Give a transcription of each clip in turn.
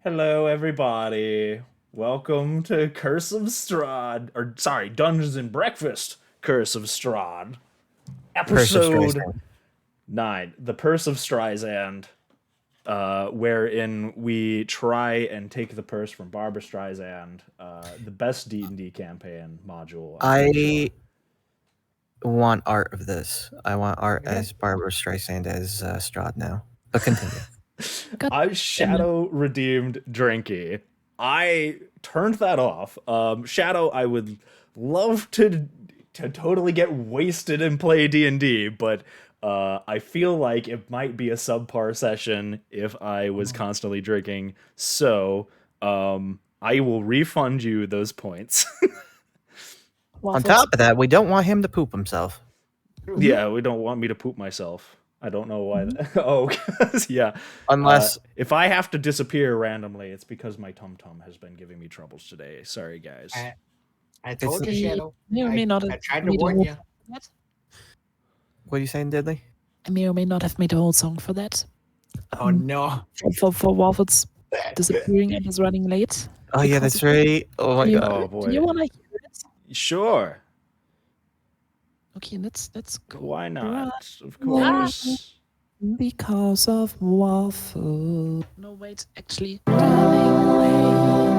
Hello, everybody. Welcome to Curse of Strahd, or sorry, Dungeons and Breakfast Curse of Strahd, Curse of episode Streisand. 9, The Purse of Streisand, wherein we try and take the purse from Barbara Streisand, the best D&D campaign module. I'm pretty sure. I want art of this. I want art Okay. as Barbara Streisand as Strahd now. But continue. I shadow redeemed Drinky. I turned that off. Shadow, I would love to totally get wasted and play D&D, but I feel like it might be a subpar session if I was constantly drinking. So I will refund you those points. On top of that, we don't want him to poop himself. Yeah, we don't want me to poop myself. I don't know why. Oh, 'cause, yeah. Unless If I have to disappear randomly, it's because my tum-tum has been giving me troubles today. Sorry, guys. I told you, It's- Shadow. May or may not I have tried to made a warn whole you. song for that. what are you saying, Diddley? I may or may not have made a whole song for that. Oh no. For Waffles disappearing and is running late. Oh yeah, that's right. Oh my Do you, god. Oh, do boy. you wanna hear it? Sure. Okay, let's go. Why not? Of course. Because of Waffle. No, wait, actually. Running late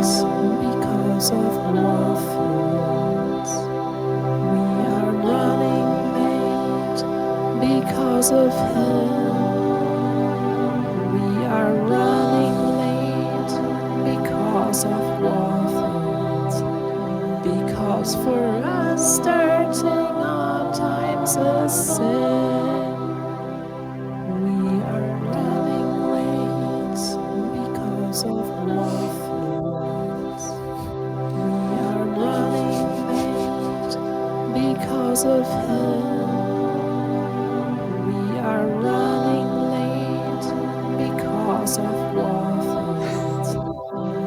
because of Waffles. We are running late because of him. We are running late because of Waffles. Because for us, starting on time's a sin. We are running late because of Waffles. We are running late because of him. We are running late because of Waffles.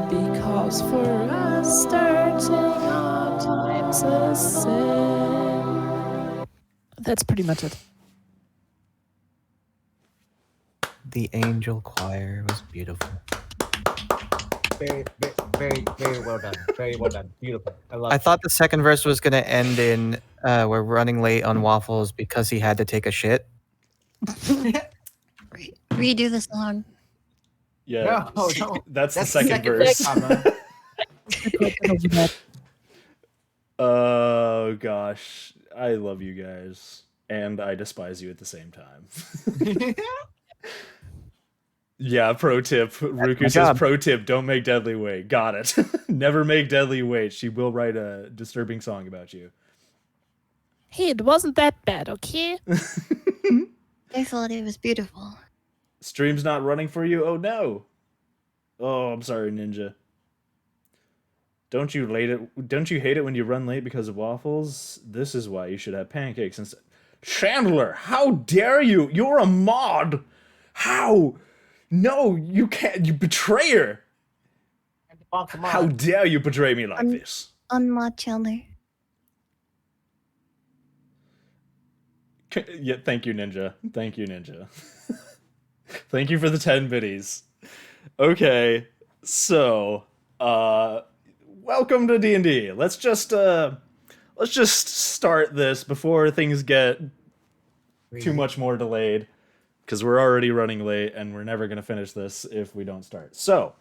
Because for us, starting on time's a sin. That's pretty much it. The angel choir was beautiful. Very, very well done. Very well done. Beautiful. I love I thought the second verse was gonna end in we're running late on Waffles because he had to take a shit. Redo the song. Yeah. No. That's the That's second verse. comma. Oh, gosh. I love you guys. And I despise you at the same time. Yeah, pro tip. Ruku says, job. pro tip, don't make Deadly wait. Got it. Never make Deadly wait. She will write a disturbing song about you. Hey, it wasn't that bad, okay? I thought it was beautiful. Stream's not running for you? Oh, no. Oh, I'm sorry, Ninja. Don't you hate it when you run late because of waffles? This is why you should have pancakes instead. Chandler, how dare you? You're a mod. How? No, you can't. You betrayer. How dare you betray me like this? Unmod Chandler. Yeah, thank you, Ninja. Thank you, Ninja. Thank you for the 10 biddies. Okay, so, welcome to D&D. Let's just start this before things get too much more delayed, because we're already running late and we're never going to finish this if we don't start. So,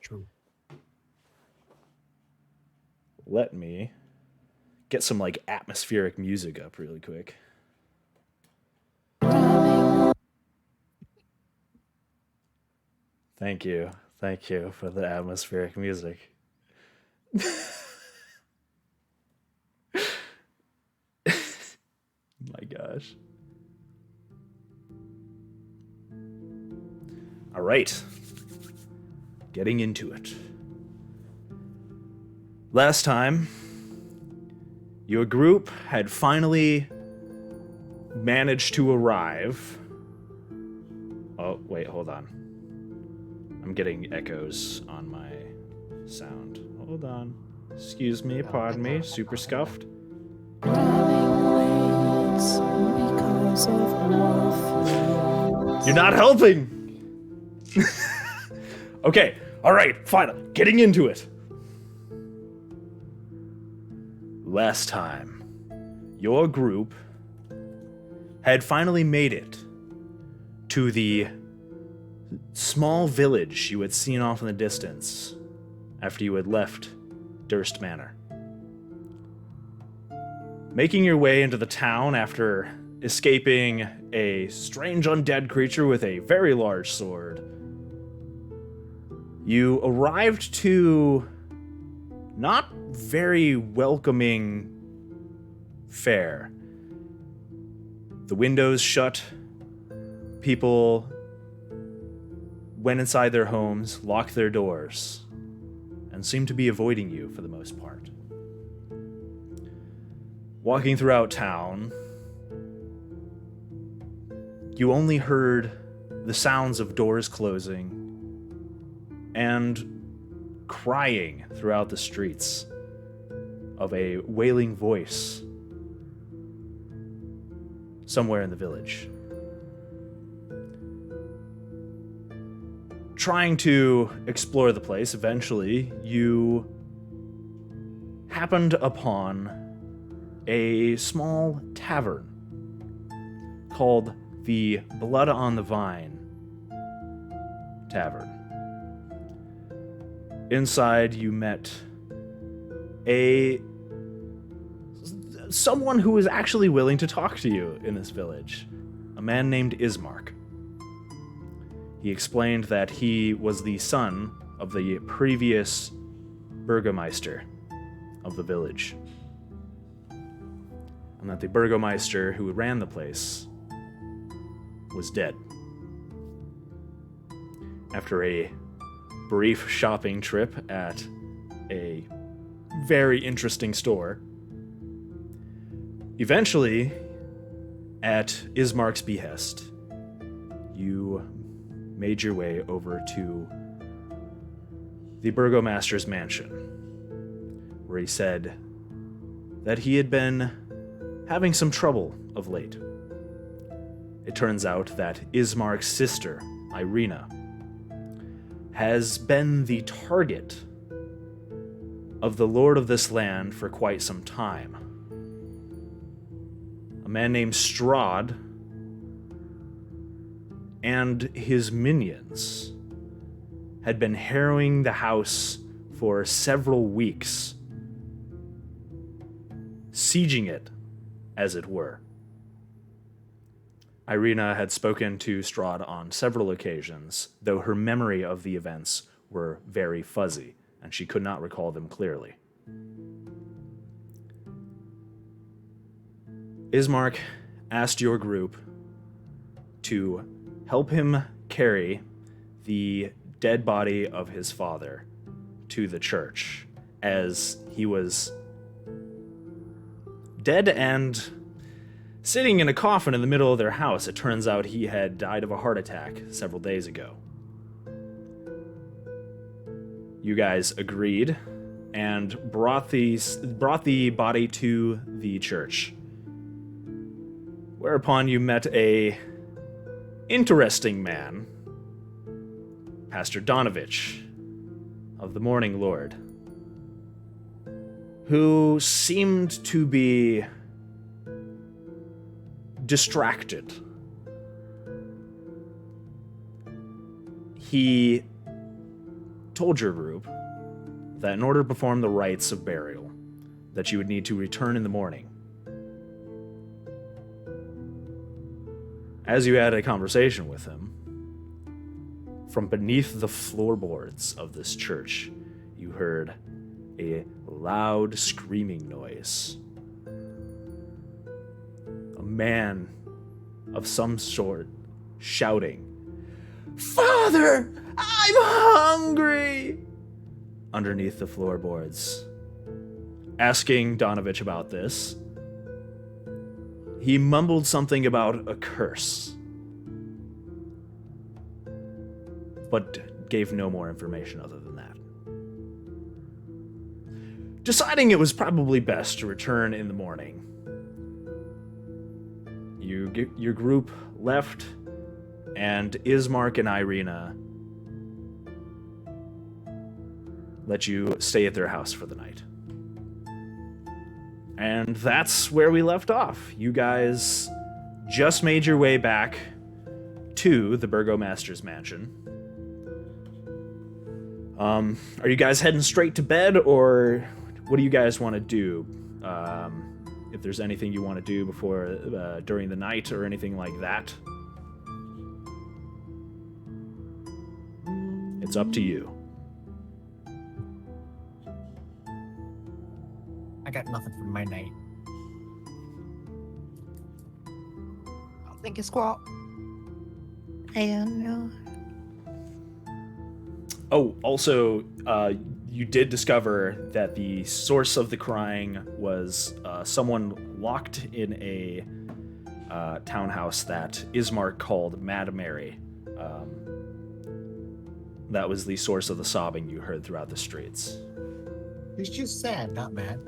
True. let me get some, like, atmospheric music up really quick. Thank you. Thank you for the atmospheric music. My gosh. All right. Getting into it. Last time, your group had finally managed to arrive. Oh, wait, hold on. I'm getting echoes on my sound. Hold on. Excuse me, pardon me. Super scuffed. You're not helping! Okay, All right, fine. Getting into it. Last time, your group had finally made it to the small village you had seen off in the distance after you had left Durst Manor. Making your way into the town after escaping a strange undead creature with a very large sword, you arrived to not very welcoming fare. The windows shut. People went inside their homes, locked their doors, and seemed to be avoiding you for the most part. Walking throughout town, you only heard the sounds of doors closing and crying throughout the streets of a wailing voice somewhere in the village. Trying to explore the place, eventually you happened upon a small tavern called the Blood on the Vine Tavern. Inside, you met someone who was actually willing to talk to you in this village, a man named Ismark. He explained that he was the son of the previous burgomeister of the village, and that the burgomeister who ran the place was dead. After a brief shopping trip at a very interesting store, eventually, at Ismark's behest, you made your way over to the burgomaster's mansion, where he said that he had been having some trouble of late. It turns out that Ismark's sister, Irina, has been the target of the lord of this land for quite some time. A man named Strahd and his minions had been harrowing the house for several weeks, sieging it, as it were. Irina had spoken to Strahd on several occasions, though her memory of the events were very fuzzy, and she could not recall them clearly. Ismark asked your group to help him carry the dead body of his father to the church, as he was dead and sitting in a coffin in the middle of their house. It turns out he had died of a heart attack several days ago. You guys agreed and brought the body to the church. Whereupon you met a interesting man, Pastor Donovich of the Morning Lord, who seemed to be distracted. He told your group that in order to perform the rites of burial, that you would need to return in the morning. As you had a conversation with him, from beneath the floorboards of this church, you heard a loud screaming noise. A man of some sort shouting, "Father, I'm hungry!" underneath the floorboards. Asking Donovich about this, he mumbled something about a curse, but gave no more information other than that. Deciding it was probably best to return in the morning, your group left, and Ismark and Irina let you stay at their house for the night. And that's where we left off. You guys just made your way back to the Burgomaster's mansion. Are you guys heading straight to bed, or what do you guys want to do? If there's anything you want to do before, during the night, or anything like that, it's up to you. I got nothing for my night. I'll think a squat. I don't know. Oh, also, you did discover that the source of the crying was someone locked in a townhouse that Ismark called Mad Mary. That was the source of the sobbing you heard throughout the streets. He's just sad, not mad.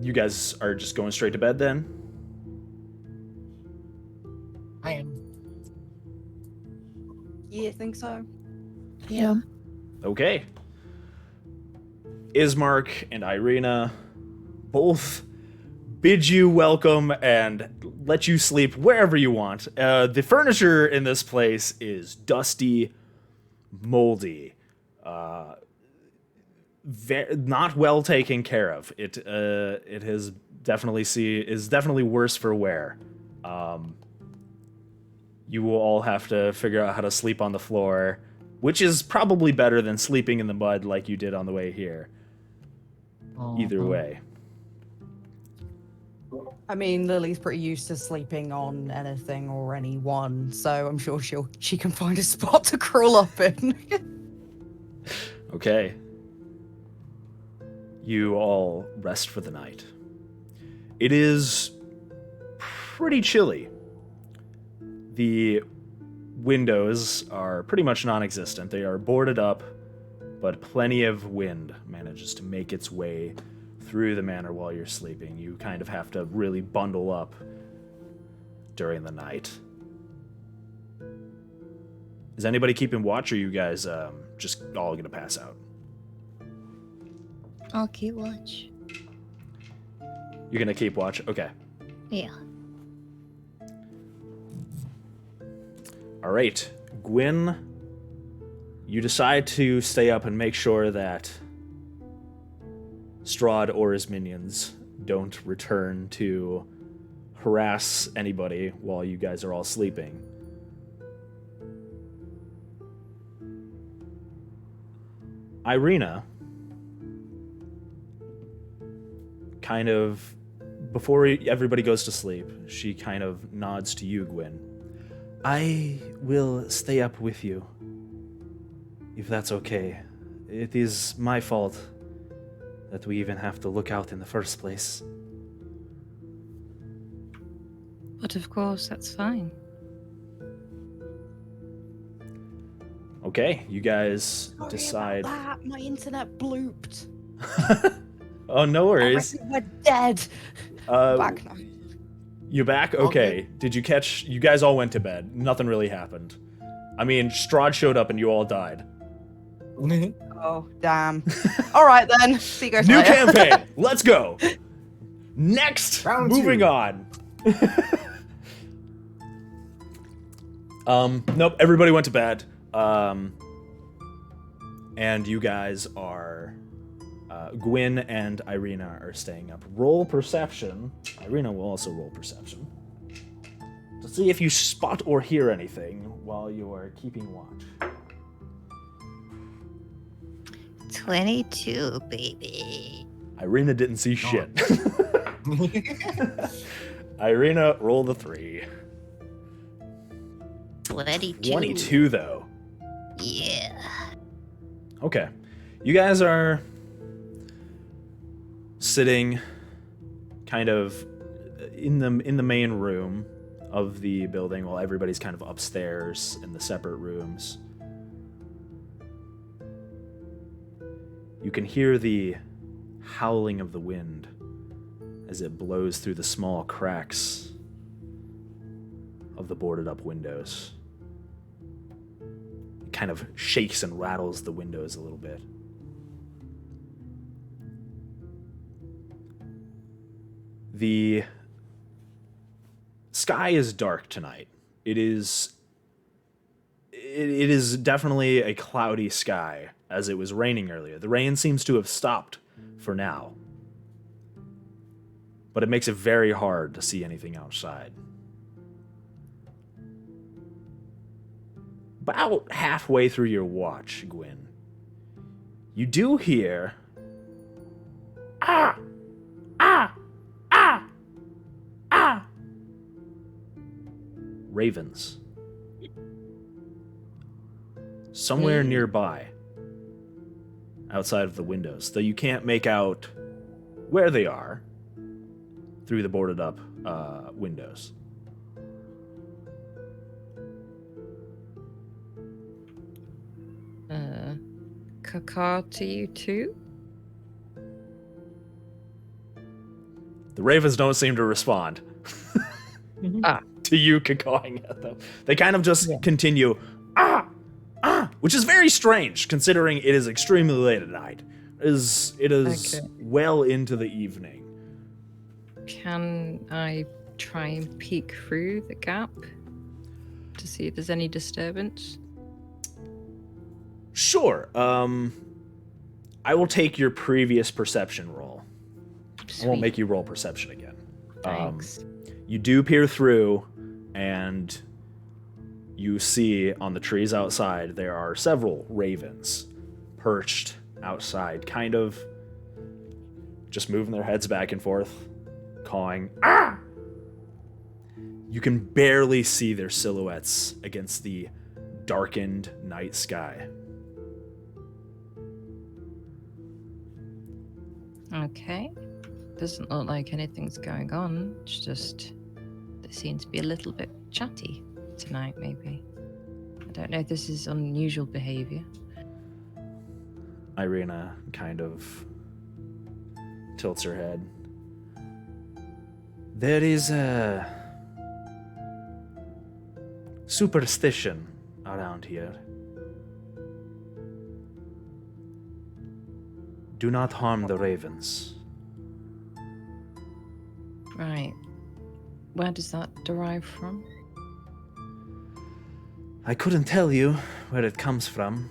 You guys are just going straight to bed then? I am. Yeah, I think so. Yeah. Okay. Ismark and Irina both bid you welcome and let you sleep wherever you want. The furniture in this place is dusty, moldy, not well taken care of. It has is definitely worse for wear. You will all have to figure out how to sleep on the floor, which is probably better than sleeping in the mud like you did on the way here. Either way. I mean, Lily's pretty used to sleeping on anything or anyone, so I'm sure she can find a spot to crawl up in. Okay. You all rest for the night. It is pretty chilly. The windows are pretty much non-existent. They are boarded up, but plenty of wind manages to make its way through the manor while you're sleeping. You kind of have to really bundle up during the night. Is anybody keeping watch, or are you guys just all gonna pass out? I'll keep watch. You're gonna keep watch? Okay. Yeah. Alright. Gwyn, you decide to stay up and make sure that Strahd or his minions don't return to harass anybody while you guys are all sleeping. Irina, kind of, before everybody goes to sleep, she kind of nods to you, Gwyn. I will stay up with you, if that's okay. It is my fault that we even have to look out in the first place. But of course, that's fine. Okay, you guys Sorry decide. about that. My internet blooped. Oh, no I worries. reckon we're dead. Back now. You back? Okay. Did you catch? You guys all went to bed. Nothing really happened. I mean, Strahd showed up and you all died. Oh, damn. All right, then. See you guys New later. campaign. Let's go. Next, Round moving 2. on. Nope. Everybody went to bed. And you guys are. Gwyn and Irina are staying up. Roll perception. Irina will also roll perception to see if you spot or hear anything while you are keeping watch. 22, baby. Irina didn't see shit. Irina, roll the 3. 22. 22, though. Yeah. Okay. You guys are sitting kind of in the main room of the building while everybody's kind of upstairs in the separate rooms. You can hear the howling of the wind as it blows through the small cracks of the boarded up windows. It kind of shakes and rattles the windows a little bit. The sky is dark tonight. It is definitely a cloudy sky, as it was raining earlier. The rain seems to have stopped for now, but it makes it very hard to see anything outside. About halfway through your watch, Gwyn, you do hear ravens somewhere nearby, outside of the windows, though you can't make out where they are through the boarded up windows. Caca to you too? The ravens don't seem to respond to you cawing at them. They kind of just continue, which is very strange considering it is extremely late at night. It is Okay. well into the evening. Can I try and peek through the gap to see if there's any disturbance? Sure. I will take your previous perception roll. I won't make you roll perception again. Thanks. You do peer through, and you see on the trees outside there are several ravens perched outside, kind of just moving their heads back and forth, cawing. You can barely see their silhouettes against the darkened night sky. Okay. Doesn't look like anything's going on. It's just they seem to be a little bit chatty tonight, maybe. I don't know if this is unusual behavior. Irina kind of tilts her head. There is a superstition around here. Do not harm the ravens. Right. Where does that derive from? I couldn't tell you where it comes from,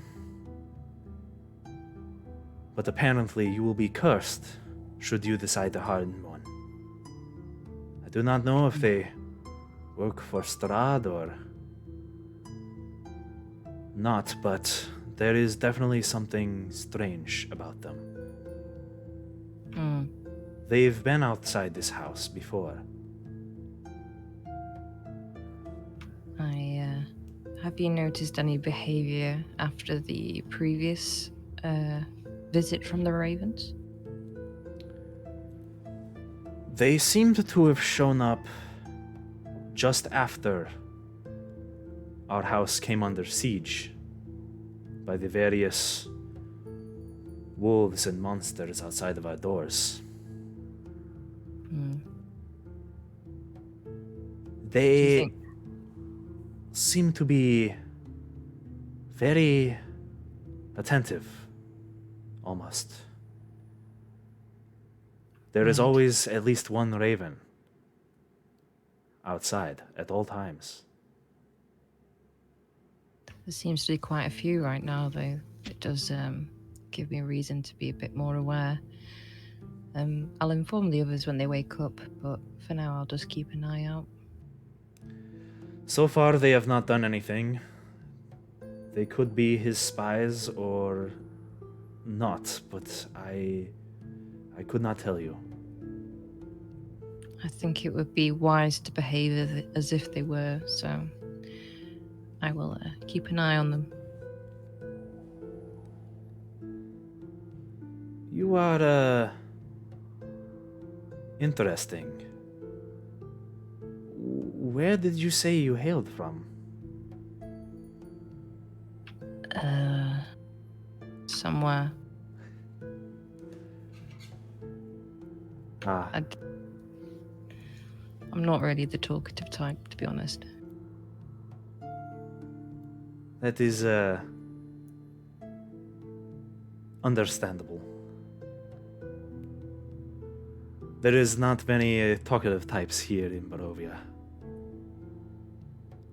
but apparently you will be cursed should you decide to harm one. I do not know if they work for Strahd or not, but there is definitely something strange about them. Hmm. They've been outside this house before. Have you noticed any behavior after the previous visit from the ravens? They seemed to have shown up just after our house came under siege by the various wolves and monsters outside of our doors. Hmm. They think- seem to be very attentive, almost. There is Right. always at least one raven outside at all times. There seems to be quite a few right now, though. It does give me a reason to be a bit more aware. I'll inform the others when they wake up, but for now I'll just keep an eye out. So far, they have not done anything. They could be his spies or not, but I could not tell you. I think it would be wise to behave as if they were, so I will keep an eye on them. You are, interesting. Where did you say you hailed from? Somewhere. Ah, I'm not really the talkative type, to be honest. That is understandable. There is not many talkative types here in Barovia.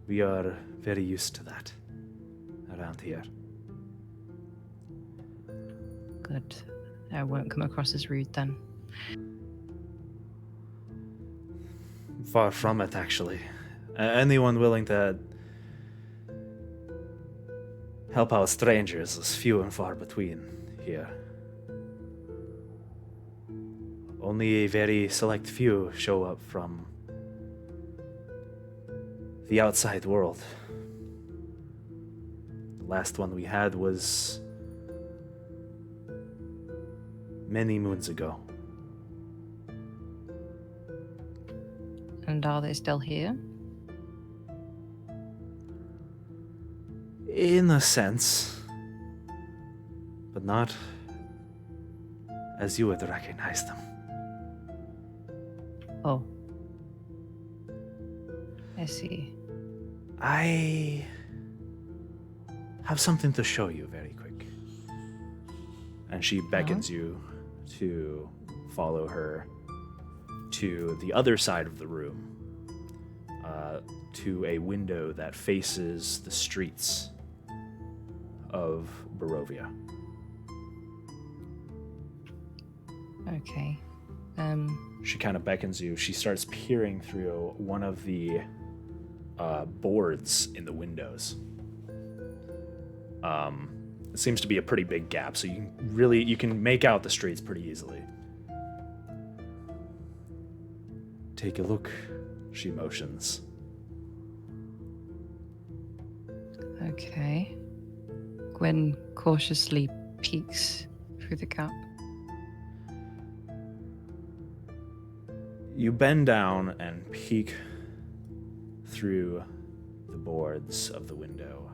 We are very used to that around here. Good. I won't come across as rude then. Far from it, actually. Anyone willing to help out strangers is few and far between here. Only a very select few show up from the outside world. The last one we had was many moons ago. And are they still here? In a sense, but not as you would recognize them. Oh. I see. I have something to show you very quick. And she beckons you to follow her to the other side of the room, to a window that faces the streets of Barovia. Okay. She kind of beckons you. She starts peering through one of the boards in the windows. It seems to be a pretty big gap, so you can make out the streets pretty easily. Take a look, she motions. Okay. Gwen cautiously peeks through the gap. You bend down and peek through the boards of the window.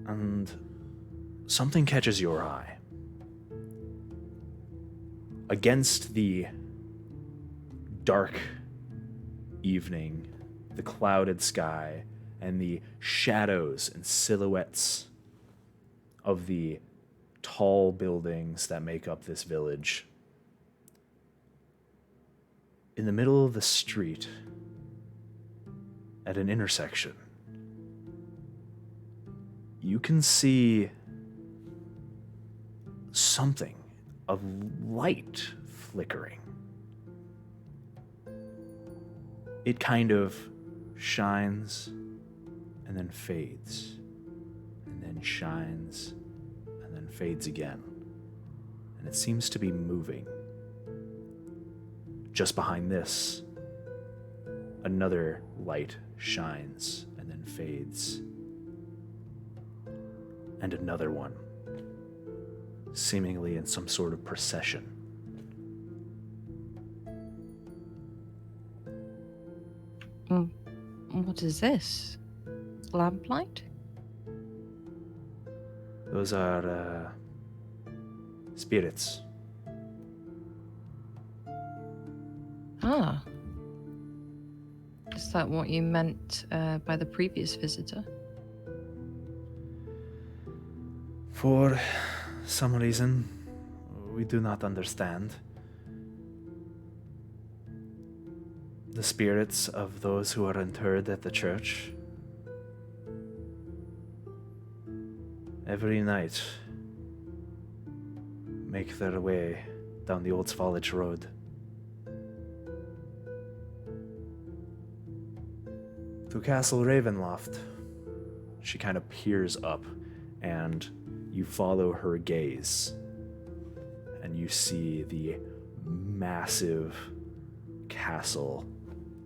And something catches your eye. Against the dark evening, the clouded sky, and the shadows and silhouettes of the tall buildings that make up this village, in the middle of the street, at an intersection, you can see something of light flickering. It kind of shines and then fades, and then shines and then fades again. And it seems to be moving. Just behind this, another light shines and then fades. And another one, seemingly in some sort of procession. What is this? Lamplight? Those are spirits. Ah. Is that what you meant by the previous visitor? For some reason, we do not understand. The spirits of those who are interred at the church. Every night, make their way down the Old Svalage Road. To Castle Ravenloft. She kind of peers up, and you follow her gaze, and you see the massive castle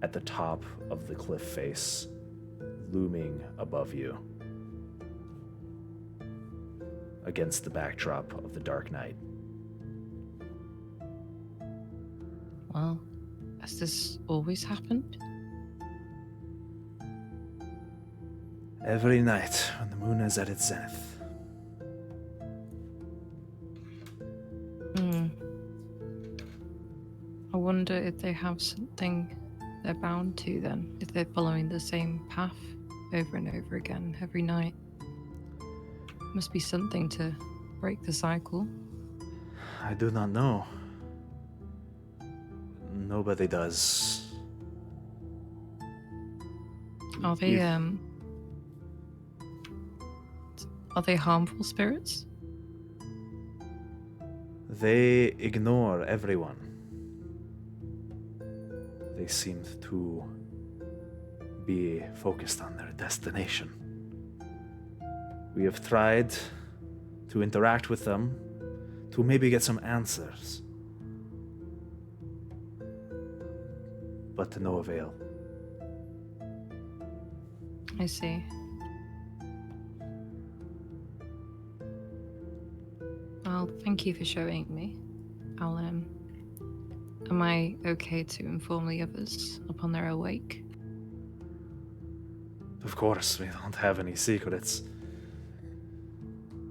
at the top of the cliff face, looming above you against the backdrop of the dark night. Well, has this always happened? Every night when the moon is at its zenith. I wonder if they have something they're bound to then, if they're following the same path over and over again every night. Must be something to break the cycle. I do not know. Nobody does. Are they harmful spirits? They ignore everyone. They seem to be focused on their destination. We have tried to interact with them to maybe get some answers, but to no avail. I see. Well, thank you for showing me. I'll am I okay to inform the others upon their awake? Of course, we don't have any secrets.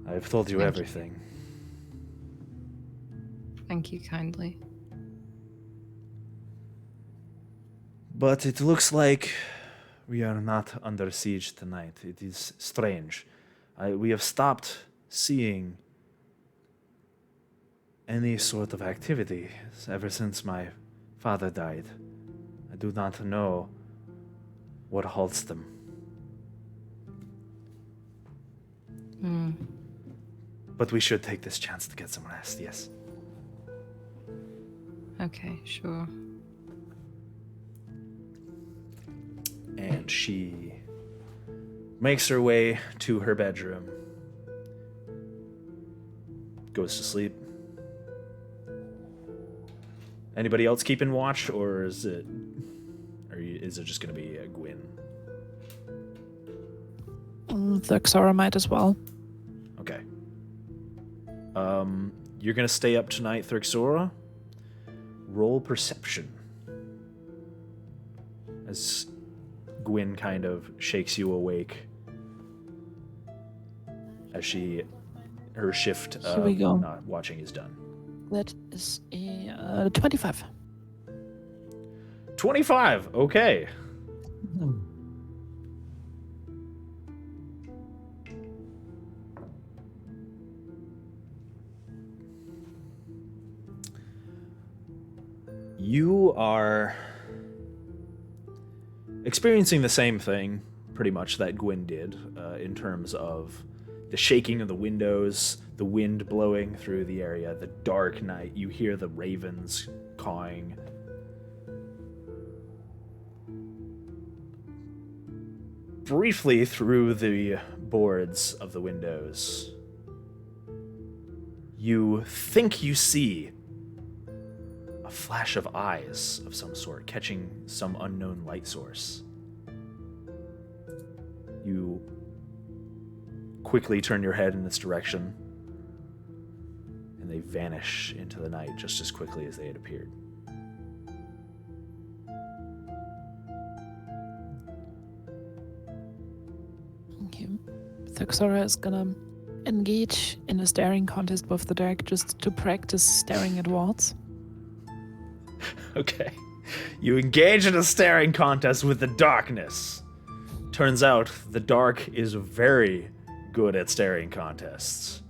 I've told you Thank you. everything. Thank you kindly. But it looks like we are not under siege tonight. It is strange. We have stopped seeing any sort of activity ever since my father died. I do not know what halts them. Hmm. But we should take this chance to get some rest, yes. Okay, sure. And she makes her way to her bedroom, goes to sleep. Anybody else keeping watch, or is it just gonna be Gwyn? The Xora might as well. Okay. You're gonna stay up tonight, Thrixora. Roll perception. As Gwyn kind of shakes you awake as her shift Here we go. not watching is done. That is a 25. 25. Okay. You are experiencing the same thing, pretty much, that Gwyn did, in terms of the shaking of the windows, the wind blowing through the area, the dark night. You hear the ravens cawing. Briefly through the boards of the windows, you think you see a flash of eyes of some sort, catching some unknown light source. You quickly turn your head in this direction, and they vanish into the night just as quickly as they had appeared. Okay. The Xora is gonna engage in a staring contest with the dark just to practice staring at walls. Okay. You engage in a staring contest with the darkness. Turns out the dark is very good at staring contests.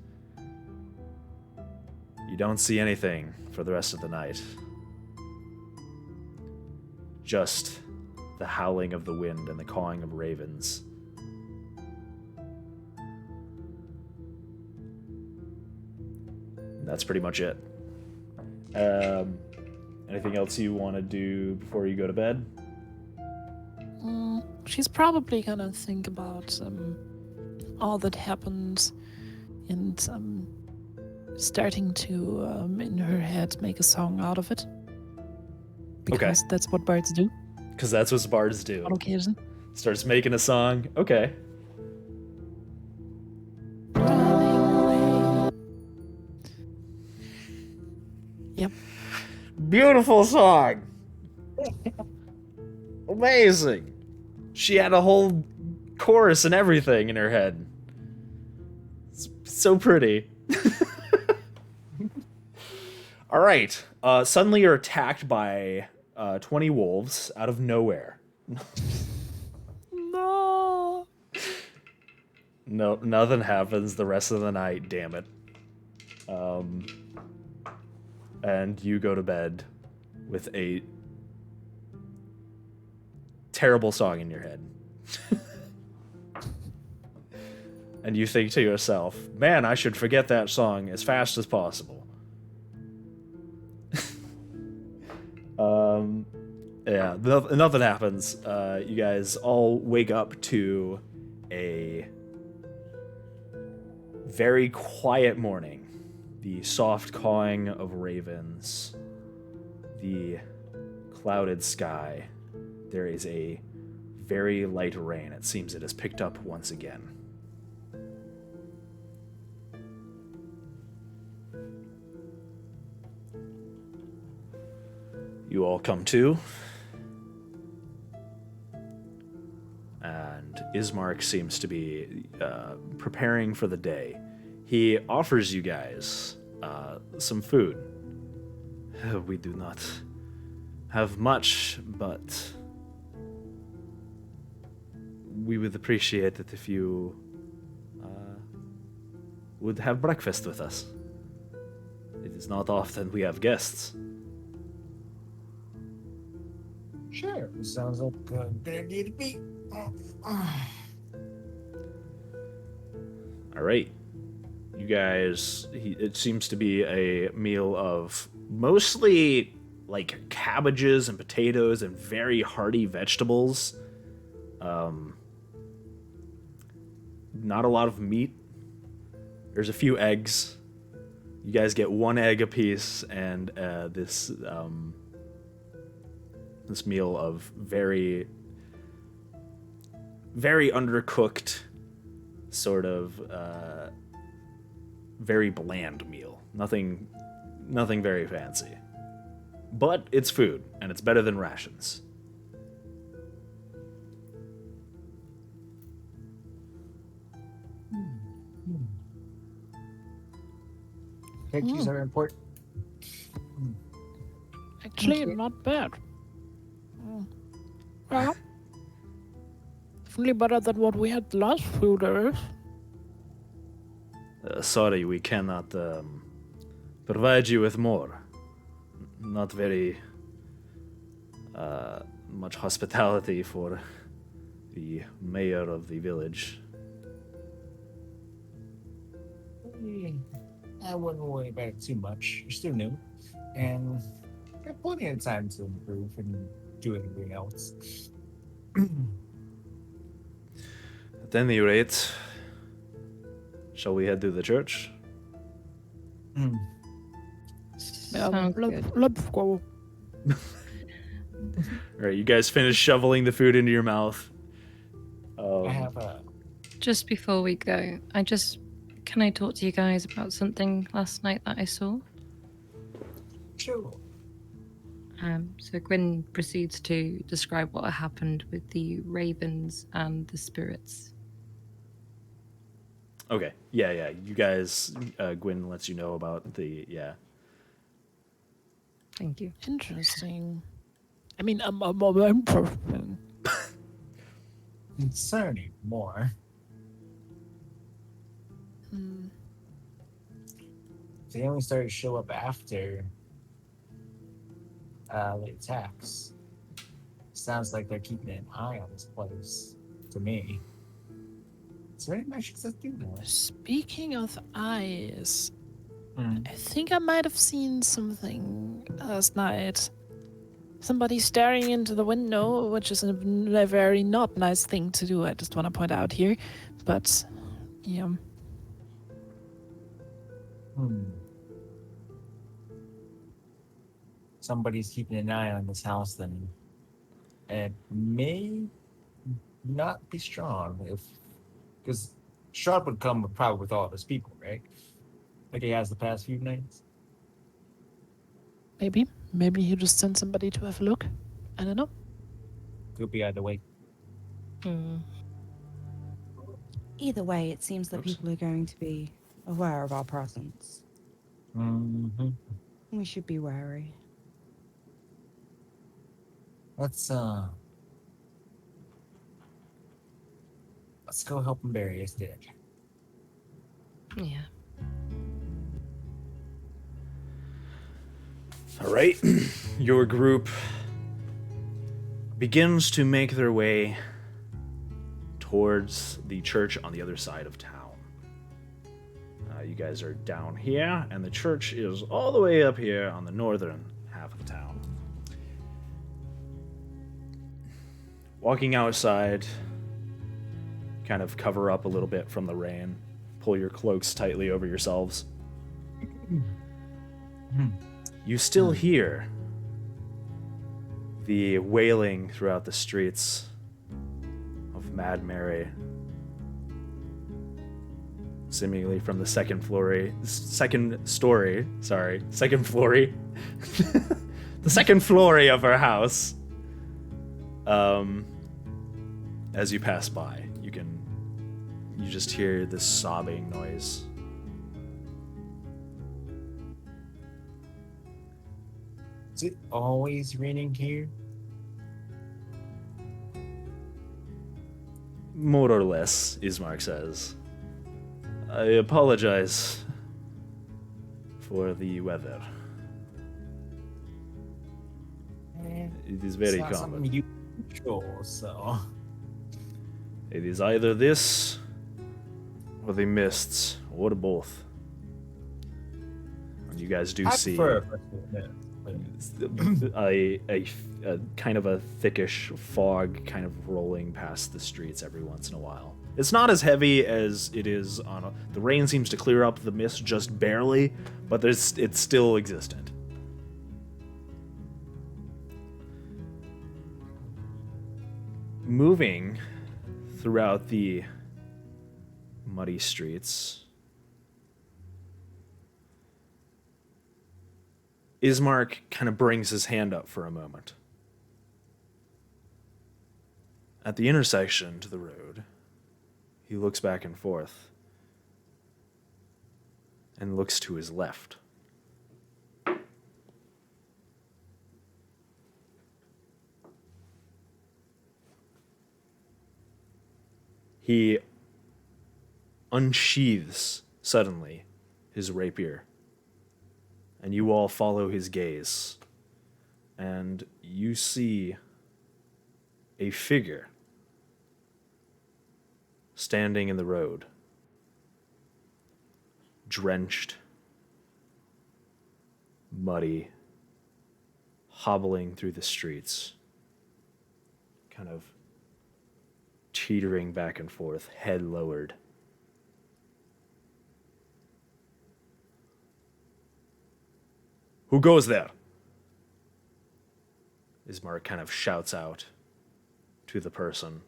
You don't see anything for the rest of the night. Just the howling of the wind and the cawing of ravens. And that's pretty much it. Anything else you want to do before you go to bed? She's probably gonna think about all that happened and starting to, in her head, make a song out of it. Because that's what bards do Because that's what bards do. on occasion. Starts making a song. Okay. Yep. Beautiful song. Amazing. She had a whole chorus and everything in her head. It's so pretty. All right. Suddenly you're attacked by 20 wolves out of nowhere. No. No, nothing happens the rest of the night. Damn it. And you go to bed with a terrible song in your head. And you think to yourself, man, I should forget that song as fast as possible. Yeah, nothing happens. You guys all wake up to a very quiet morning. The soft cawing of ravens, the clouded sky. There is a very light rain. It seems it has picked up once again. You all come to, and Ismark seems to be preparing for the day. He offers you guys some food. We do not have much, but we would appreciate it if you would have breakfast with us. It is not often we have guests. Sure. Sounds like a good idea to be. All right. You guys, it seems to be a meal of mostly like cabbages and potatoes and very hearty vegetables. Not a lot of meat. There's a few eggs. You guys get one egg apiece, and this meal of very, very undercooked, sort of very bland meal. Nothing very fancy. But it's food, and it's better than rations. Veggies are important. Actually, not bad. Well, definitely better than what we had last few days. Sorry, we cannot provide you with more. Not very much hospitality for the mayor of the village. I wouldn't worry about it too much. You're still new, and got plenty of time to improve and do anything else. At any rate, shall we head to the church? Yeah, Sounds good. let's go. All right, you guys finish shoveling the food into your mouth. I have a. Just before we go, can I talk to you guys about something last night that I saw? Sure. So Gwyn proceeds to describe what happened with the ravens and the spirits. Okay, yeah. You guys, Gwyn lets you know about the Thank you. Interesting. I mean, I'm interesting. Concerning more. Hmm. They only started to show up after the attacks. Sounds like they're keeping an eye on this place. To me. Is there any magic that do that? Speaking of eyes, Hmm. I think I might have seen something last night. Somebody staring into the window, which is a very not nice thing to do. I just want to point out here, but yeah. Somebody's keeping an eye on this house then. And may not be strong because Strahd would come probably with all of his people, right? Like he has the past few nights. Maybe he just sent somebody to have a look. I don't know. Could be either way. Hmm. Either way, it seems that Oops. people are going to be aware of our presence. Mm-hmm. We should be wary. Let's go help him bury his dead. Yeah. All right, your group begins to make their way towards the church on the other side of town. You guys are down here, and the church is all the way up here on the northern half of the town. Walking outside, kind of cover up a little bit from the rain, pull your cloaks tightly over yourselves. You still hear the wailing throughout the streets of Mad Mary, seemingly from the second story, the second floor of her house. As you pass by, you just hear this sobbing noise. Is it always raining here? More or less, Ismark says. I apologize for the weather. It is very It's not common. something you control, so. It is either this, or the mists, or both. And you guys do I see prefer a mist, but a kind of a thickish fog kind of rolling past the streets every once in a while. It's not as heavy as it is on the rain seems to clear up the mist just barely, but it's still existent. Moving throughout the muddy streets, Ismark kind of brings his hand up for a moment. At the intersection to the road, he looks back and forth and looks to his left. He unsheathes suddenly his rapier, and you all follow his gaze, and you see a figure standing in the road, drenched, muddy, hobbling through the streets, kind of teetering back and forth, head lowered. Who goes there? Ismark kind of shouts out to the person.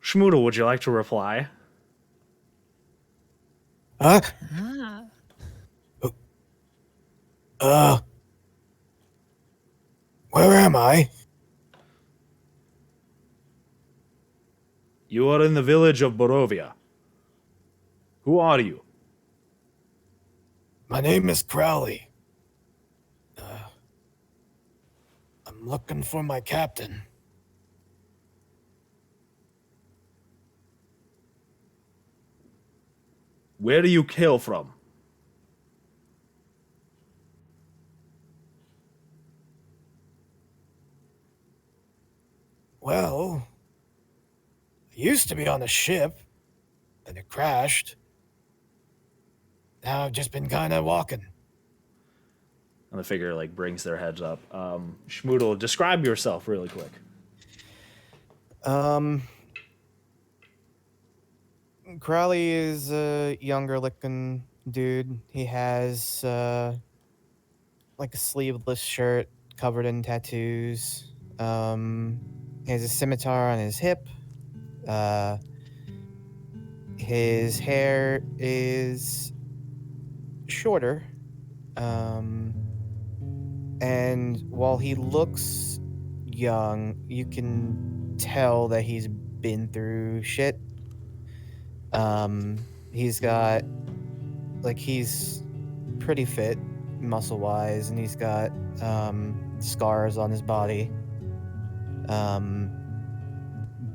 Schmoodle, would you like to reply? Huh? Ah. Where am I? You are in the village of Borovia. Who are you? My name is Crowley. I'm looking for my captain. Where do you hail from? Well, I used to be on a ship, then it crashed. Now I've just been kind of walking. And the figure like brings their heads up. Schmoodle, describe yourself really quick. Crowley is a younger looking dude. He has like a sleeveless shirt covered in tattoos. He has a scimitar on his hip. His hair is shorter. And while he looks young, you can tell that he's been through shit. He's got, like, he's pretty fit muscle-wise, and he's got scars on his body.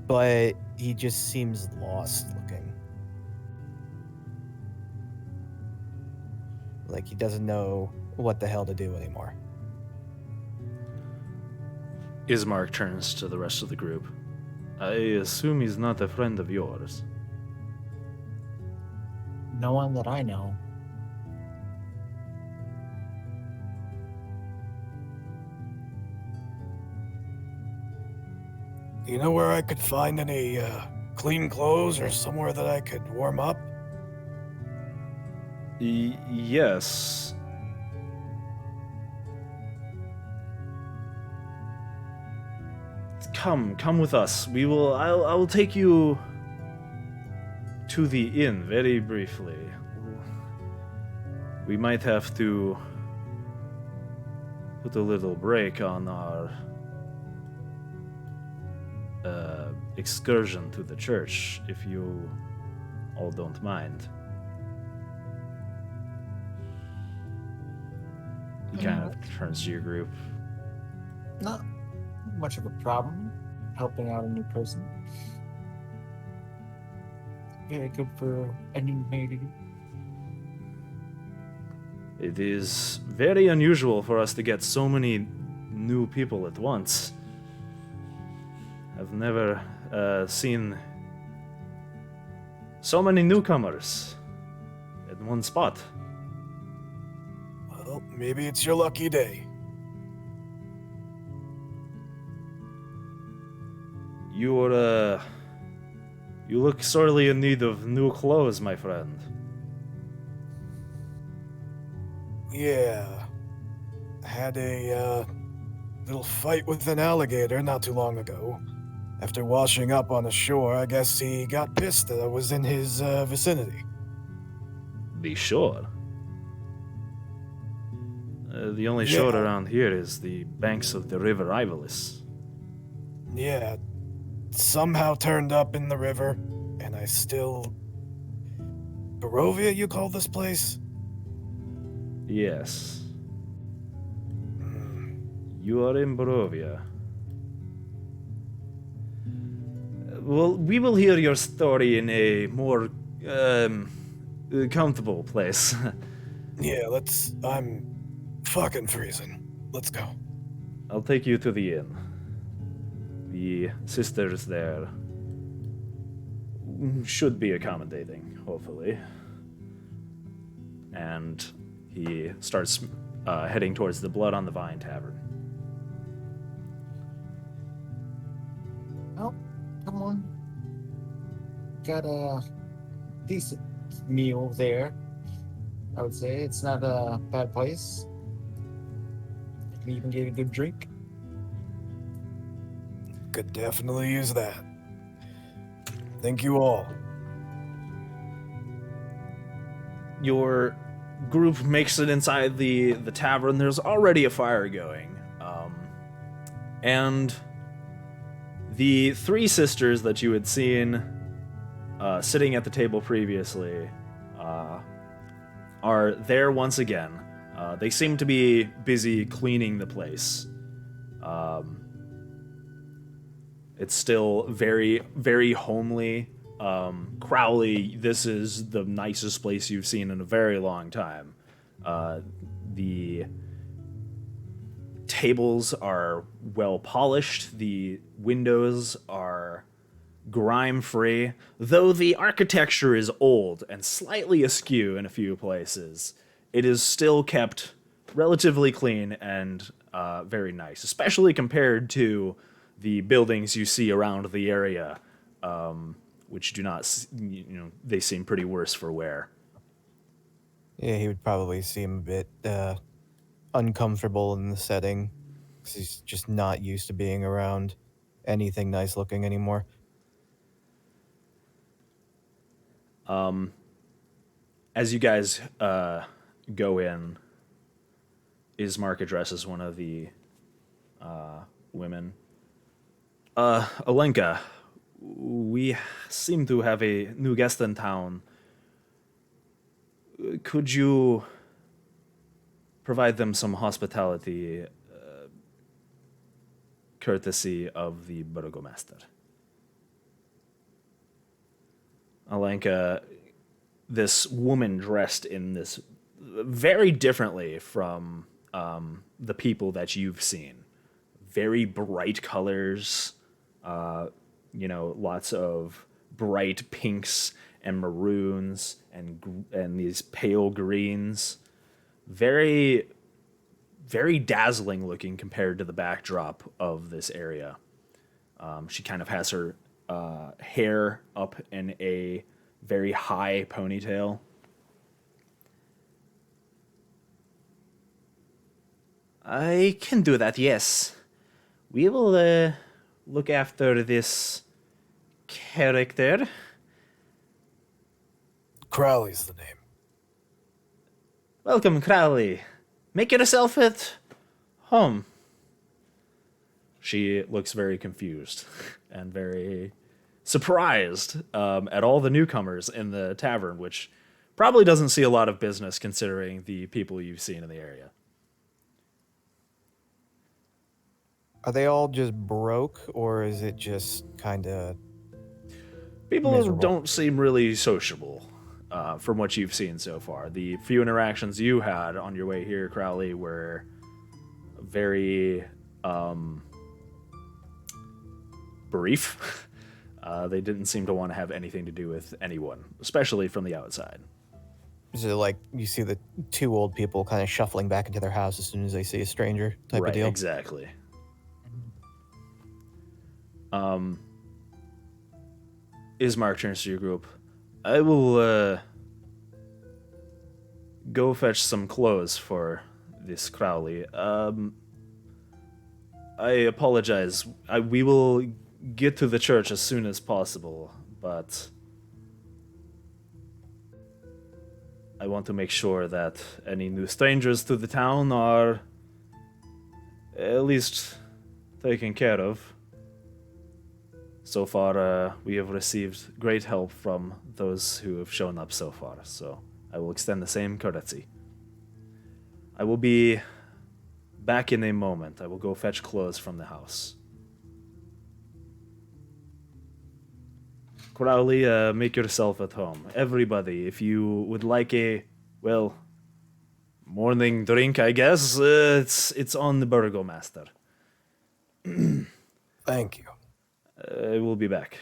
but he just seems lost looking. Like he doesn't know what the hell to do anymore. Ismark turns to the rest of the group. I assume he's not a friend of yours. No one that I know. You know where I could find any clean clothes or somewhere that I could warm up? Yes. Come with us. I will take you to the inn very briefly. We might have to put a little break on our excursion to the church, if you all don't mind. He kind of turns to your group. Not much of a problem helping out a new person. Very good for a new maid. It is very unusual for us to get so many new people at once. I've never seen so many newcomers in one spot. Well, maybe it's your lucky day. You look sorely in need of new clothes, my friend. Yeah. I had a little fight with an alligator not too long ago. After washing up on the shore, I guess he got pissed that I was in his vicinity. The shore. The only Yeah. shore around here is the banks of the river Ivalis. Yeah. Somehow turned up in the river, and I still... Barovia, you call this place? Yes. Hmm. You are in Barovia. Well, we will hear your story in a more comfortable place. Yeah, I'm fucking freezing. Let's go. I'll take you to the inn. The sisters there should be accommodating, hopefully. And he starts heading towards the Blood on the Vine Tavern. Oh, come on. Got a decent meal there. I would say it's not a bad place. We even get a good drink. Could definitely use that. Thank you all. Your group makes it inside the tavern. There's already a fire going. And the three sisters that you had seen sitting at the table previously are there once again. They seem to be busy cleaning the place. It's still very, very homely. Crowley, this is the nicest place you've seen in a very long time. The tables are well polished. The windows are grime-free, though the architecture is old and slightly askew in a few places. It is still kept relatively clean and very nice, especially compared to the buildings you see around the area, which do not, they seem pretty worse for wear. Yeah, he would probably seem a bit uncomfortable in the setting because he's just not used to being around anything nice looking anymore. As you guys go in, Ismark addresses one of the women. Alenka, we seem to have a new guest in town. Could you provide them some hospitality, courtesy of the burgomaster? Alenka, this woman dressed in this very differently from the people that you've seen. Very bright colors, lots of bright pinks and maroons and these pale greens. Very, very dazzling looking compared to the backdrop of this area. She kind of has her hair up in a very high ponytail. I can do that, yes. We will look after this character. Crowley's the name. Welcome, Crowley. Make yourself at home. She looks very confused and very surprised at all the newcomers in the tavern, which probably doesn't see a lot of business considering the people you've seen in the area. Are they all just broke, or is it just kind of People miserable? don't seem really sociable from what you've seen so far. The few interactions you had on your way here, Crowley, were very brief. They didn't seem to want to have anything to do with anyone, especially from the outside. Is it like you see the two old people kind of shuffling back into their house as soon as they see a stranger type Right, of deal? exactly. Ismark turns to your group. I will go fetch some clothes for this Crowley. I apologize. We will get to the church as soon as possible, but I want to make sure that any new strangers to the town are at least taken care of. So far, we have received great help from those who have shown up so far, so I will extend the same courtesy. I will be back in a moment. I will go fetch clothes from the house. Crowley, make yourself at home. Everybody, if you would like a, well, morning drink, I guess, it's on the Burgomaster. Thank you. I will be back.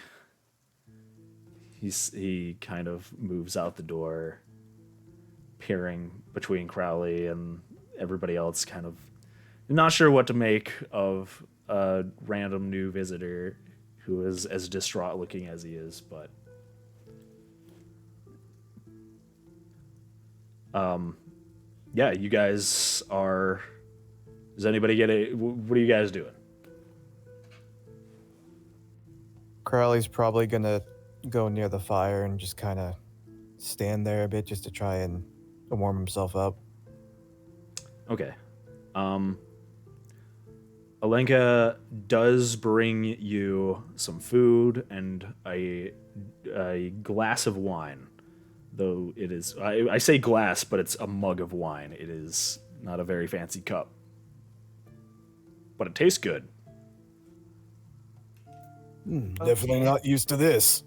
He kind of moves out the door, peering between Crowley and everybody else, kind of not sure what to make of a random new visitor who is as distraught looking as he is, but yeah, you guys are. Does anybody get a? What are you guys doing? Crowley's probably gonna go near the fire and just kind of stand there a bit just to try and warm himself up. Okay. Alenka does bring you some food and a glass of wine. Though it is, I say glass, but it's a mug of wine. It is not a very fancy cup. But it tastes good. Definitely not used to this.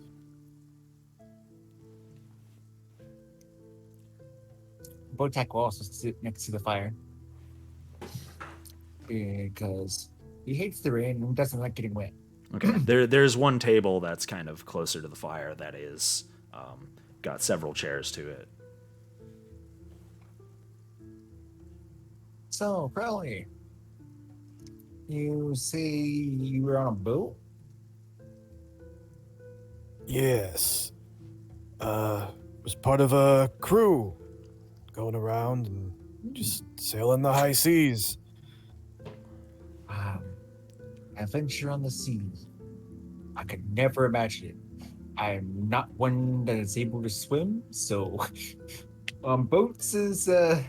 Botak will also sit next to the fire because he hates the rain and doesn't like getting wet. Okay. There's one table that's kind of closer to the fire that is got several chairs to it. So, Crowley, you say you were on a boat? Yes. Was part of a crew going around and just sailing the high seas. Adventure on the seas. I could never imagine it. I am not one that is able to swim, so on boats is I'm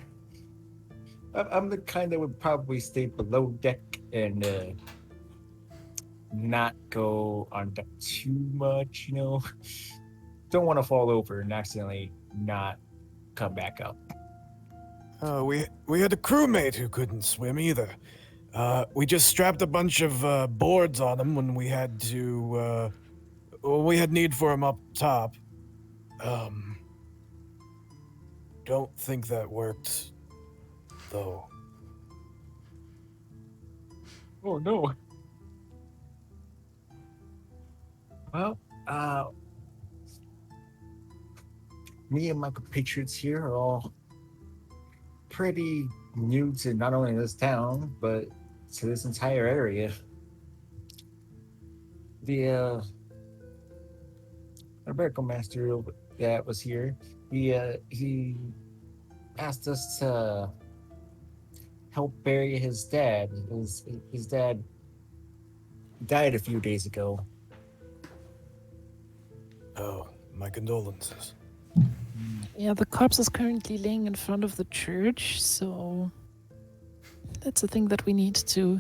the kind that would probably stay below deck and not go on deck too much, you know. Don't want to fall over and accidentally not come back up. We had a crewmate who couldn't swim either. We just strapped a bunch of boards on him when we had to. We had need for him up top. Don't think that worked, though. Oh no. Well, me and my compatriots here are all pretty new to not only this town, but to this entire area. The medical master that was here, he asked us to help bury his dad. His dad died a few days ago. Oh, my condolences. Yeah, the corpse is currently laying in front of the church, so that's a thing that we need to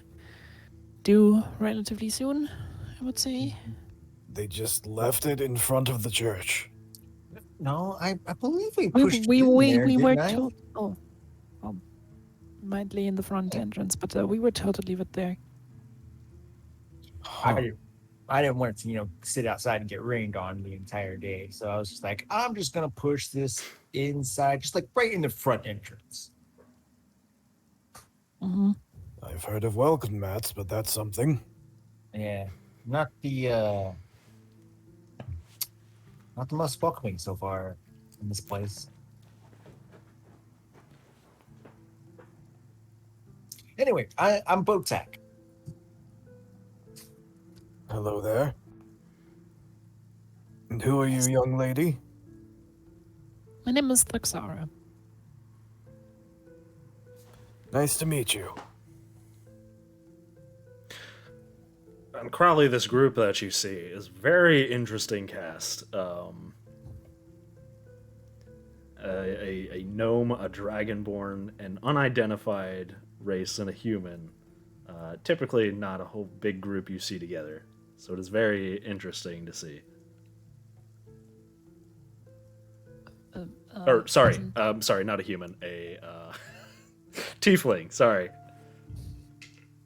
do relatively soon, I would say. They just left it in front of the church. No, I believe we pushed We it in there, we were didn't I? told. Oh, well, might lay in the front entrance, but we were told to leave it there. Huh. I didn't want to, sit outside and get rained on the entire day. So I was just like, I'm just gonna push this inside, just like right in the front entrance. Mm-hmm. I've heard of welcome mats, but that's something. Yeah, not the most welcoming so far in this place. Anyway, I'm Botak. Hello there. And who are you, young lady? My name is Thaxara. Nice to meet you. And Crowley, this group that you see is very interesting cast. A gnome, a dragonborn, an unidentified race, and a human. Typically not a whole big group you see together. So it is very interesting to see. Or, sorry, sorry, not a human, a tiefling, sorry.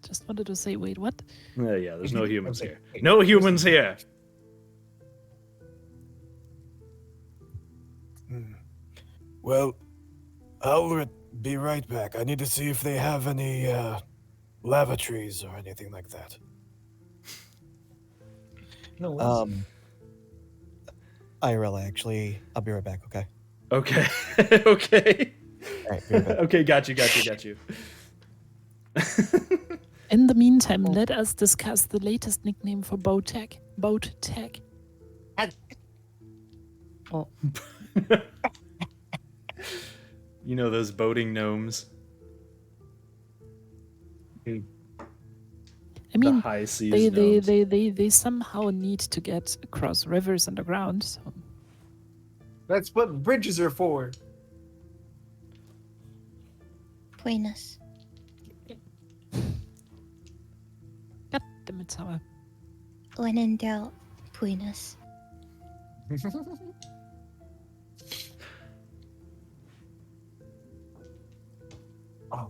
Just wanted to say, wait, what? Yeah, there's no humans Okay, here. okay. No humans here! Well, I'll be right back. I need to see if they have any lavatories or anything like that. No worries. Irella, actually, I'll be right back, okay? Okay, okay. All right, be right back. Okay, got you. In the meantime, let us discuss the latest nickname for Botek. Botek. Oh, You know those boating gnomes? I The mean, high seas they, gnomes. they somehow need to get across rivers underground. So That's what bridges are for. Buenas. God damn it, Sour. When in doubt, buenas. Oh,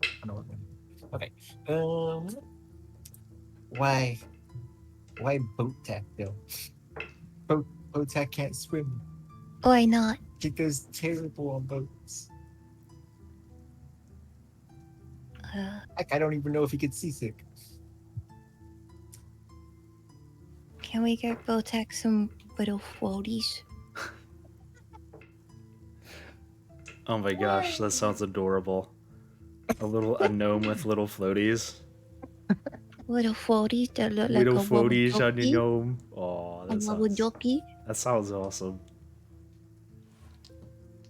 I know what. Okay. Why Botak though? Botak can't swim. Why not? He does terrible on boats. Heck, I don't even know if he gets seasick. Can we get Botek some little floaties? Oh my gosh, that sounds adorable. A gnome with little floaties. Little floaties that look Little like a floaties on your wabujoki? gnome. Oh, A that sounds wabujoki? awesome.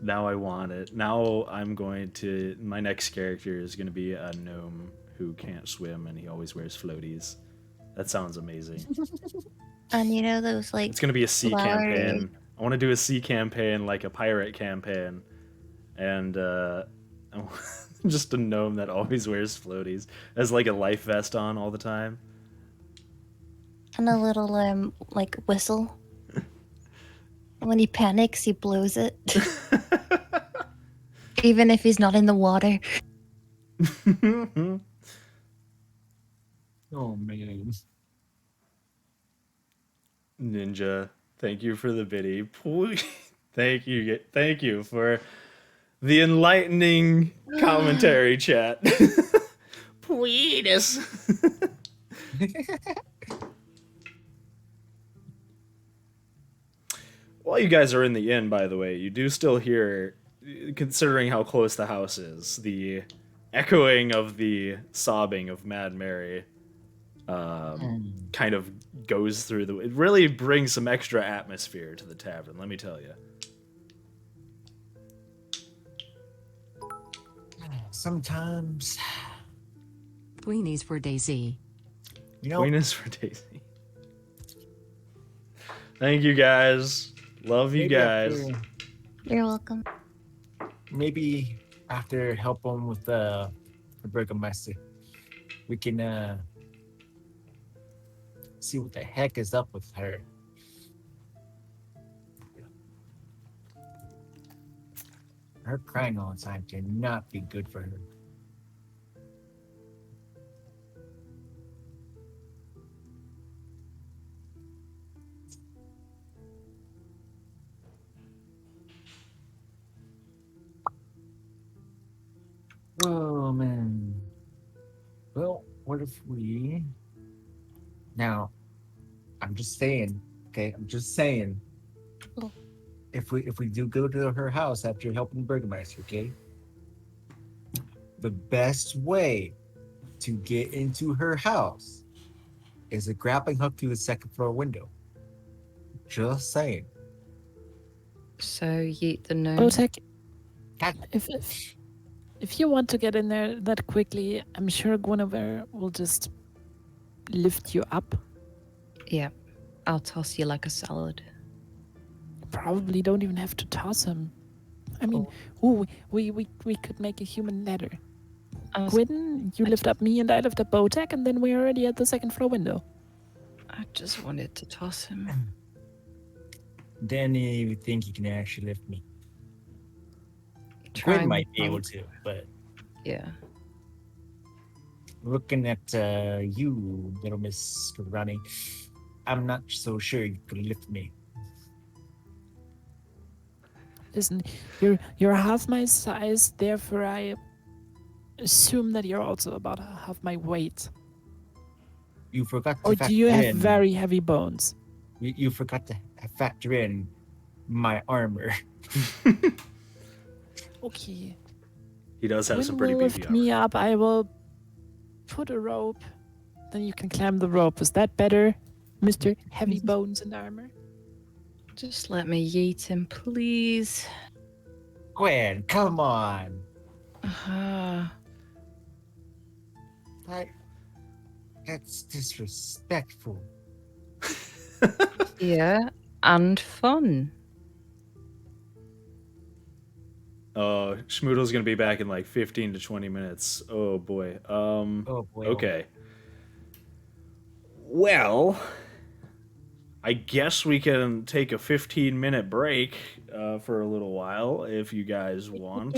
Now I want it. Now my next character is going to be a gnome who can't swim and he always wears floaties. That sounds amazing. And you know those like It's going to be a sea flowery- campaign. I want to do a sea campaign like a pirate campaign. And just a gnome that always wears floaties. Has like a life vest on all the time. and a little like whistle. When he panics, he blows it. Even if he's not in the water. Oh man. Ninja Thank you for the biddy. Thank you for the enlightening commentary chat. Please. While you guys are in the inn, by the way, you do still hear, considering how close the house is, the echoing of the sobbing of Mad Mary kind of goes through the... It really brings some extra atmosphere to the tavern, let me tell you. Sometimes, Queenies for Daisy. you know, Queen is for Daisy. Thank you guys. Love you maybe guys. You're welcome. Maybe after helping with the burgomaster, we can see what the heck is up with her. Her crying all the time cannot be good for her. Oh man. Well, what if we now I'm just saying, okay, I'm just saying. Oh. If we do go to her house after helping the burgomaster, okay? The best way to get into her house is a grappling hook through the second floor window. Just saying. So yeet the gnome. Botek, God. if you want to get in there that quickly, I'm sure Guinevere will just lift you up. Yeah, I'll toss you like a salad. Probably don't even have to toss him. I mean, ooh, we could make a human ladder. I was- Gwyn, you lift up me and I lift up Botek, and then we're already at the second floor window. I just wanted to toss him. Danny, you think you can actually lift me? Try Gwen might be and- able to, but Yeah. looking at you, little Miss Ronnie, I'm not so sure you can lift me. Listen, you're half my size, therefore I assume that you're also about half my weight. You forgot to Or factor do you have in. very heavy bones? You forgot to factor in my armor. Okay. He does have When some pretty will beefy lift armor. me up, I will put a rope. Then you can climb the rope. Is that better, Mr. Heavy Bones and Armor? Just let me yeet him, please. Gwen, come on. That's disrespectful. Yeah, and fun. Oh, Schmoodle's gonna be back in like 15 to 20 minutes. Oh boy. Oh boy. Okay. Well, I guess we can take a 15-minute break for a little while if you guys want.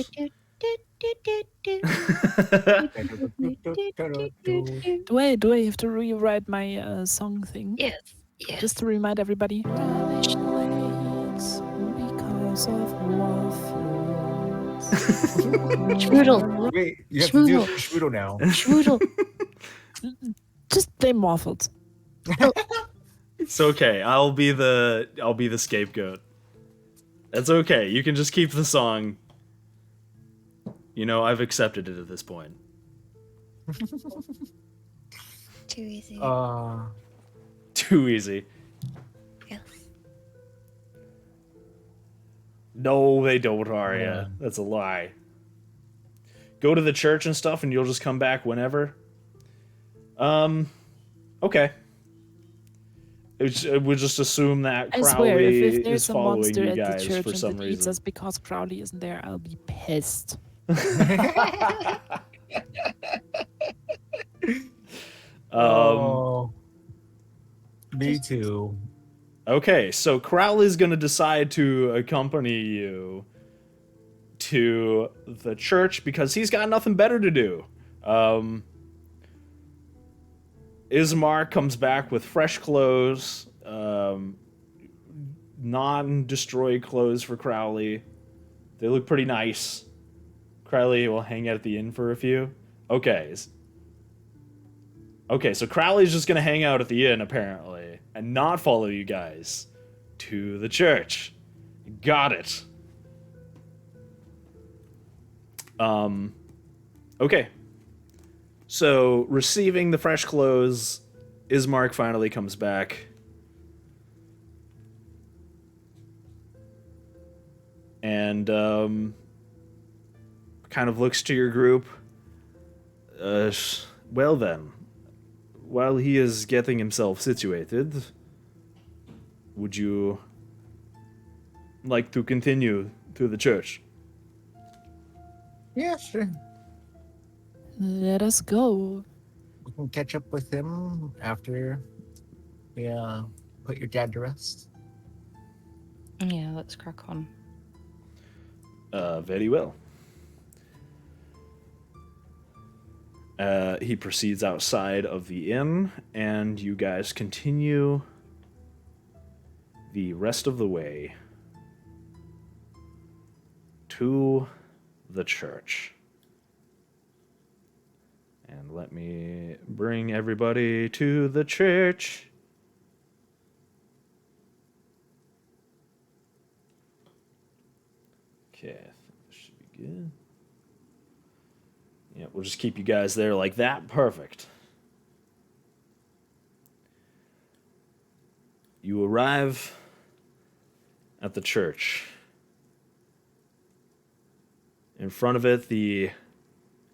Do I have to rewrite my song thing? Yes. Yes. Just to remind everybody. Because of waffles. Strudel. Wait, you have to do it Schmoodle. for Schmoodle now. Strudel. Just blame waffles. It's okay. I'll be the scapegoat. That's okay. You can just keep the song. You know, I've accepted it at this point. Too easy. Too easy. Yes. No, they don't, Arya. Yeah. That's a lie. Go to the church and stuff, and you'll just come back whenever. Okay. We'll just assume that I Crowley swear, if there's is a following monster you at the guys church for and some it eats reason. us because Crowley isn't there, I'll be pissed. Me too. Okay, so Crowley's gonna decide to accompany you to the church because he's got nothing better to do. Ismar comes back with fresh clothes, non-destroyed clothes for Crowley. They look pretty nice. Crowley will hang out at the inn for a few. Okay. Okay, so Crowley's just gonna hang out at the inn, apparently, and not follow you guys to the church. Got it. Okay. So, receiving the fresh clothes, Ismark finally comes back. And, kind of looks to your group. Well then, while he is getting himself situated, would you like to continue to the church? Yeah, sure. Let us go. We can catch up with him after we put your dad to rest. Yeah, let's crack on. Very well. He proceeds outside of the inn, and you guys continue the rest of the way to the church. And let me bring everybody to the church. Okay, I think this should be good. Yeah, we'll just keep you guys there like that. Perfect. You arrive at the church. In front of it, the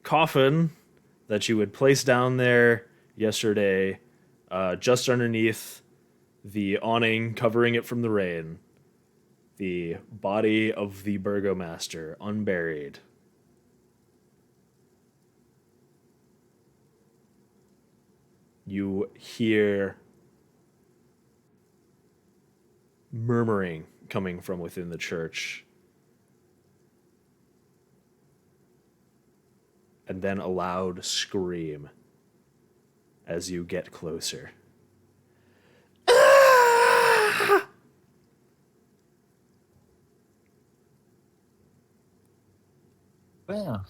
coffin that you had placed down there yesterday, just underneath the awning covering it from the rain. The body of the burgomaster, unburied. You hear murmuring coming from within the church. And then a loud scream as you get closer. Well,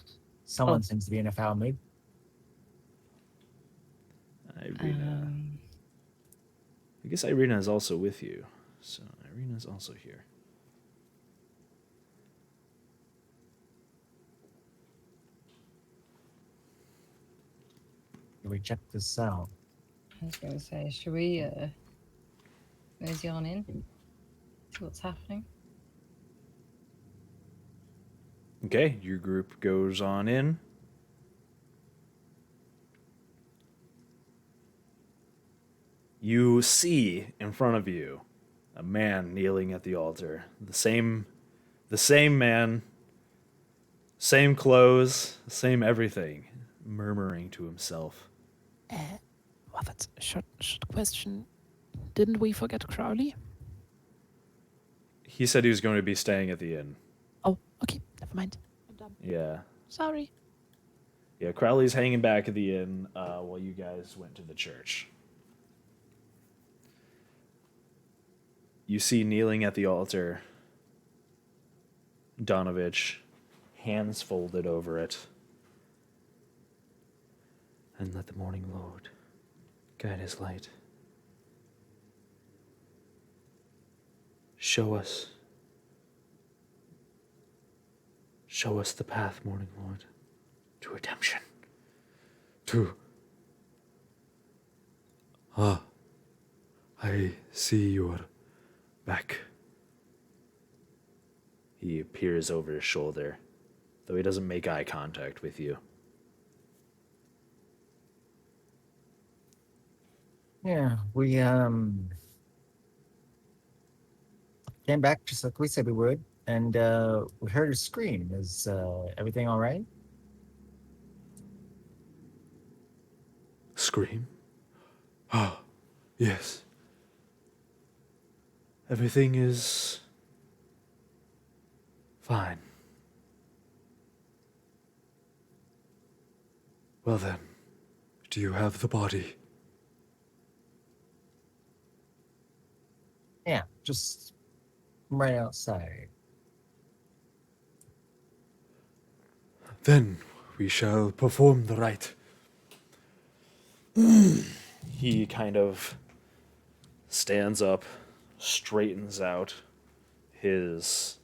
someone seems to be in a foul mood. Irina. I guess Irina is also with you. So Irina's also here. Can we check this out? I was going to say, should we mosey on in? See what's happening? Okay, your group goes on in. You see in front of you a man kneeling at the altar. The same man, same clothes, same everything, murmuring to himself. Well, that's a short question. Didn't we forget Crowley? He said he was going to be staying at the inn. Oh, okay. Never mind. I'm done. Yeah. Sorry. Yeah, Crowley's hanging back at the inn while you guys went to the church. You see kneeling at the altar Donovich, hands folded over it. And let the morning Lord guide his light. Show us the path, morning Lord, to redemption. I see you're back. He peers over his shoulder, though he doesn't make eye contact with you. Yeah, we came back just like we said we would, and we heard her scream. Is everything all right? Scream? Ah, yes. Everything is fine. Well then, do you have the body? Yeah, just right outside. Then we shall perform the rite. He kind of stands up, straightens out his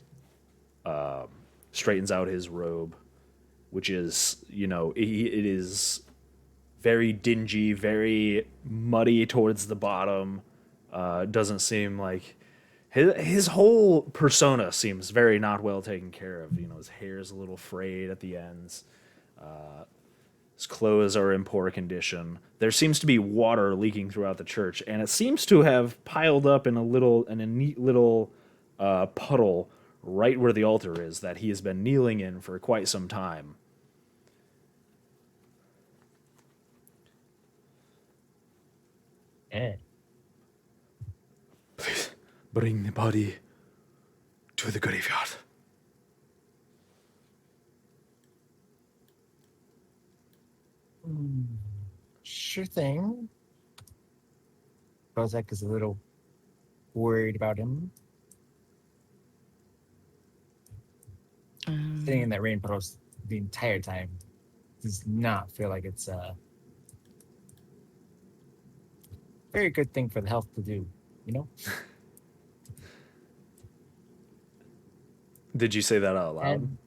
robe, which is, it is very dingy, very muddy towards the bottom. Doesn't seem like his whole persona seems very not well taken care of. His hair is a little frayed at the ends. His clothes are in poor condition. There seems to be water leaking throughout the church, and it seems to have piled up in a neat little puddle right where the altar is that he has been kneeling in for quite some time. Yeah. Please bring the body to the graveyard. Sure thing. Bozak is a little worried about him. Sitting in that rain puddle the entire time does not feel like it's a very good thing for the health to do, you know? Did you say that out loud? And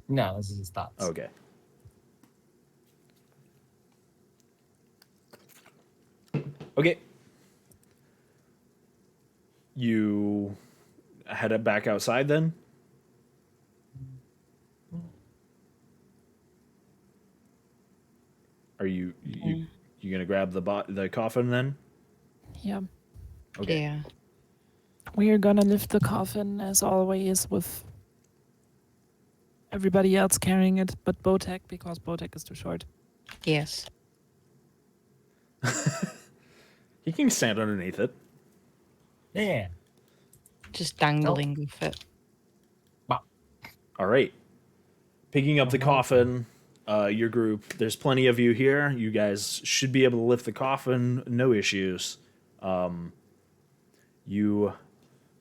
no, this is his thoughts. Okay. Okay. You head back outside then? Are you gonna grab the coffin then? Yeah. Okay. Yeah. We are gonna lift the coffin as always with everybody else carrying it, but Botek, because Botek is too short. Yes. He can stand underneath it. Yeah. Just dangling with it. All right. Picking up the coffin, your group, there's plenty of you here. You guys should be able to lift the coffin, no issues. You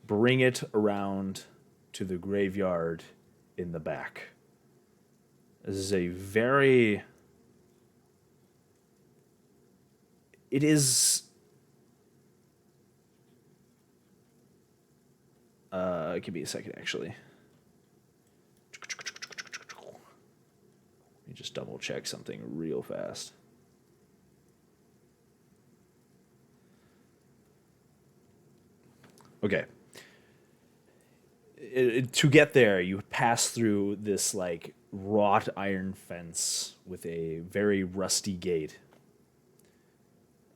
bring it around to the graveyard in the back. This is a very... It is... give me a second, actually. Let me just double check something real fast. Okay. To get there, you pass through this like wrought iron fence with a very rusty gate.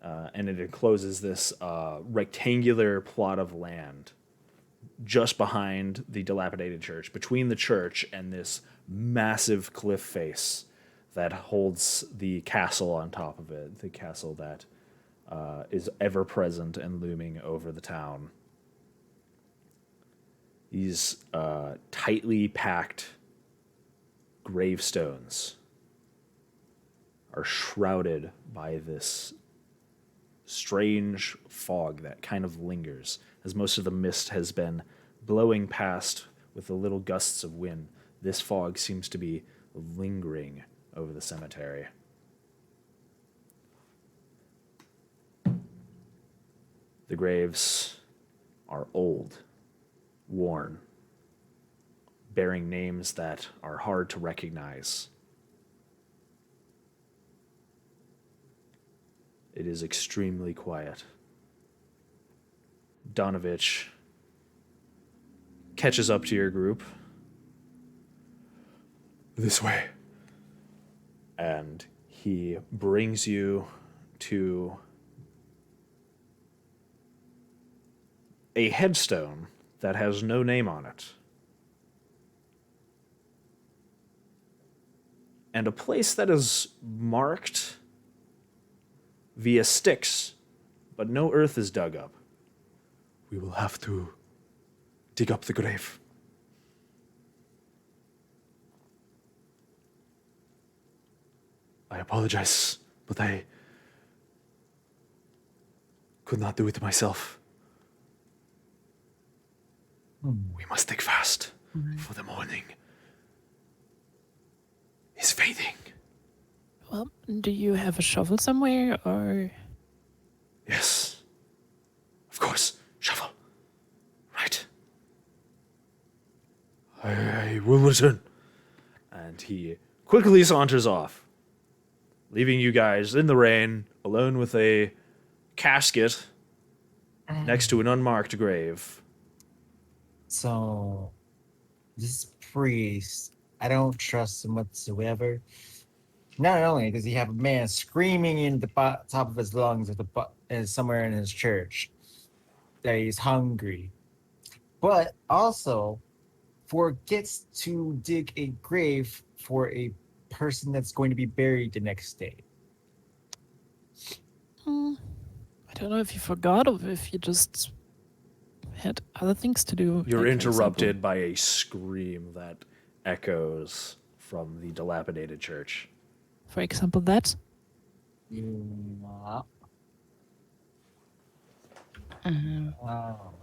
And it encloses this rectangular plot of land just behind the dilapidated church, between the church and this massive cliff face that holds the castle on top of it, the castle that is ever present and looming over the town. These tightly packed gravestones are shrouded by this strange fog that kind of lingers, as most of the mist has been blowing past with the little gusts of wind. This fog seems to be lingering over the cemetery. The graves are old, worn, bearing names that are hard to recognize. It is extremely quiet. Donovich catches up to your group. This way. And he brings you to a headstone that has no name on it. And a place that is marked via sticks, but no earth is dug up. We will have to dig up the grave. I apologize, but I could not do it myself. We must think fast, for the morning is fading. Well, do you have a shovel somewhere, or? Yes. Of course. Shovel. Right. I will return. And he quickly saunters off, leaving you guys in the rain, alone with a casket next to an unmarked grave. So, this priest, I don't trust him whatsoever. Not only does he have a man screaming in the top of his lungs at somewhere in his church that he's hungry, but also forgets to dig a grave for a person that's going to be buried the next day. I don't know if you forgot or if you just had other things to do. You're like, for interrupted example- by a scream that echoes from the dilapidated church. For example, that. Yeah. Wow.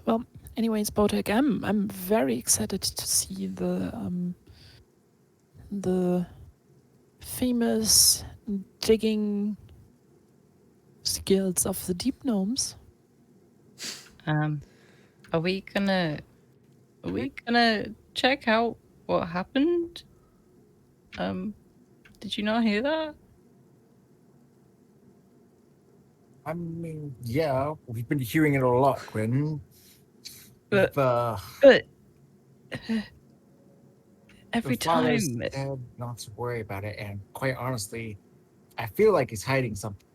Well, anyways, Botek, I'm very excited to see the famous digging skills of the deep gnomes. Are we gonna check out what happened? Did you not hear that? I mean, yeah, we've been hearing it a lot, Quinn. But- The Every father time. said not to worry about it, and quite honestly, I feel like he's hiding something.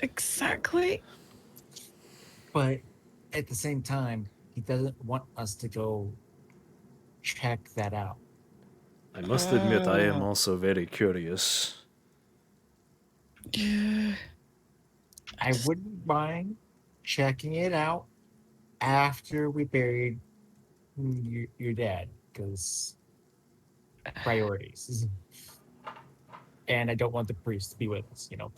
Exactly. But at the same time, he doesn't want us to go check that out. I must admit, I am also very curious. I wouldn't mind checking it out after we buried your dad, because priorities. And I don't want the priest to be with us, you know.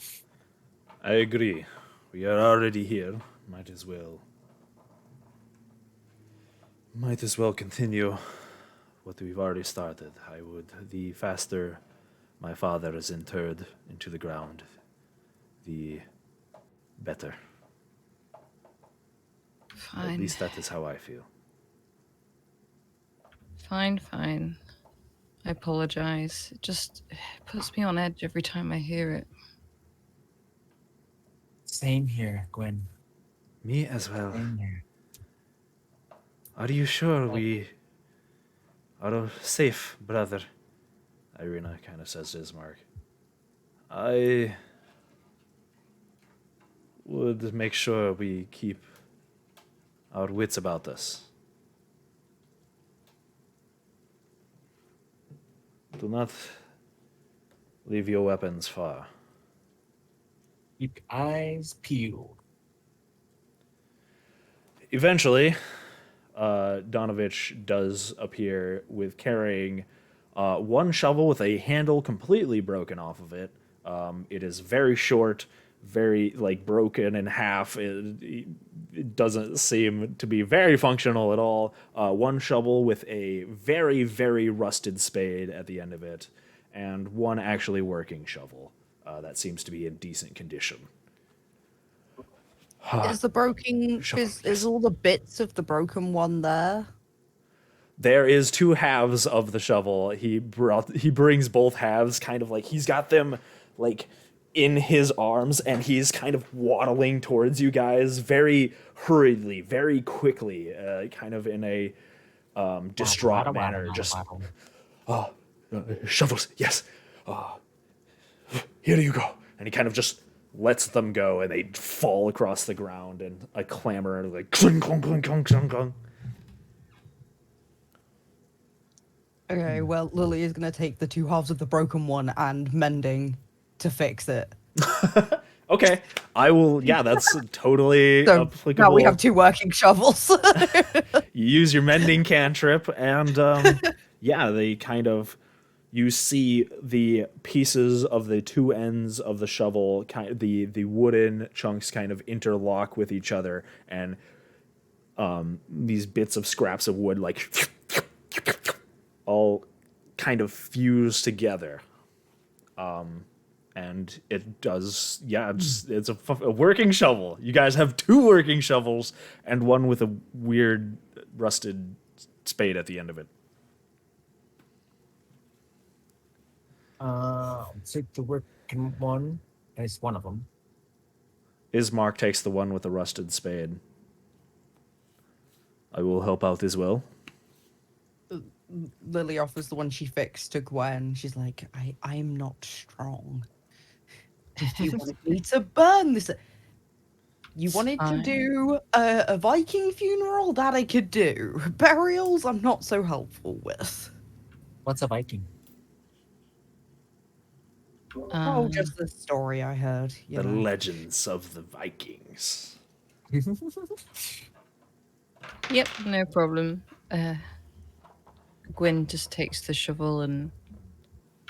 I agree. We are already here. Might as well continue what we've already started. The faster my father is interred into the ground, the better. Fine. At least that is how I feel. Fine. I apologize. It just puts me on edge every time I hear it. Same here, Gwen. Me as well. Same here. Are you sure we are safe, brother? Irina kind of says to Ismark. I would make sure we keep our wits about us. Do not leave your weapons far. Keep eyes peeled. Eventually, Donovich does appear with carrying one shovel with a handle completely broken off of it. It is very short, very broken in half. It doesn't seem to be very functional at all. One shovel with a very, very rusted spade at the end of it, and one actually working shovel that seems to be in decent condition. Is the broken is all the bits of the broken one there? There is two halves of the shovel. He brings both halves, kind of like he's got them in his arms, and he's kind of waddling towards you guys very hurriedly, very quickly, kind of in a distraught manner. Just shovels, yes. Here you go. And he kind of just lets them go, and they fall across the ground, and a clamor, like clunk, clunk, clunk, clunk, clunk, clunk. Okay, well, Lily is going to take the two halves of the broken one and mending to fix it. Okay, I will. Yeah, that's totally So applicable. now we have two working shovels. You use your mending cantrip, and yeah, they kind of you see the pieces of the two ends of the shovel, the wooden chunks kind of interlock with each other, and these bits of scraps of wood like all kind of fuse together. And it does, yeah, it's a working shovel. You guys have two working shovels and one with a weird rusted spade at the end of it. I'll take the working one. It's one of them. Ismark takes the one with the rusted spade. I will help out as well. Lily offers the one she fixed to Gwen. She's like, I'm not strong. If you wanted me to burn this, you wanted to Fine. do a Viking funeral, that I could do. Burials, I'm not so helpful with. What's a Viking? Oh, just the story I heard. You The know. legends of the Vikings. Yep, no problem. Gwyn just takes the shovel and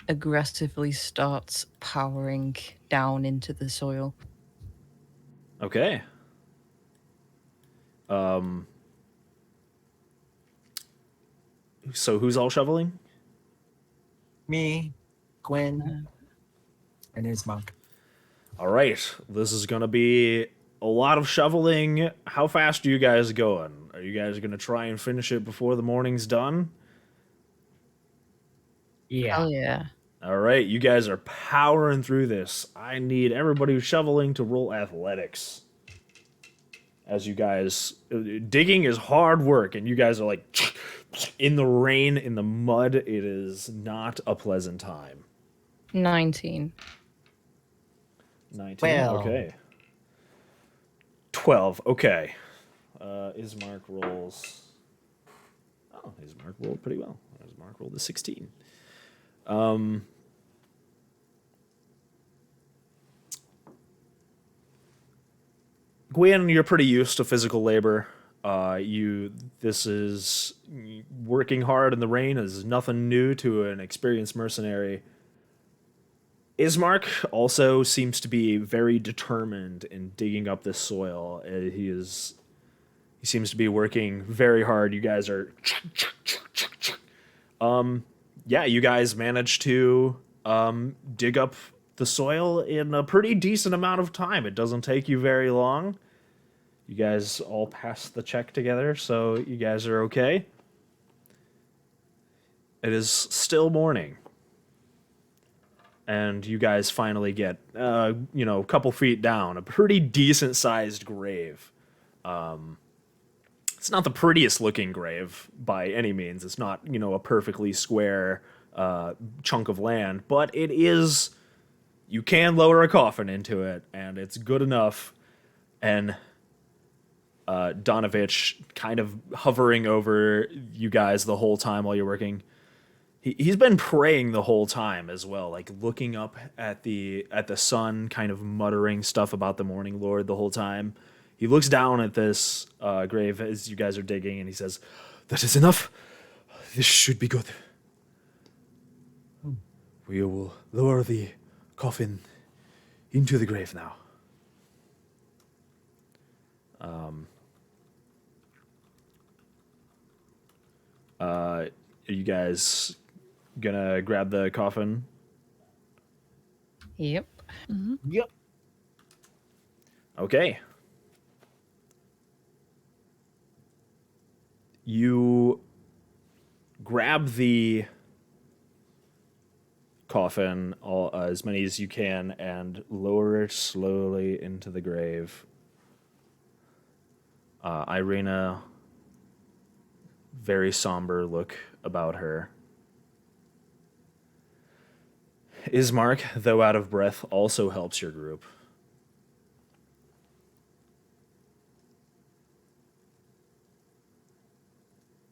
aggressively starts powering down into the soil. Okay. So who's all shoveling? Me, Gwen, and his monk. All right. This is going to be a lot of shoveling. How fast are you guys going? Are you guys going to try and finish it before the morning's done? Yeah. Hell yeah. All right. You guys are powering through this. I need everybody who's shoveling to roll athletics. As you guys, digging is hard work, and you guys are like in the rain, in the mud. It is not a pleasant time. 19. 19. 12. Okay. 12. Okay. Ismark rolls. Oh, Ismark rolled pretty well. Ismark rolled a 16. Gwen, you're pretty used to physical labor. This is working hard in the rain is nothing new to an experienced mercenary. Ismark also seems to be very determined in digging up this soil. He seems to be working very hard. You guys are yeah, you guys managed to dig up the soil in a pretty decent amount of time. It doesn't take you very long. You guys all passed the check together, so you guys are okay. It is still morning. And you guys finally get, a couple feet down, a pretty decent-sized grave. It's not the prettiest looking grave by any means. It's not, a perfectly square chunk of land, but it is. You can lower a coffin into it, and it's good enough. And Donovich kind of hovering over you guys the whole time while you're working. He's been praying the whole time as well, like looking up at the sun, kind of muttering stuff about the Morning Lord the whole time. He looks down at this grave as you guys are digging, and he says, "That is enough. This should be good. We will lower the coffin into the grave now." Are you guys gonna grab the coffin? Yep. Yep. Okay. You grab the coffin, as many as you can, and lower it slowly into the grave. Irina, very somber look about her. Ismark, though out of breath, also helps your group.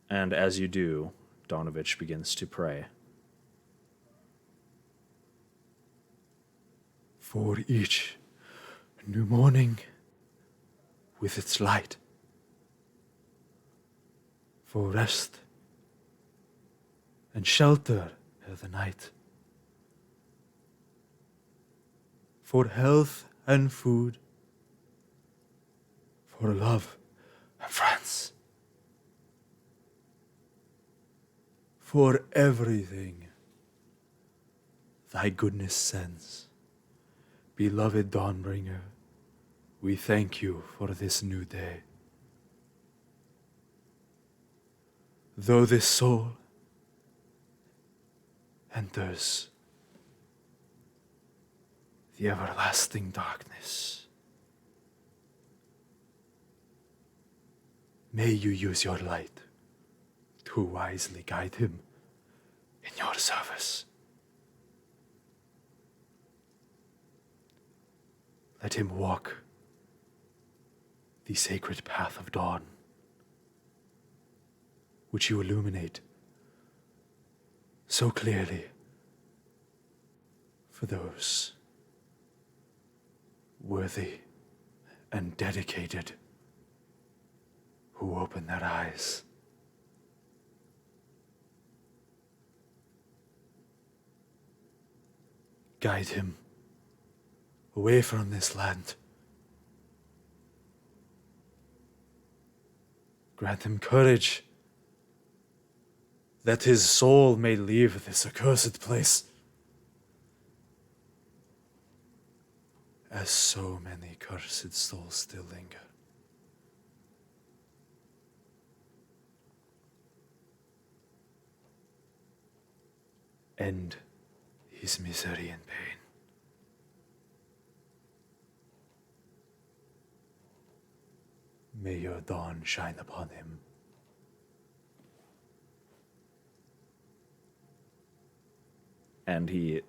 And as you do, Donovich begins to pray. For each new morning with its light, for rest and shelter the night. For health and food. For love and friends. For everything thy goodness sends. Beloved Dawnbringer, we thank you for this new day. Though this soul enters the everlasting darkness, may you use your light to wisely guide him in your service. Let him walk the sacred path of dawn, which you illuminate so clearly for those worthy and dedicated who open their eyes. Guide him away from this land. Grant him courage, that his soul may leave this accursed place, as so many cursed souls still linger. End his misery and pain. May your dawn shine upon him. And he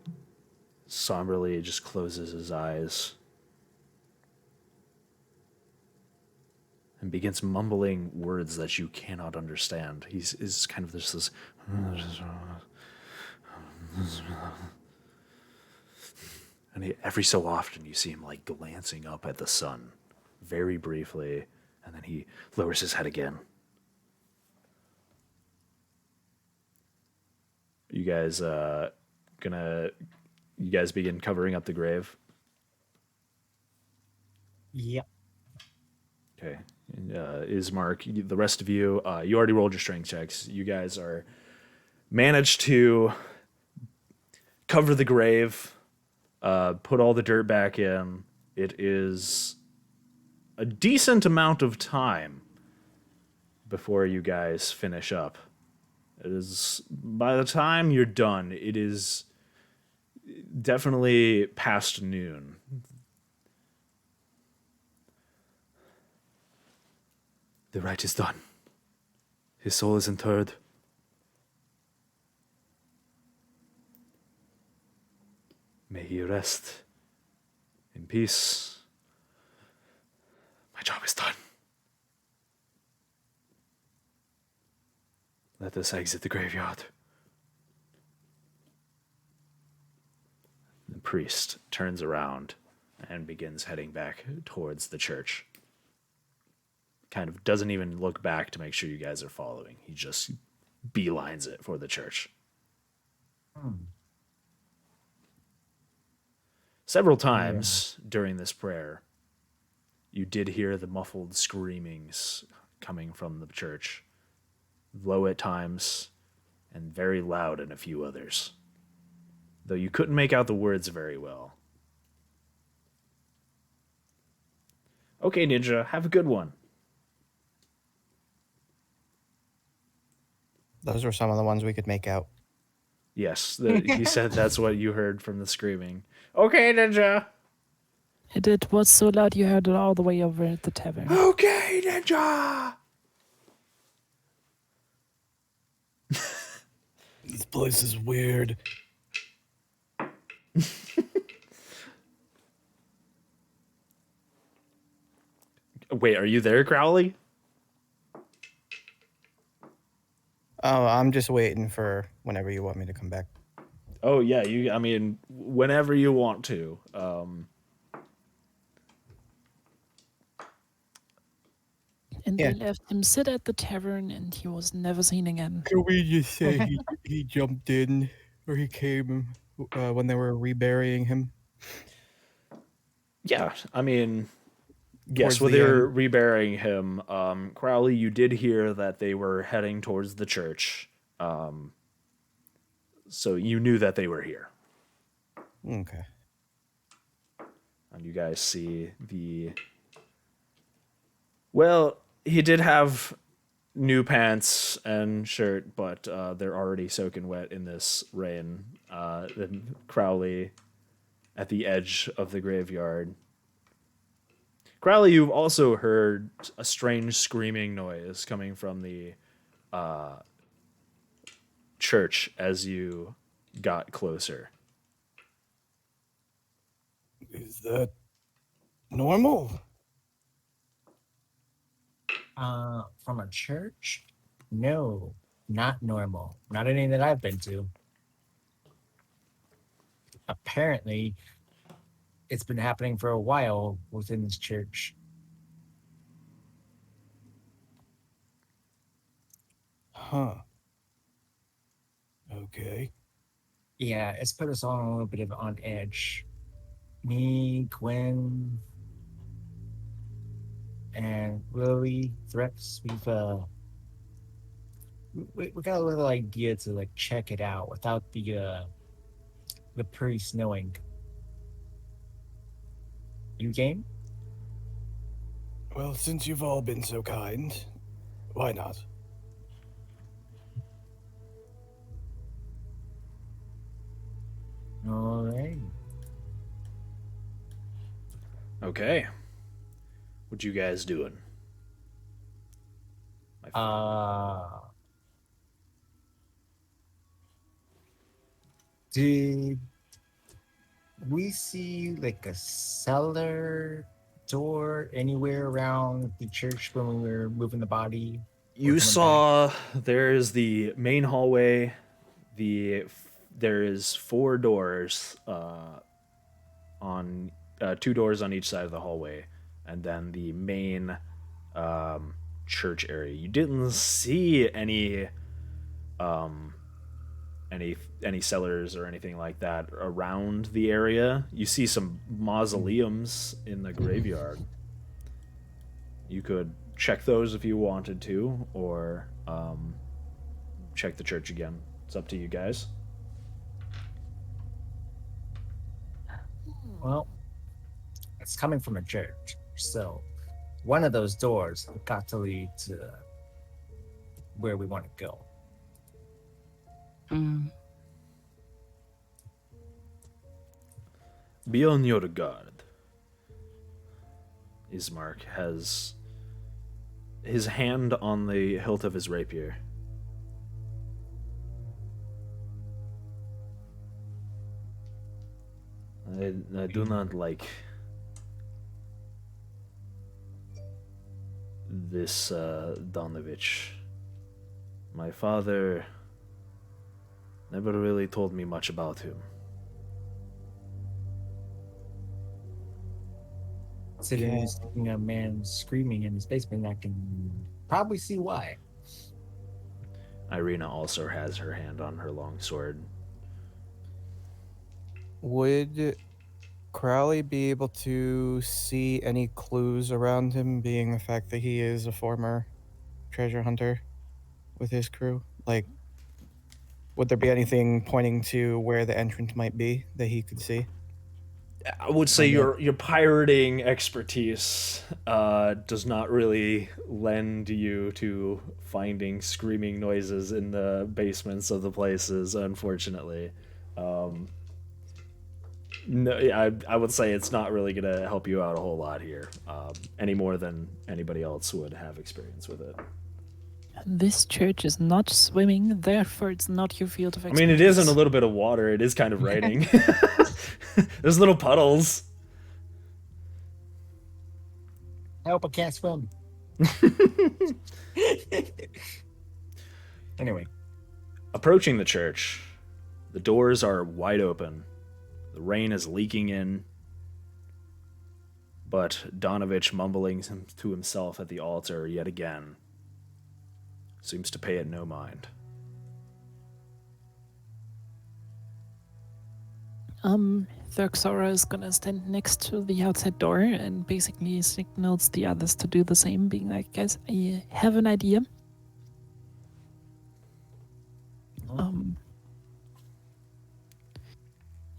somberly just closes his eyes and begins mumbling words that you cannot understand. He's kind of this and every so often you see him like glancing up at the sun very briefly, and then he lowers his head again. You guys you guys begin covering up the grave? Yep. Okay. Ismark, the rest of you, you already rolled your strength checks. You guys are managed to cover the grave, put all the dirt back in. It is a decent amount of time before you guys finish up. It is, by the time you're done, it is definitely past noon. The rite is done. His soul is interred. May he rest in peace. My job is done. Let us exit the graveyard. The priest turns around and begins heading back towards the church. Kind of doesn't even look back to make sure you guys are following. He just beelines it for the church. Several times during this prayer, you did hear the muffled screamings coming from the church. Low at times, and very loud in a few others. Though you couldn't make out the words very well. Okay, Ninja, have a good one. Those were some of the ones we could make out. Yes, he said that's what you heard from the screaming. Okay, Ninja. It was so loud you heard it all the way over at the tavern. Okay, Ninja. This place is weird. Wait, are you there, Crowley? Oh, I'm just waiting for whenever you want me to come back. Oh yeah, I mean, whenever you want to. And Yeah. they left him sit at the tavern, and he was never seen again. Can we just say he jumped in? Or he came when they were reburying him Yeah, I mean, yes, towards when the they end? were reburying him, Crowley, you did hear that they were heading towards the church. So you knew that they were here. Okay. And you guys see the. Well, he did have new pants and shirt, but they're already soaking wet in this rain. Then Crowley at the edge of the graveyard. Crowley, you've also heard a strange screaming noise coming from the church as you got closer. Is that normal? From a church? No, not normal. Not any that I've been to. Apparently, it's been happening for a while within this church. Huh. Okay. Yeah, it's put us all on a little bit of on edge. Me, Gwen, and Lily, Threps, we got a little idea to like check it out without the priest knowing. You game? Well, since you've all been so kind, why not? All right. Okay. What you guys doing? Did we see like a cellar door anywhere around the church when we were moving the body? You coming back? saw there's the main hallway. There is 4 doors on 2 doors on each side of the hallway, and then the main church area. You didn't see any cellars or anything like that around the area. You see some mausoleums in the graveyard. You could check those if you wanted to, or check the church again. It's up to you guys. Well, it's coming from a church, so one of those doors got to lead to where we want to go. Be on your guard. Ismark has his hand on the hilt of his rapier. I do not like this Donovich. My father never really told me much about him. Considering seeing a man screaming in his basement, I can probably see why. Irina also has her hand on her long sword. Would Crowley be able to see any clues around him, being the fact that he is a former treasure hunter with his crew? Like, would there be anything pointing to where the entrance might be that he could see? I would say your pirating expertise does not really lend you to finding screaming noises in the basements of the places, unfortunately. No, I would say it's not really going to help you out a whole lot here, any more than anybody else would have experience with it. This church is not swimming, therefore it's not your field of I expertise. mean, it is in a little bit of water. It is kind of raining. There's little puddles. Help, I can't swim. Anyway. Approaching the church, the doors are wide open. The rain is leaking in. But Donovich, mumbling to himself at the altar yet again, seems to pay it no mind. Thurxora is gonna stand next to the outside door and basically signals the others to do the same, being like, guys, I have an idea. Um,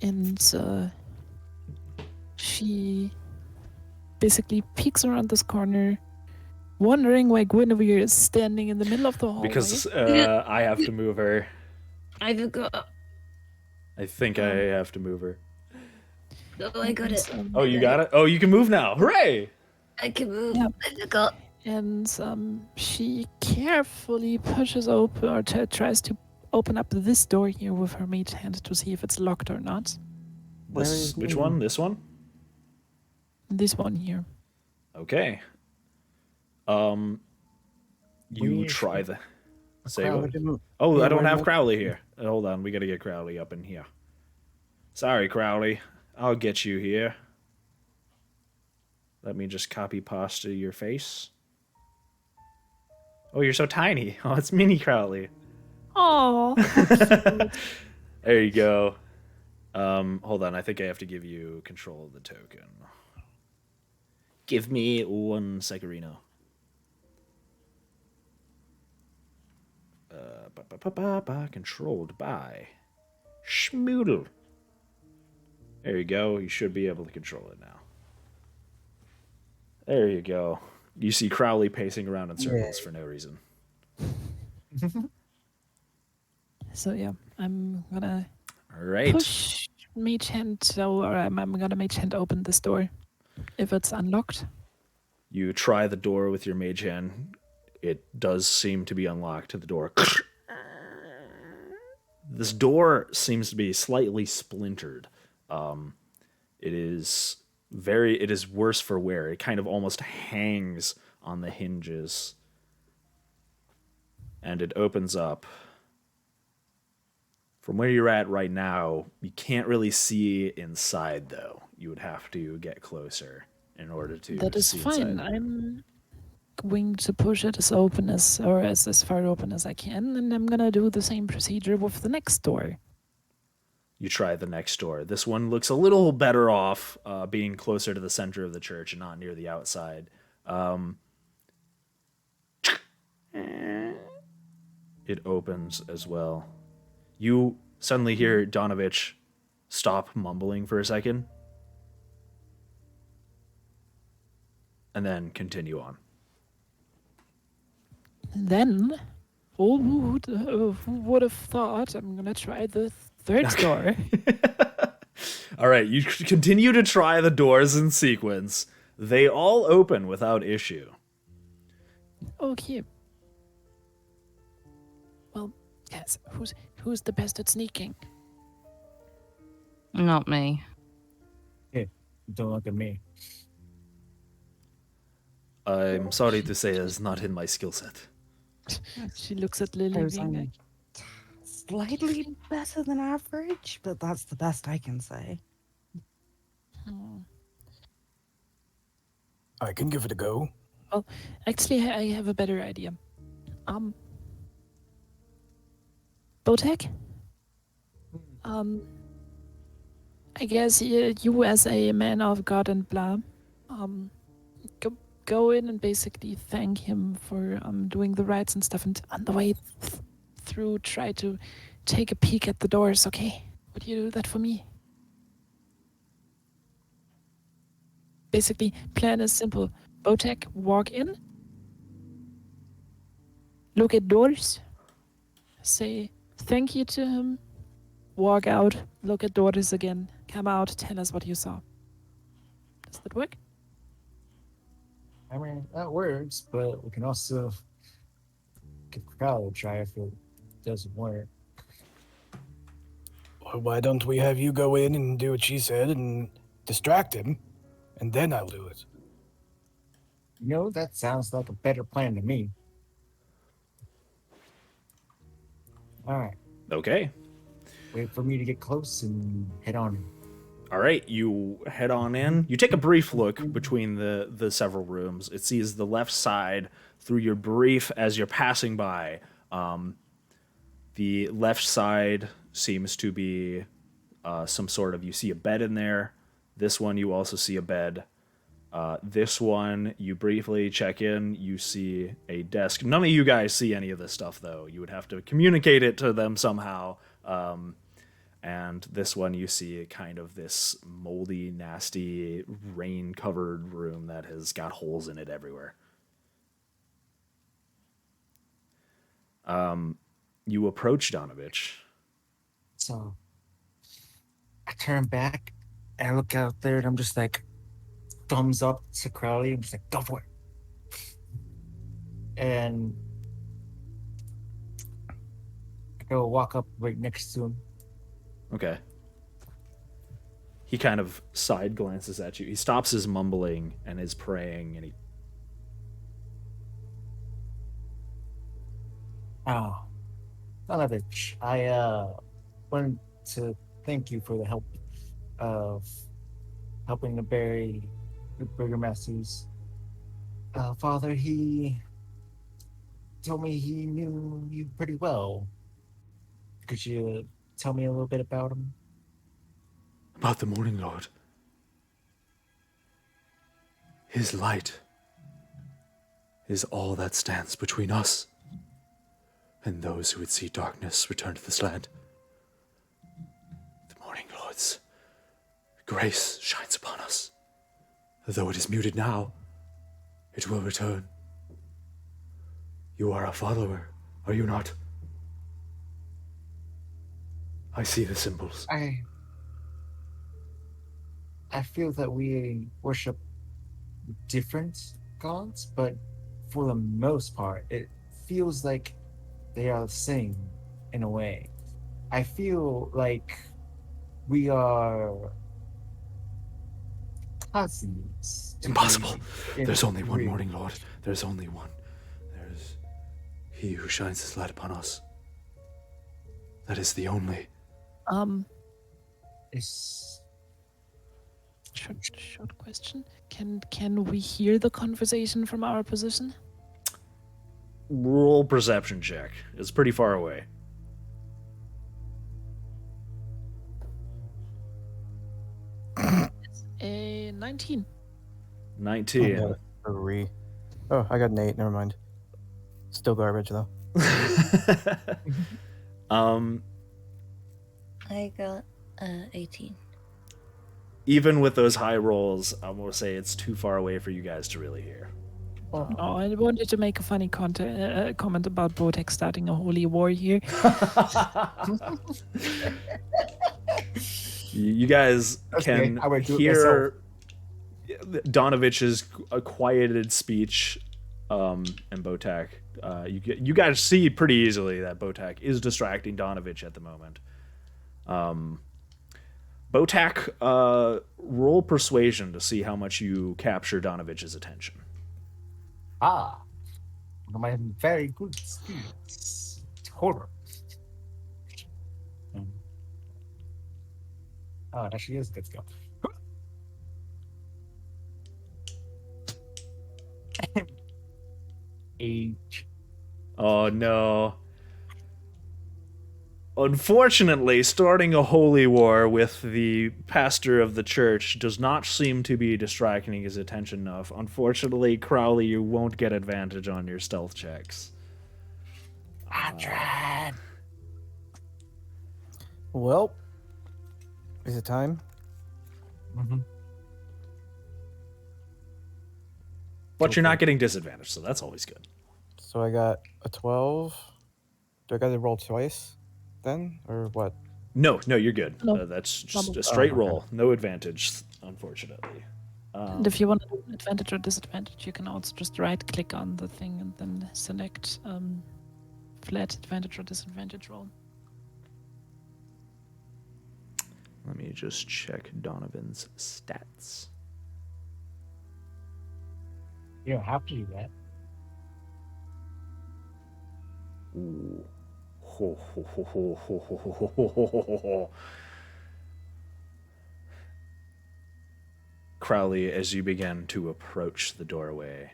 and she basically peeks around this corner, wondering why Guinevere is standing in the middle of the hallway. Because I have to move her. I forgot. I think I have to move her. Oh, I got it. Oh, you got it? Oh, you can move now. Hooray! I can move. Yeah. I forgot. And she carefully pushes open or tries to open up this door here with her mage hand to see if it's locked or not. Which one? This one? This one here. Okay. You try the. Say what? Oh, I don't have Crowley here. Hold on, we gotta get Crowley up in here. Sorry, Crowley. I'll get you here. Let me just copy pasta your face. Oh, you're so tiny. Oh, it's mini Crowley. Oh. There you go. Hold on, I think I have to give you control of the token. Give me 1 Segarino. Controlled by Schmoodle. There you go. You should be able to control it now. There you go. You see Crowley pacing around in circles for no reason. So yeah, I'm gonna All right. push mage hand, or I'm gonna mage hand open this door if it's unlocked. You try the door with your mage hand. It does seem to be unlocked to the door. This door seems to be slightly splintered. It is worse for wear. It kind of almost hangs on the hinges. And it opens up. From where you're at right now, you can't really see inside, though. You would have to get closer in order to That is see fine. inside. I'm going to push it as open as far open as I can, and I'm gonna do the same procedure with the next door. You try the next door. This one looks a little better off, being closer to the center of the church and not near the outside. It opens as well. You suddenly hear Donovich stop mumbling for a second, and then continue on. Then, who would have thought I'm gonna try the third door? All right, you continue to try the doors in sequence. They all open without issue. Okay. Well, yes. Who's the best at sneaking? Not me. Don't look at me. I'm sorry to say it's not in my skill set. She looks at Lily There's being like, only slightly better than average, but that's the best I can say. I can give it a go. well, actually, I have a better idea. Botek? I guess you as a man of God and blah, go in and basically thank him for doing the rites and stuff, and on the way through try to take a peek at the doors, okay? Would you do that for me? Basically, plan is simple. Botek, walk in, look at doors, say thank you to him, walk out, look at doors again, come out, tell us what you saw. Does that work? I mean, that works, but we can also give Crowley a try if it doesn't work. Well, why don't we have you go in and do what she said and distract him, and then I'll do it. You know, that sounds like a better plan to me. All right, Okay. wait for me to get close and head on in. All right, you head on in. You take a brief look between the several rooms. It sees the left side through your brief as you're passing by. The left side seems to be some sort of, you see a bed in there. This one, you also see a bed. This one, you briefly check in, you see a desk. None of you guys see any of this stuff, though. You would have to communicate it to them somehow. And this one, you see kind of this moldy, nasty, rain-covered room that has got holes in it everywhere. You approach Donovich. So I turn back and I look out there and I'm just like, thumbs up to Crowley. I'm just like, go for it. And I go walk up right next to him. Okay. He kind of side glances at you. He stops his mumbling and his praying, and he... Oh, Donovich, I wanted to thank you for the help of helping to bury the burgomasters. Father, he told me he knew you pretty well. Could you tell me a little bit about him? About the Morning Lord. His light is all that stands between us and those who would see darkness return to this land. The Morning Lord's grace shines upon us. Though it is muted now, it will return. You are a follower, are you not? I see the symbols. I feel that we worship different gods, but for the most part, it feels like they are the same in a way. I feel like we are cousins. Impossible. in There's only one degree. Morning Lord. There's only one. There's he who shines his light upon us. That is the only. It's Short question. Can we hear the conversation from our position? Roll perception check. It's pretty far away. A 19. 19. Oh, three. Oh, I got an 8. Never mind. Still garbage though. I got 18. Even with those high rolls, I'm going to say it's too far away for you guys to really hear. Oh, I wanted to make a funny comment about Botek starting a holy war here. You guys can I would do it hear Donovich's quieted speech and Botak. You guys see pretty easily that Botak is distracting Donovich at the moment. Botak, roll persuasion to see how much you capture Donovich's attention. one of my very good skills. Horror. Oh, it actually is a good skill. Age. Oh no. Unfortunately, starting a holy war with the pastor of the church does not seem to be distracting his attention enough. Unfortunately, Crowley, you won't get advantage on your stealth checks. I tried. Well, is it time? Mm-hmm. But you're not getting disadvantage, so that's always good. So I got a 12. Do I got to roll twice then, or what? No, you're good. No. That's just Normal. a straight Oh, okay. roll. No advantage, unfortunately. And if you want to do advantage or disadvantage, you can also just right-click on the thing and then select flat advantage or disadvantage roll. Let me just check Donovan's stats. You don't have to do that. Ooh. Ho, ho, ho, ho, ho, ho, ho, ho, ho, ho, ho. Crowley, as you begin to approach the doorway,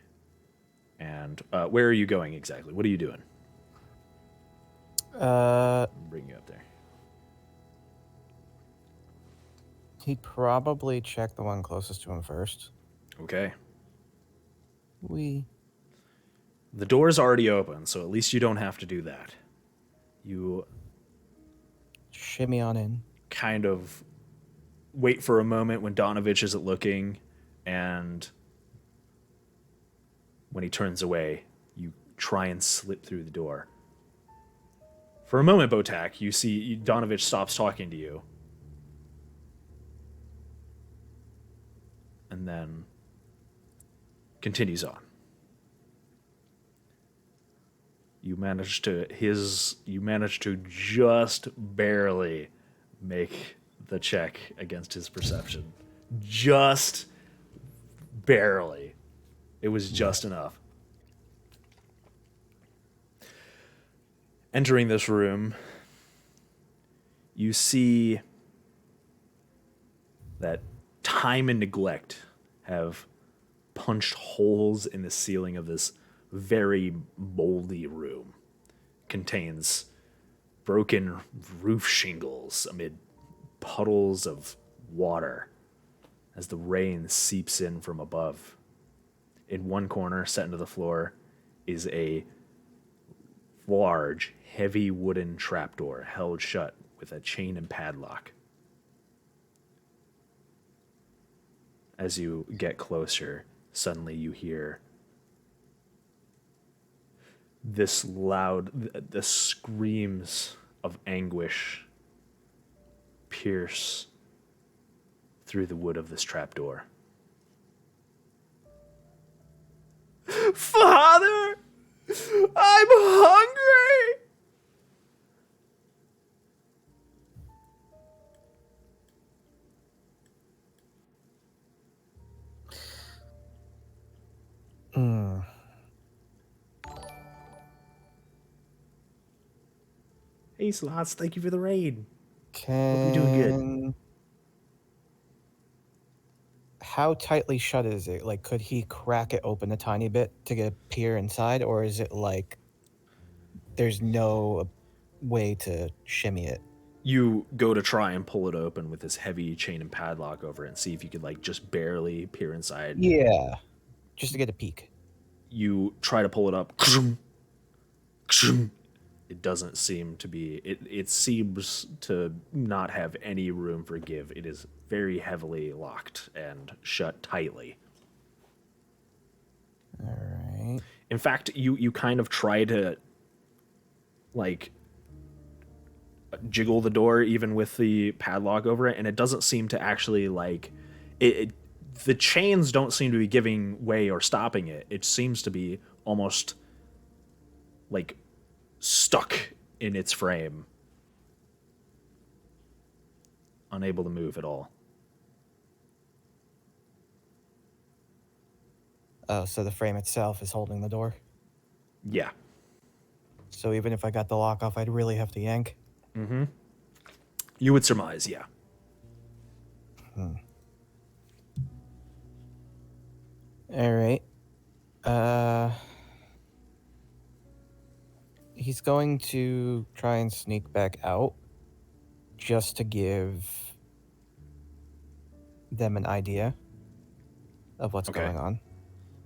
and where are you going exactly? What are you doing? Uh, I'll bring you up there. He'd probably check the one closest to him first. Okay. We The door's already open, so at least you don't have to do that. You shimmy on in. kind of wait for a moment when Donovich isn't looking, and when he turns away, you try and slip through the door. For a moment, Botak, you see Donovich stops talking to you. And then continues on. You manage to just barely make the check against his perception. Just barely. It was just enough. Entering this room, you see that time and neglect have punched holes in the ceiling of this very moldy room. Contains broken roof shingles amid puddles of water as the rain seeps in from above. In one corner, set into the floor, is a large, heavy wooden trapdoor held shut with a chain and padlock. As you get closer, suddenly you hear the screams of anguish pierce through the wood of this trapdoor. Father! I'm hungry! Hmm. Hey, Slots, thank you for the raid. Can... Hope you're doing good. How tightly shut is it? Like, could he crack it open a tiny bit to get a peer inside, or is it like there's no way to shimmy it? You go to try and pull it open with this heavy chain and padlock over it and see if you could, like, just barely peer inside. Yeah, just to get a peek. You try to pull it up. It doesn't seem to be... It seems to not have any room for give. It is very heavily locked and shut tightly. All right. In fact, you kind of try to, like, jiggle the door even with the padlock over it, and it doesn't seem to actually, like... The chains don't seem to be giving way or stopping it. It seems to be almost, like, stuck in its frame. Unable to move at all. Oh, so the frame itself is holding the door? Yeah. So even if I got the lock off, I'd really have to yank? Mm-hmm. You would surmise, yeah. All right. He's going to try and sneak back out just to give them an idea of what's going on.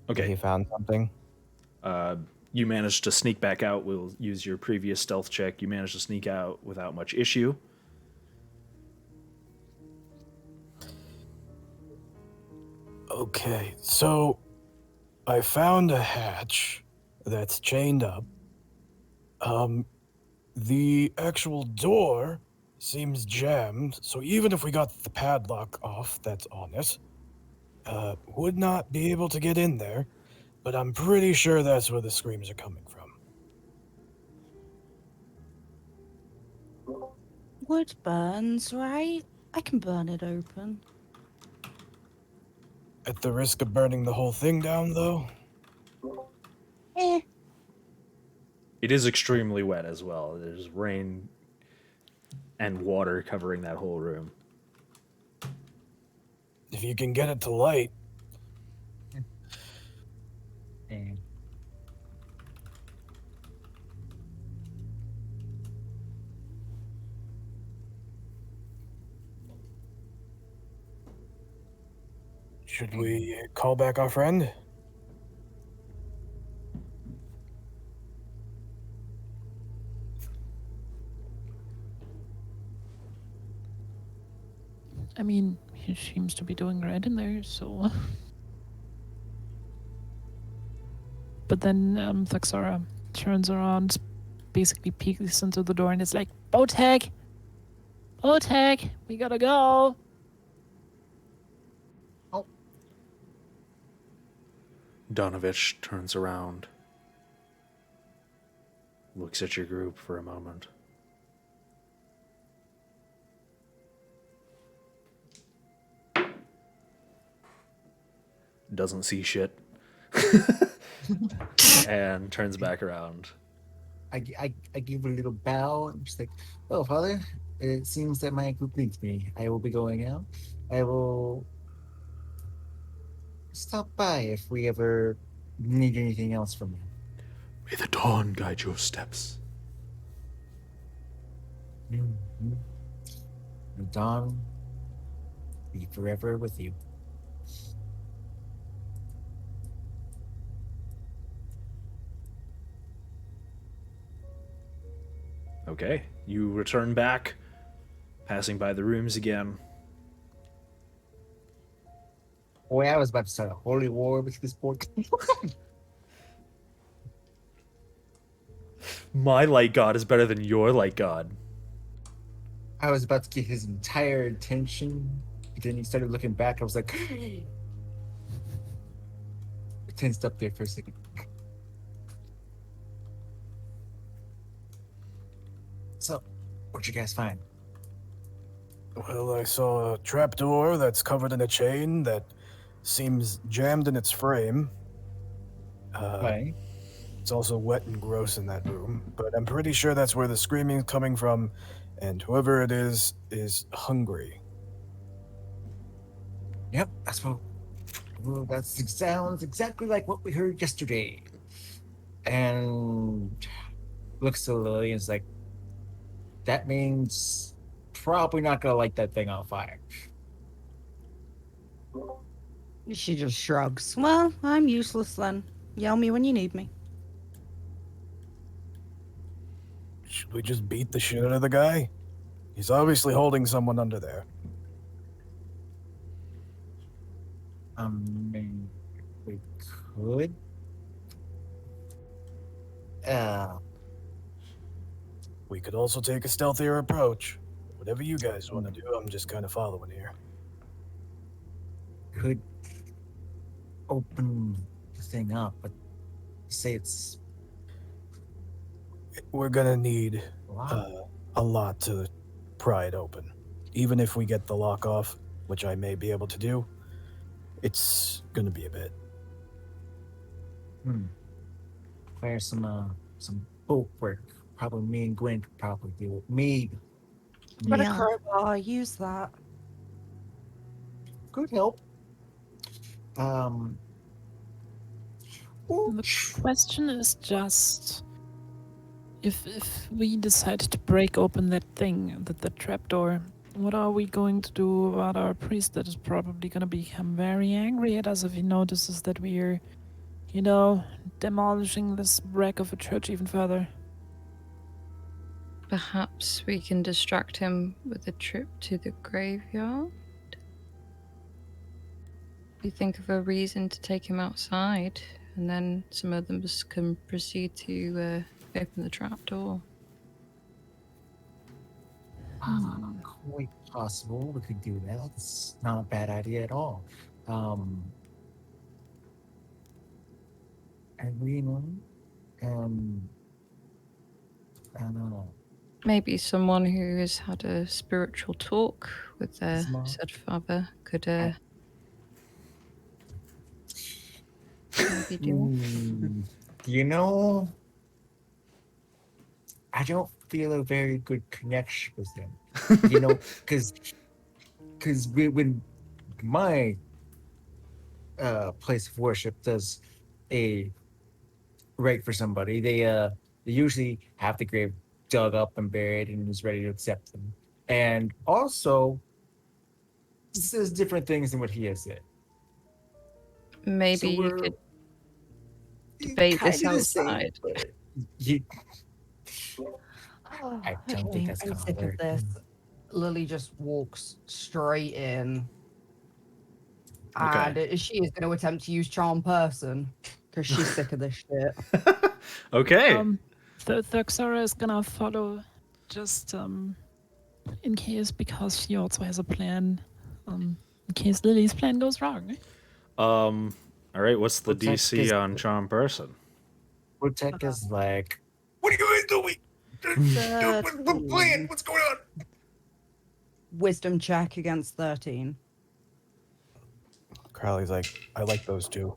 Okay. He found something. You managed to sneak back out. We'll use your previous stealth check. You managed to sneak out without much issue. Okay, so I found a hatch that's chained up. The actual door seems jammed, so even if we got the padlock off that's on it, would not be able to get in there, but I'm pretty sure that's where the screams are coming from. Wood burns, right? I can burn it open. At the risk of burning the whole thing down, though? Eh. It is extremely wet as well. There's rain and water covering that whole room. If you can get it to light. And Should we call back our friend? I mean, he seems to be doing right in there, so. But then Thaxara turns around, basically peeks into the door, and it's like, Botag! Botag! We gotta go! Donovich turns around, looks at your group for a moment. Doesn't see shit. And turns back around. I give a little bow. I'm just like, oh, Father, it seems that my group needs me. I will be going out. I will stop by if we ever need anything else from you. May the dawn guide your steps. Mm-hmm. The dawn be forever with you. Okay, you return back, passing by the rooms again. Boy, I was about to start a holy war with this boy. My light god is better than your light god. I was about to get his entire attention. But then he started looking back. I was like, I tensed up there for a second. So, what'd you guys find? Well, I saw a trapdoor that's covered in a chain that seems jammed in its frame. Right. It's also wet and gross in that room, but I'm pretty sure that's where the screaming is coming from, and whoever it is hungry. Yep, that's what. Well, that sounds exactly like what we heard yesterday. And looks to Lily and is like, that means probably not gonna light that thing on fire. She just shrugs. Well, I'm useless then. Yell me when you need me. Should we just beat the shit out of the guy? He's obviously holding someone under there. We could. We could also take a stealthier approach. Whatever you guys want to do, I'm just kind of following here. Could open the thing up, but say it's We're gonna need locked. a lot to pry it open. Even if we get the lock off, which I may be able to do, it's gonna be a bit. Require some bolt work. Probably me and Gwen could probably do it. Me. But Yeah. a crowbar, use that. Could help. The question is just if we decide to break open that thing, the trapdoor, what are we going to do about our priest that is probably going to become very angry at us if he notices that we're, demolishing this wreck of a church even further? Perhaps we can distract him with a trip to the graveyard? We think of a reason to take him outside, and then some of them can proceed to open the trapdoor. Quite possible we could do that. It's not a bad idea at all. And we know, I don't know. Maybe someone who has had a spiritual talk with their His mom. said father could maybe do it. I don't feel a very good connection with him. Because when my place of worship does a rite for somebody, they usually have the grave dug up and buried and is ready to accept them. And also says different things than what he has said. Maybe you we're could debate this kinda the same, outside. but you, Oh, I don't think okay, that's I'm gonna sick of work. this. Lily just walks straight in, Okay. and she is going to attempt to use charm person because she's sick of this shit. Okay. Thuxora is gonna follow just in case, because she also has a plan. In case Lily's plan goes wrong. All right. What's the Protect DC is on charm person? Protect is like, what are you guys doing? What's the plan? 13. What's going on? Wisdom check against 13. Crowley's like, I like those two.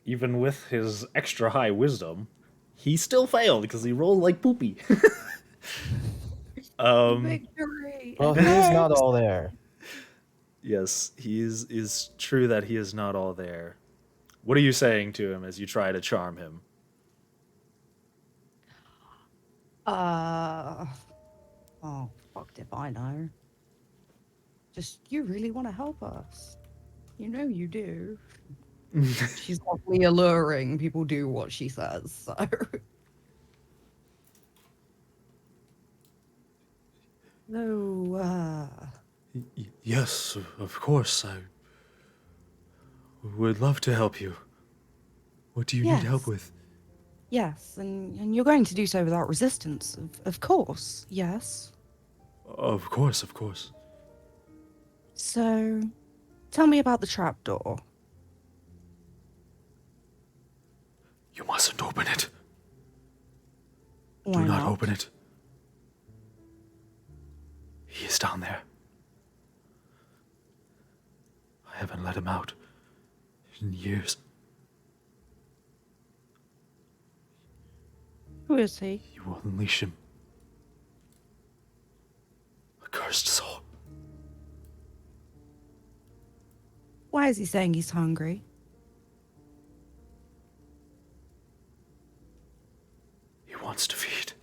Even with his extra high wisdom, he still failed because he rolled like poopy. Victory! Well, he is not all there. Yes, he is true that he is not all there. What are you saying to him as you try to charm him? Oh, fucked if I know. Just, you really want to help us? You know you do. She's awfully alluring. People do what she says, so. No, Yes, of course. I would love to help you. What do you need help Yes. with? yes, and you're going to do so without resistance, of course, yes. Of course, of course. So, tell me about the trapdoor. You mustn't open it. Why Do not open it. He is down there. I haven't let him out in years. Who is he? You will unleash him. A cursed soul. Why is he saying he's hungry? He wants to feed.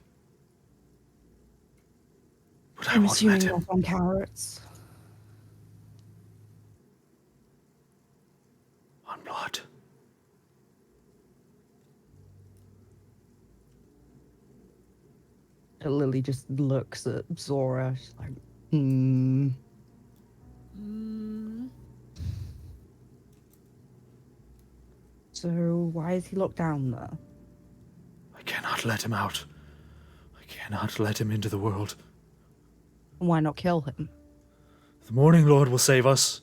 But I I'm won't let assuming him. that's on carrots. On blood. Lily just looks at Zora. She's like, hmm. So why is he locked down there? I cannot let him out. I cannot let him into the world. Why not kill him? The Morning Lord will save us.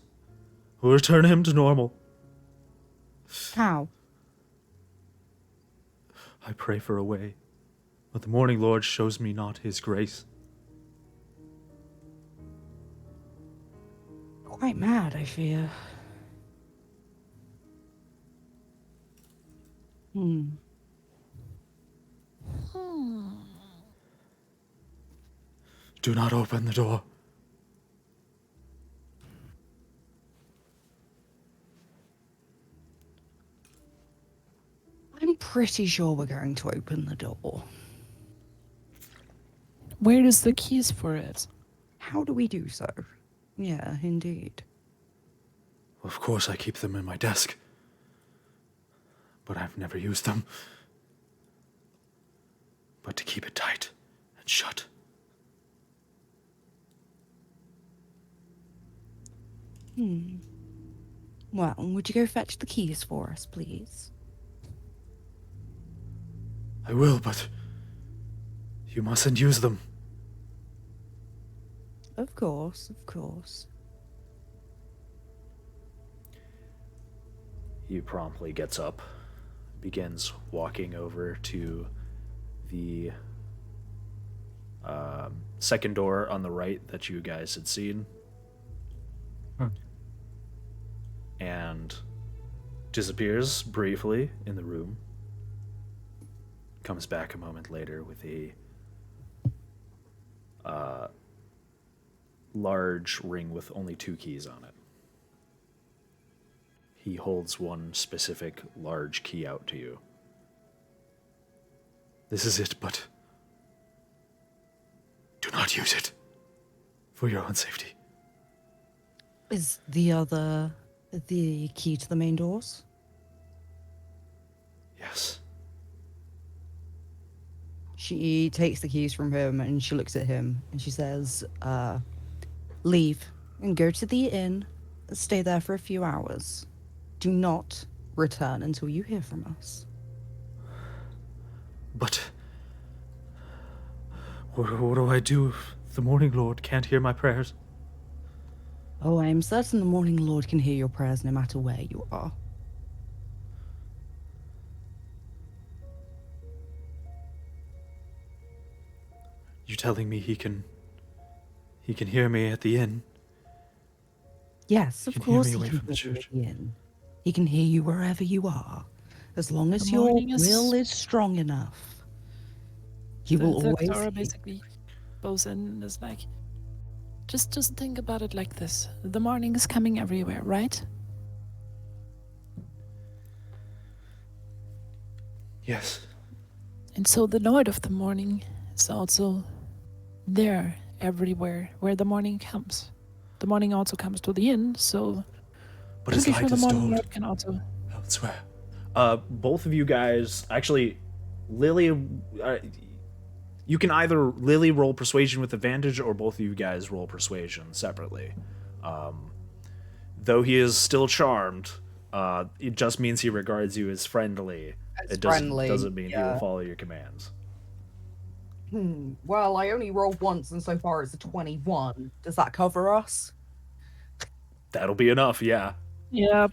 Will return him to normal. How? I pray for a way, but the Morning Lord shows me not his grace. Quite mad, I fear. Do not open the door. I'm pretty sure we're going to open the door. Where is the keys for it? How do we do so? Yeah, indeed. Of course I keep them in my desk, but I've never used them. But to keep it tight and shut. Well, would you go fetch the keys for us, please? I will, but you mustn't use them. Of course, of course. He promptly gets up, begins walking over to the second door on the right that you guys had seen. And disappears briefly in the room. Comes back a moment later with a large ring with only 2 keys on it. He holds one specific large key out to you. This is it, but do not use it for your own safety. Is the key to the main doors? Yes. She takes the keys from him and she looks at him and she says, leave and go to the inn. Stay there for a few hours. Do not return until you hear from us. But what do I do if the Morning Lord can't hear my prayers? Oh, I am certain the Morning Lord can hear your prayers no matter where you are. You telling me he can hear me at the inn? Yes, of can hear course me he away can from the hear you church. at the inn. He can hear you wherever you are. As long as The your morning is- will is strong enough, he will always Thora hear. basically goes in and is like, just think about it like this. The morning is coming everywhere, right? Yes. And so the Lord of the morning is also there everywhere where the morning comes. The morning also comes to the inn, so But his pretty light sure the is morning told Lord can also. elsewhere. Both of you guys, actually, Lily, you can either Lily roll persuasion with advantage, or both of you guys roll persuasion separately. Though he is still charmed, it just means he regards you as friendly. As It friendly, doesn't mean he will yeah. follow your commands. Well, I only rolled once, and so far it's a 21. Does that cover us? That'll be enough, yeah. Yeah,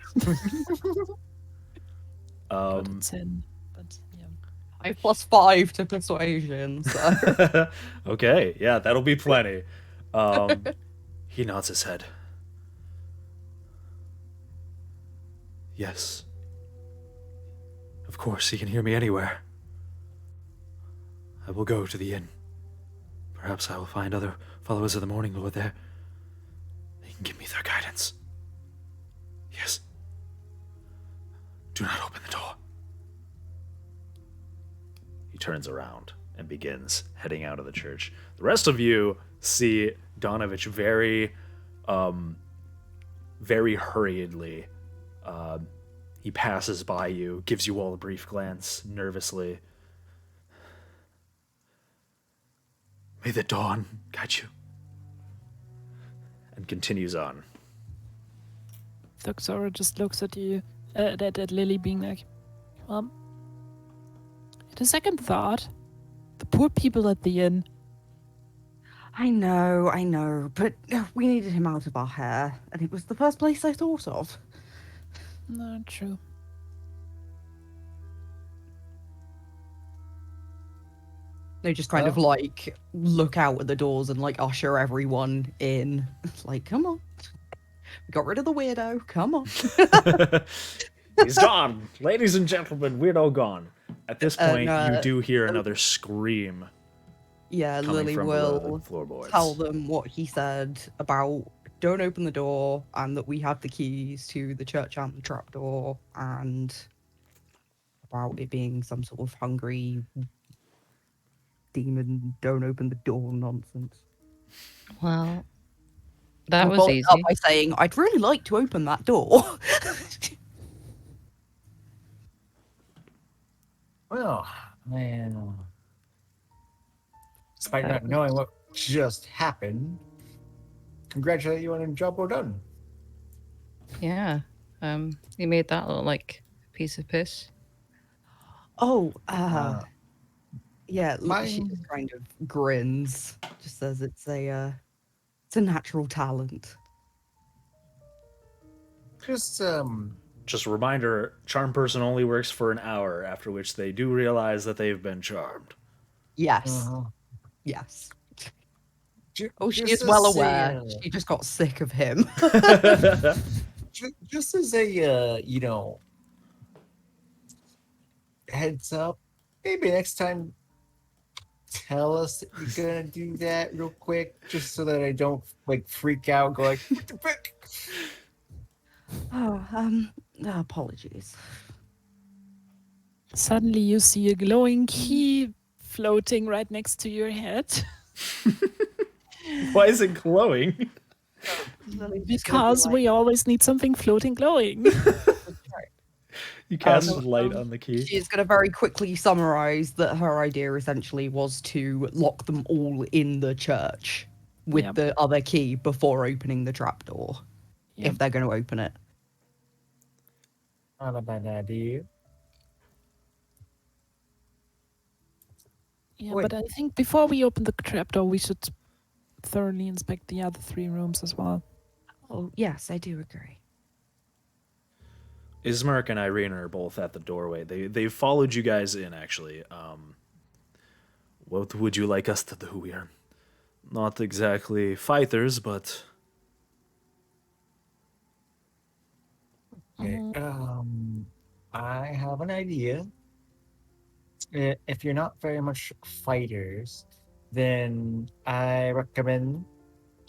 got Um, it in. But yeah. I have +5 to persuasion, so. okay, yeah, that'll be plenty. He nods his head. Yes. Of course, he can hear me anywhere. I will go to the inn. Perhaps I will find other followers of the Morning Lord there. They can give me their guidance. Yes. Do not open the door. He turns around and begins heading out of the church. The rest of you see Donovich very hurriedly. He passes by you, gives you all a brief glance, nervously. May the dawn guide you. And continues on. Thora just looks at you, at Lily, being like, at a second thought, the poor people at the inn. I know, but we needed him out of our hair, and it was the first place I thought of. Not true. They just kind of like look out at the doors and like usher everyone in. Like, come on. We got rid of the weirdo. Come on. He's gone. Ladies and gentlemen, weirdo gone. At this point, you do hear another scream. Yeah, coming Lily from below will the floorboards. tell them what he said about don't open the door and that we have the keys to the church and the trapdoor, and about it being some sort of hungry demon don't open the door nonsense. Well, that And was followed easy. up by saying, I'd really like to open that door. Well, man. Despite not knowing what just happened, congratulate you on a job well done. Yeah. You made that look like a piece of piss. Yeah, she Mine- just kind of grins, just says it's a natural talent. Just Just a reminder, charm person only works for an hour, after which they do realize that they've been charmed. Yes, yes. Oh, she just is well as a, aware. She just got sick of him. just as a heads up, maybe next time tell us that you're gonna do that real quick, just so that I don't like freak out and go like, what the frick? Apologies. Suddenly you see a glowing key floating right next to your head. Why is it glowing? Because we always need something floating glowing. You cast Um, light on the key. She's going to very quickly summarize that her idea essentially was to lock them all in the church with Yep. the other key before opening the trapdoor, Yep. if they're going to open it. Not a bad idea. Yeah, Wait. but I think before we open the trapdoor, we should thoroughly inspect the other 3 rooms as well. Oh, yes, I do agree. Ismark and Irene are both at the doorway. They've followed you guys in, actually. What would you like us to do? We are not exactly fighters, but Okay. I have an idea. If you're not very much fighters, then I recommend,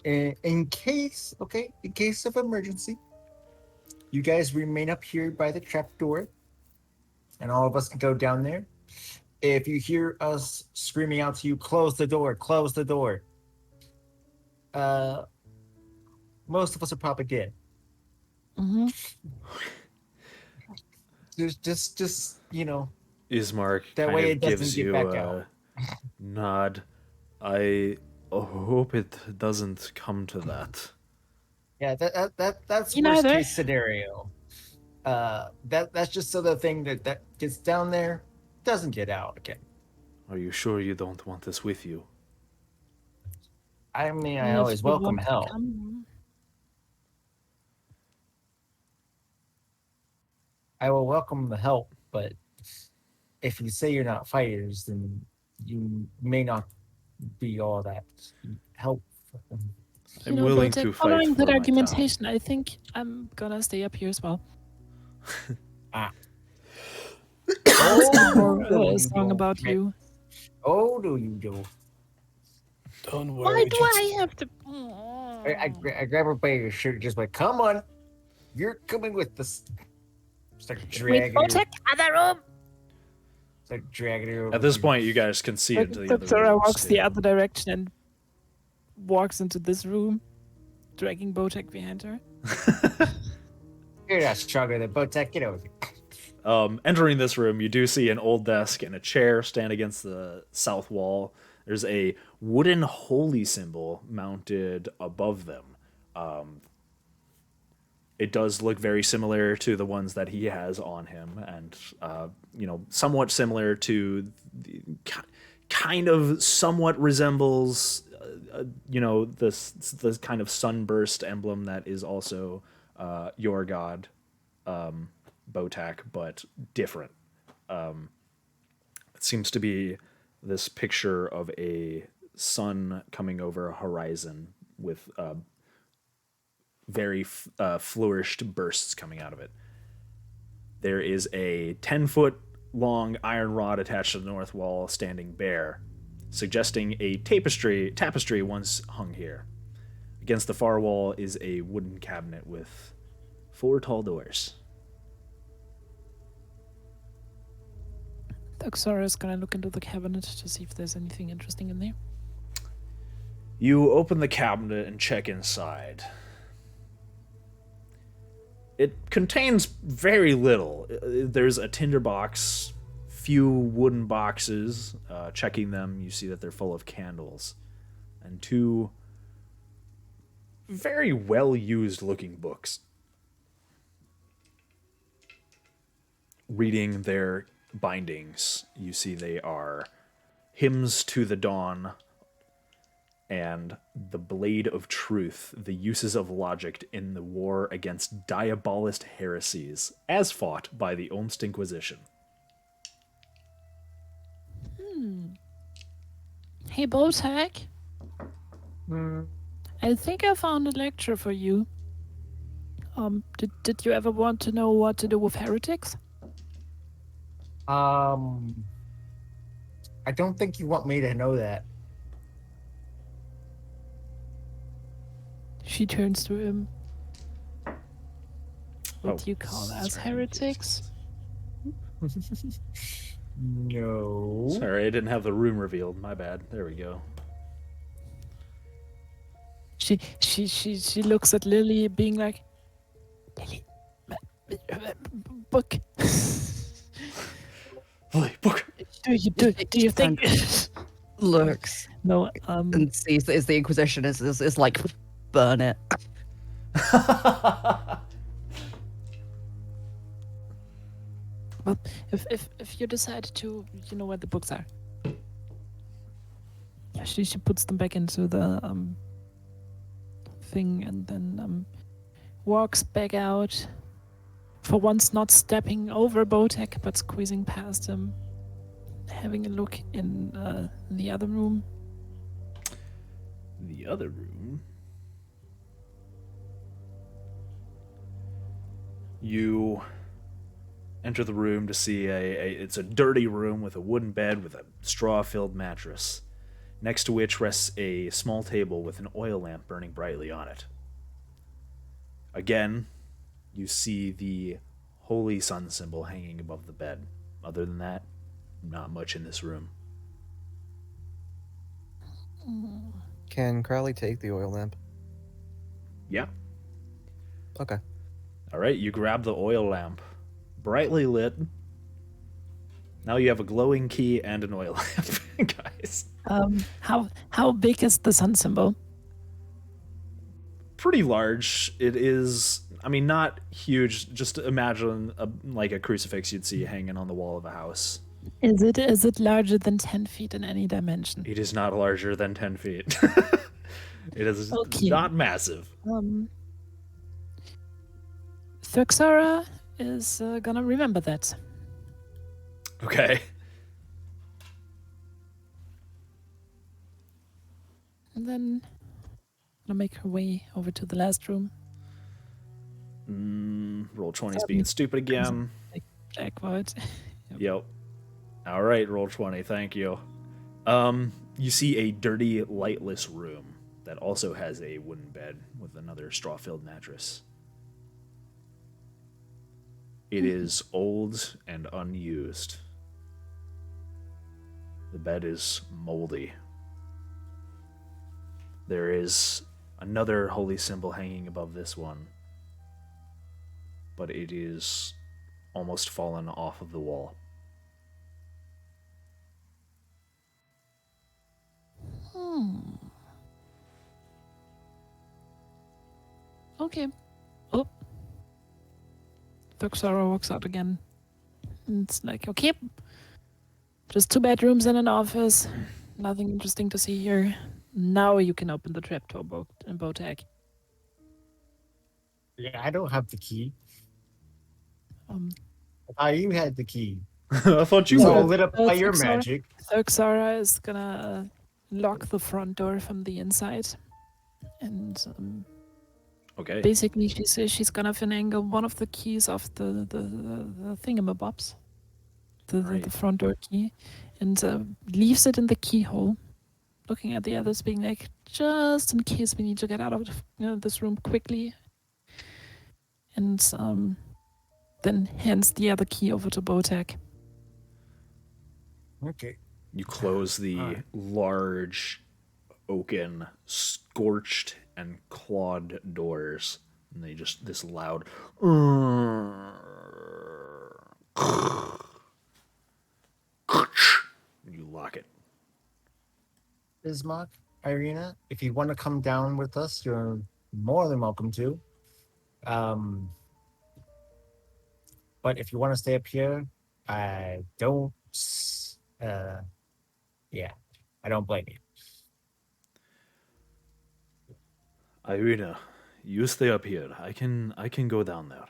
in case of emergency, you guys remain up here by the trapdoor, and all of us can go down there. If you hear us screaming out to you, close the door, close the door. Most of us are probably dead. Mm-hmm. Just Ismark That kind way of it doesn't gives get you back a out. nod. I hope it doesn't come to that. Yeah, that's Me worst neither. case scenario. That's just so the thing that gets down there doesn't get out again. Are you sure you don't want us with you? I mean, I If always you welcome want to help. come. I will welcome the help, but if you say you're not fighters, then you may not be all that helpful. I'm willing to fight following for that my town. argumentation, I think I'm gonna stay up here as well. Oh, Song about you. Oh, do you do? Don't worry. Why do I have to? I grab her by your shirt, just like, come on, you're coming with us. Start Wait, dragging her. Botek, other room. Start dragging her. Over At this to- point, you guys can see into the other Zora room. walks the other direction and walks into this room, dragging Botek behind her. You're not stronger than Botek. Get over here. Entering this room, you do see an old desk and a chair stand against the south wall. There's a wooden holy symbol mounted above them. It does look very similar to the ones that he has on him, and somewhat similar to kind of somewhat resembles this kind of sunburst emblem that is also your god, Botak, but different. It seems to be this picture of a sun coming over a horizon with very flourished bursts coming out of it. There is a 10-foot long iron rod attached to the north wall standing bare, suggesting a tapestry once hung here. Against the far wall is a wooden cabinet with 4 tall doors. Xora is gonna look into the cabinet to see if there's anything interesting in there. You open the cabinet and check inside. It contains very little. There's a tinderbox, few wooden boxes. Checking them, you see that they're full of candles, and 2 very well-used looking books. Reading their bindings, you see they are Hymns to the Dawn and The Blade of Truth, the uses of logic in the war against diabolist heresies, as fought by the Omst Inquisition. Hey, Botek. I think I found a lecture for you. Did you ever want to know what to do with heretics? I don't think you want me to know that. She turns to him. What Oh, do you call us, sorry. heretics? No. Sorry, I didn't have the room revealed. My bad. There we go. She looks at Lily, being like, Lily, book. Lily, book. Do you think? Looks No. and sees that it's the Inquisition is like, burn it. Well, if you decide to, you know where the books are. Yeah, she puts them back into the thing and then walks back out. For once, not stepping over Botek, but squeezing past him, having a look in the other room. The other room. You enter the room to see it's a dirty room with a wooden bed with a straw-filled mattress, next to which rests a small table with an oil lamp burning brightly on it. Again, you see the holy sun symbol hanging above the bed. Other than that, not much in this room. Can Crowley take the oil lamp? Yeah. Okay. All right, you grab the oil lamp, brightly lit. Now you have a glowing key and an oil lamp, guys. How big is the sun symbol? Pretty large. It is, I mean, not huge. Just imagine like a crucifix you'd see hanging on the wall of a house. Is it larger than 10 feet in any dimension? It is not larger than 10 feet. It is Okay. not massive. Thuxara is gonna remember that. Okay. And then gonna make her way over to the last room. Roll 20 is being stupid again. Jackpot. Yep. All right, roll 20. Thank you. You see a dirty, lightless room that also has a wooden bed with another straw-filled mattress. It is old and unused. The bed is moldy. There is another holy symbol hanging above this one, but it is almost fallen off of the wall. Okay. Oh. Thuxara walks out again. And it's like, okay. Just 2 bedrooms and an office. Nothing interesting to see here. Now you can open the trapdoor, Botek. Yeah, I don't have the key. Um, You had the key. I thought you It's would. all lit up by your Thuxara- magic. Thuxara is gonna lock the front door from the inside. And Okay. basically she says she's gonna finagle one of the keys off the thingamabobs. The front door key. And leaves it in the keyhole. Looking at the others, being like, just in case we need to get out of this room quickly. And then hands the other key over to Botek. Okay. You close the large, oaken, scorched, and clawed doors, and they just this loud. You lock it. Bismarck, Irina, if you want to come down with us, you're more than welcome to. But if you want to stay up here, I don't. Yeah, I don't blame you. Irina, you stay up here. I can go down there.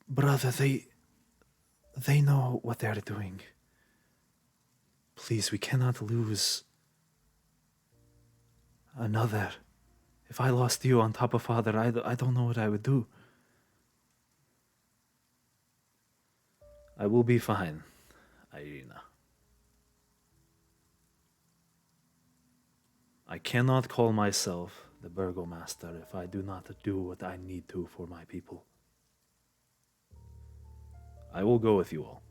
Brother, they know what they're doing. Please, we cannot lose another. If I lost you on top of father, I don't know what I would do. I will be fine, Irina. I cannot call myself the burgomaster if I do not do what I need to for my people. I will go with you all.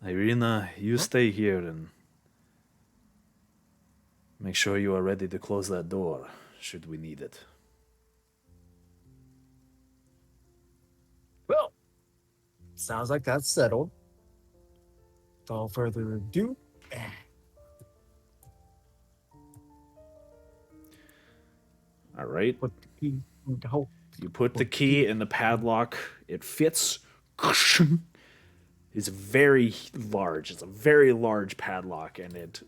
Irina, you stay here and make sure you are ready to close that door, should we need it. Well, sounds like that's settled. Without further ado, All right. put the key in the hole. You put the key in the padlock. It fits. It's very large. It's a very large padlock, and it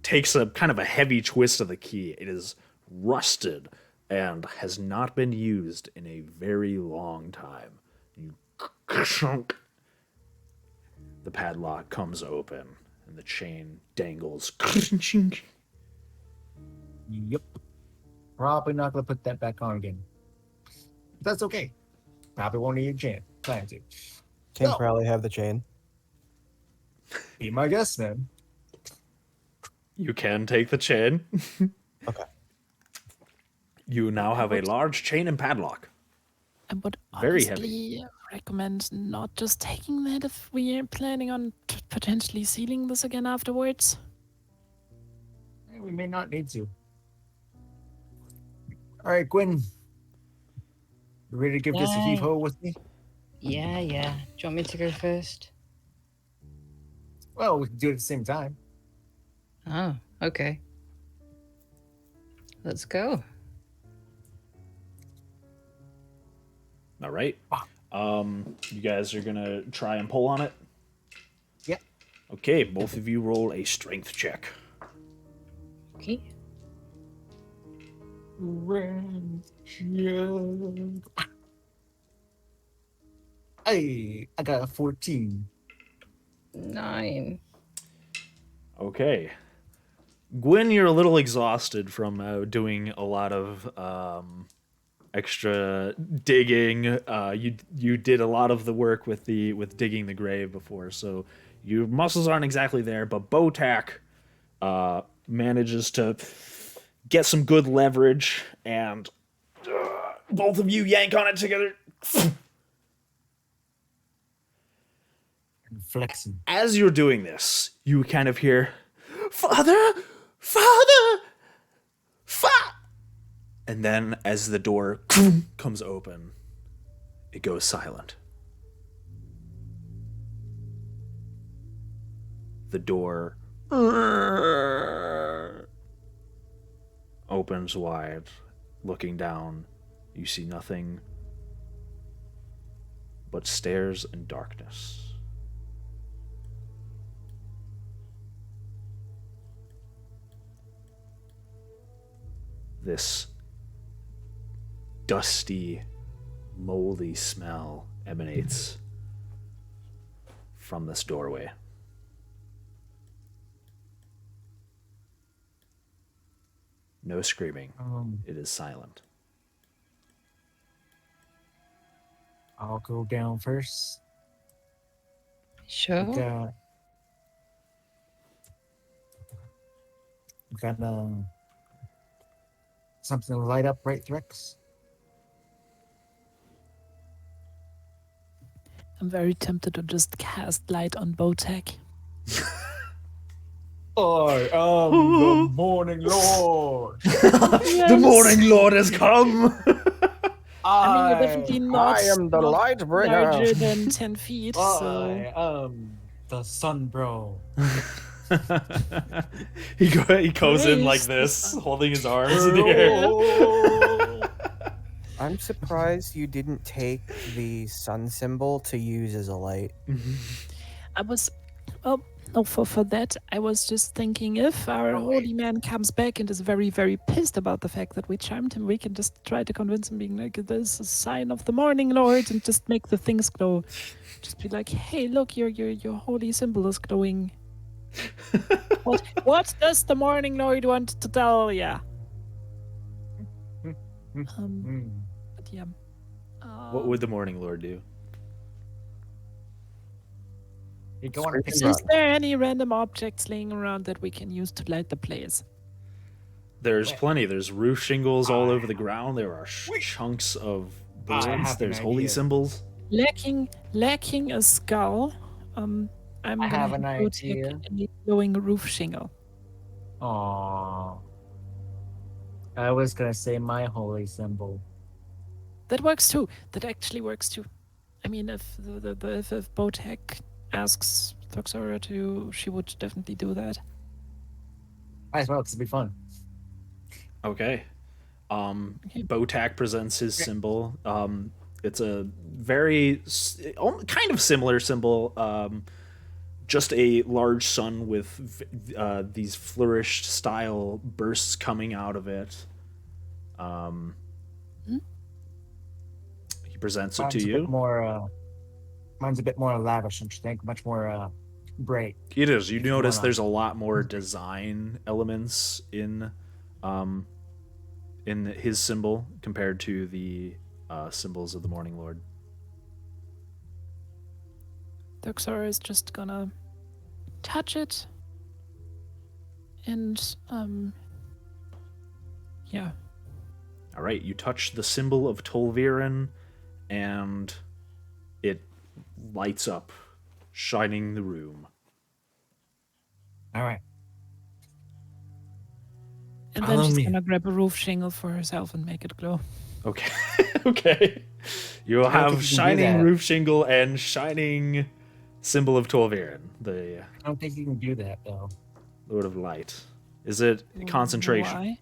takes a kind of a heavy twist of the key. It is rusted and has not been used in a very long time. You the padlock comes open, and the chain dangles. Yep. Probably not gonna put that back on again. That's okay. Probably won't need a chance. Plan to. Can No. Crowley have the chain? Be my guest, man. You can take the chain. Okay. You now have a large chain and padlock. I would Very honestly recommend not just taking that if we are planning on potentially sealing this again afterwards. We may not need to. All right, Gwen. You ready to give this a Yay. heave ho with me? Yeah. Do you want me to go first? Well, we can do it at the same time. Oh, okay. Let's go. All right. You guys are gonna try and pull on it. Yeah. Okay, both of you roll a strength check. Okay. Hey, I got a 14. 9. Okay. Gwen, you're a little exhausted from doing a lot of extra digging. You did a lot of the work with digging the grave before, so your muscles aren't exactly there. But Botak manages to get some good leverage, and both of you yank on it together. And flexing. As you're doing this, you kind of hear, "Father, Father, Father," and then as the door comes open, it goes silent. The door opens wide. Looking down, you see nothing but stairs and darkness. This dusty, moldy smell emanates from this doorway. No screaming. It is silent. I'll go down first. Sure. We got something to light up, right, Threx? I'm very tempted to just cast light on Botek. I am the Morning Lord. The Morning Lord has come! I mean, you're definitely not, I am the not light bringer. larger than 10 feet, so... I am the Sun Bro. He goes in like this, holding his arms in the air. I'm surprised you didn't take the sun symbol to use as a light. I was... Well, no, for that, I was just thinking if our holy man comes back and is very, very pissed about the fact that we charmed him, we can just try to convince him, being like, this is a sign of the Morning Lord, and just make the things glow. Just be like, hey, look, your holy symbol is glowing. What does the Morning Lord want to tell ya? But yeah. What would the Morning Lord do? You go on a Is there any random objects laying around that we can use to light the place? There's plenty. There's roof shingles all over the ground. There are chunks of I bones. have There's an holy idea. symbols. Lacking a skull, I'm I gonna have an hand Botek idea. a glowing roof shingle. Aww. I was gonna say my holy symbol. That works too. That actually works too. I mean, if if Botek asks Toxora to, she would definitely do that. Might as well, 'cause it'd be fun. Okay. Okay. Botak presents his symbol. It's a very kind of similar symbol. Just a large sun with these flourished style bursts coming out of it. Hmm? He presents it Mine's to a bit you. more. Mine's a bit more lavish, don't you think? Much more bright. It is. You If you notice wanna- there's a lot more design elements um, in his symbol compared to the symbols of the Morning Lord. Toxora is just gonna touch it. And, yeah. All right, you touch the symbol of Tolviren, and it lights up, shining the room. All right. And then Follow she's me. gonna grab a roof shingle for herself and make it glow. Okay, okay. You'll I don't think have you can do shining that. roof shingle and shining symbol of Tolviren, the I don't think you can do that though. Lord of Light. Is it concentration? Why?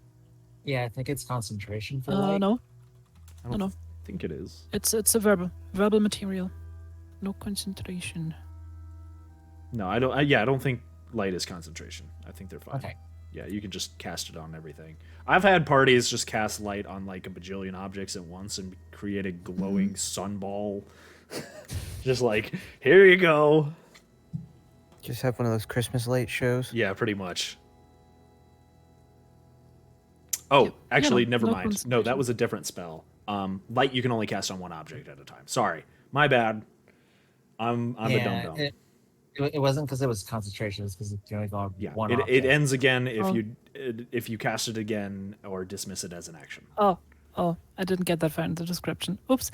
Yeah, I think it's concentration for light. No. I don't No. think it is. It's a verbal material. No concentration. No, I don't. I don't think light is concentration. I think they're fine. Okay. Yeah, you can just cast it on everything. I've had parties just cast light on like a bajillion objects at once and create a glowing sunball. Just like, here you go. Just have one of those Christmas light shows. Yeah, pretty much. Oh, Yep. actually, Yeah, never no mind. No, that concentration. was a different spell. Light you can only cast on one object at a time. Sorry, my bad. I'm a dum dum. It wasn't because it was concentration. It was because you only got Yeah, one it object. ends again Oh. if you cast it again or dismiss it as an action. Oh, I didn't get that far in the description. Oops.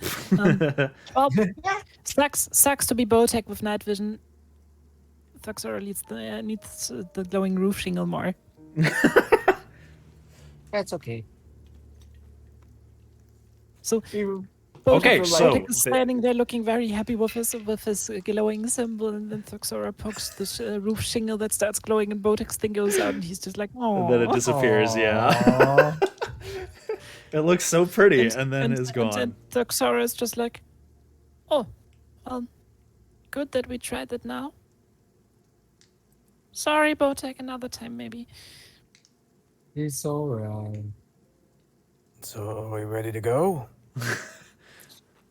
Well, sucks to be Botek with night vision. Toxora needs the glowing roof shingle more. That's okay. So Okay, Botek so is standing there looking very happy with his glowing symbol, and then Toxora pokes this roof shingle that starts glowing, and Botek's thing goes out, and he's just like, oh. then it disappears. Yeah, it looks so pretty, and then is gone. And Toxora is just like, oh, well, good that we tried it now. Sorry, Botek, another time maybe. It's alright. So, are we ready to go?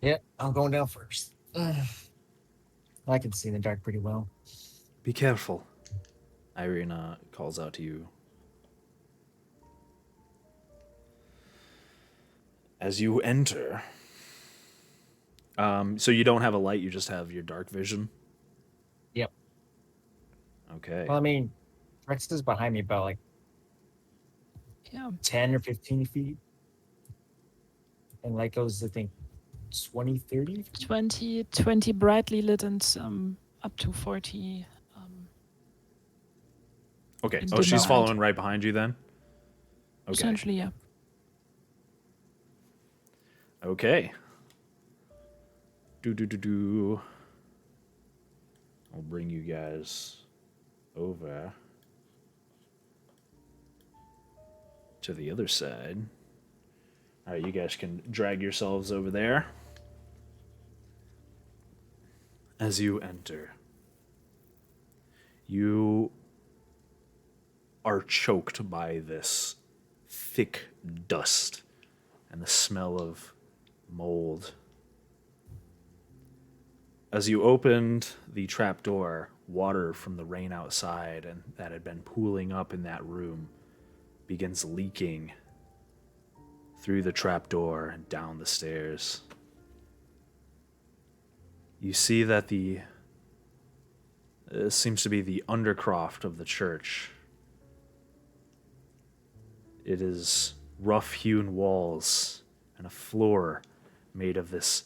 Yeah, I'm going down first. I can see in the dark pretty well. Be careful. Irina calls out to you. As you enter. So you don't have a light, you just have your dark vision? Yep. Okay. Well, I mean, Rex is behind me about like Yeah. 10 or 15 feet. And light goes, I think, 20, 30? 20 brightly lit and up to 40. Okay. in Oh, dim she's light. following right behind you then? Okay. Essentially, yeah. Okay. Do. I'll bring you guys over to the other side. All right, you guys can drag yourselves over there. As you enter, you are choked by this thick dust and the smell of mold. As you opened the trapdoor, water from the rain outside and that had been pooling up in that room begins leaking through the trapdoor and down the stairs. You see that seems to be the undercroft of the church. It is rough-hewn walls and a floor made of this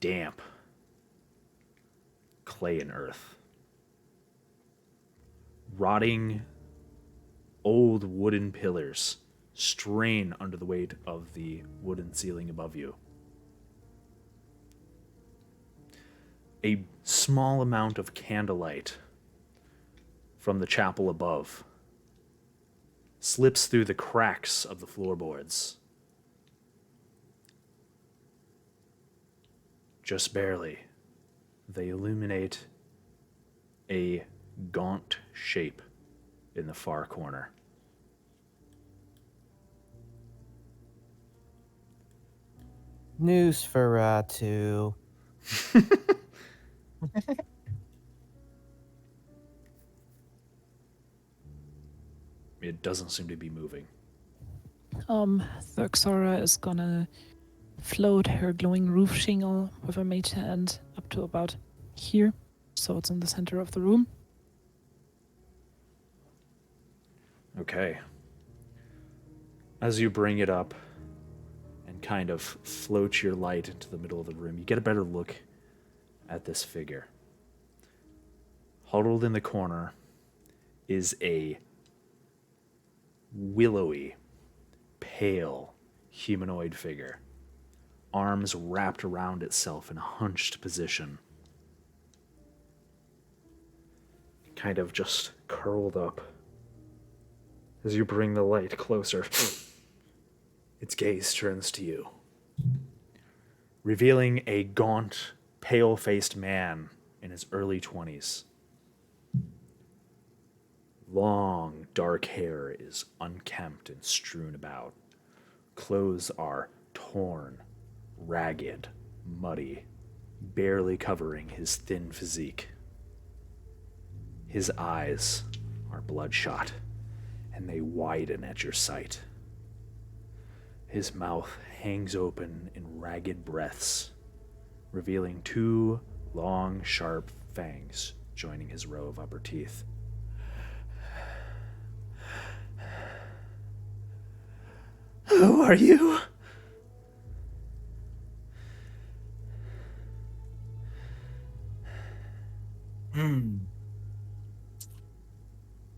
damp clay and earth. Rotting old wooden pillars strain under the weight of the wooden ceiling above you. A small amount of candlelight from the chapel above slips through the cracks of the floorboards. Just barely, they illuminate a gaunt shape in the far corner. News for Ratu. It doesn't seem to be moving. Thuxora is gonna float her glowing roof shingle with her mage hand up to about here, so it's in the center of the room. Okay. As you bring it up and kind of float your light into the middle of the room, you get a better look at this figure. Huddled in the corner is a willowy, pale humanoid figure, arms wrapped around itself in a hunched position, kind of just curled up. As you bring the light closer, its gaze turns to you, revealing a gaunt, pale-faced man in his early 20s. Long, dark hair is unkempt and strewn about. Clothes are torn, ragged, muddy, barely covering his thin physique. His eyes are bloodshot, and they widen at your sight. His mouth hangs open in ragged breaths, revealing 2 long, sharp fangs joining his row of upper teeth. Who are you?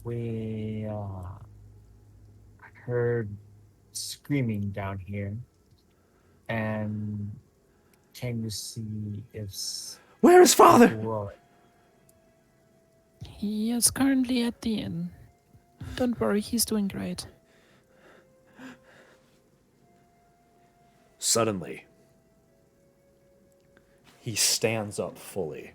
We heard screaming down here and came to see if Where is father? Well, He is currently at the inn. Don't worry, he's doing great. Suddenly, he stands up fully.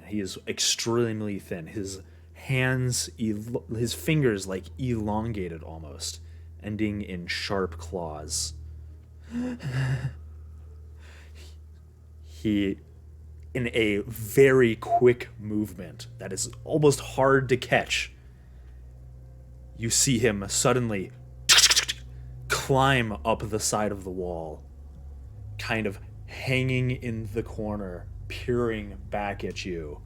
He is extremely thin. His hands, his fingers like elongated almost, ending in sharp claws. He, in a very quick movement that is almost hard to catch, you see him suddenly climb up the side of the wall, kind of hanging in the corner, peering back at you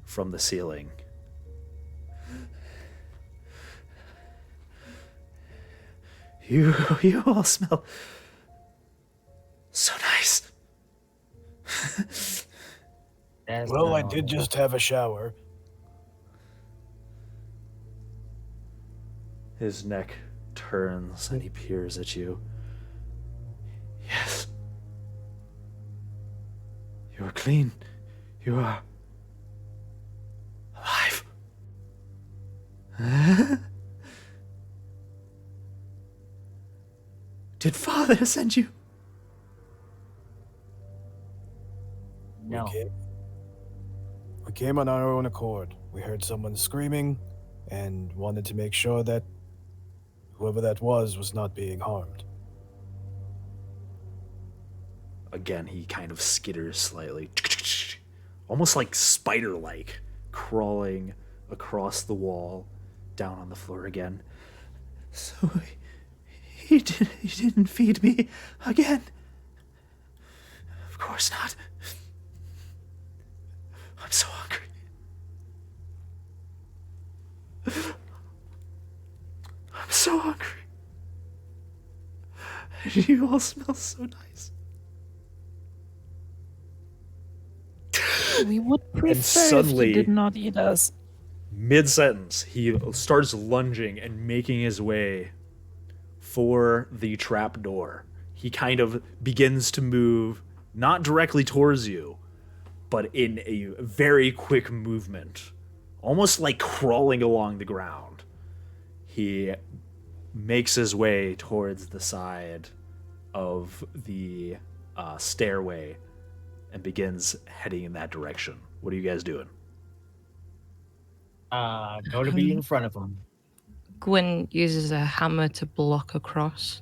from the ceiling. You all smell so nice. Well, I did just have a shower. His neck turns and he peers at you. Yes. You are clean. You are alive. Did father send you? no. We came on our own accord. We heard someone screaming and wanted to make sure that whoever that was not being harmed. Again, he kind of skitters slightly, almost like spider-like, crawling across the wall, down on the floor again. So he didn't feed me again. Of course not. I'm so hungry. I'm so hungry. You all smell so nice. We would prefer if suddenly- you did not eat us. Mid-sentence, he starts lunging and making his way for the trap door. He kind of begins to move, not directly towards you, but in a very quick movement, almost like crawling along the ground. He makes his way towards the side of the stairway and begins heading in that direction. What are you guys doing? Go to be in front of him. Gwyn uses a hammer to block across.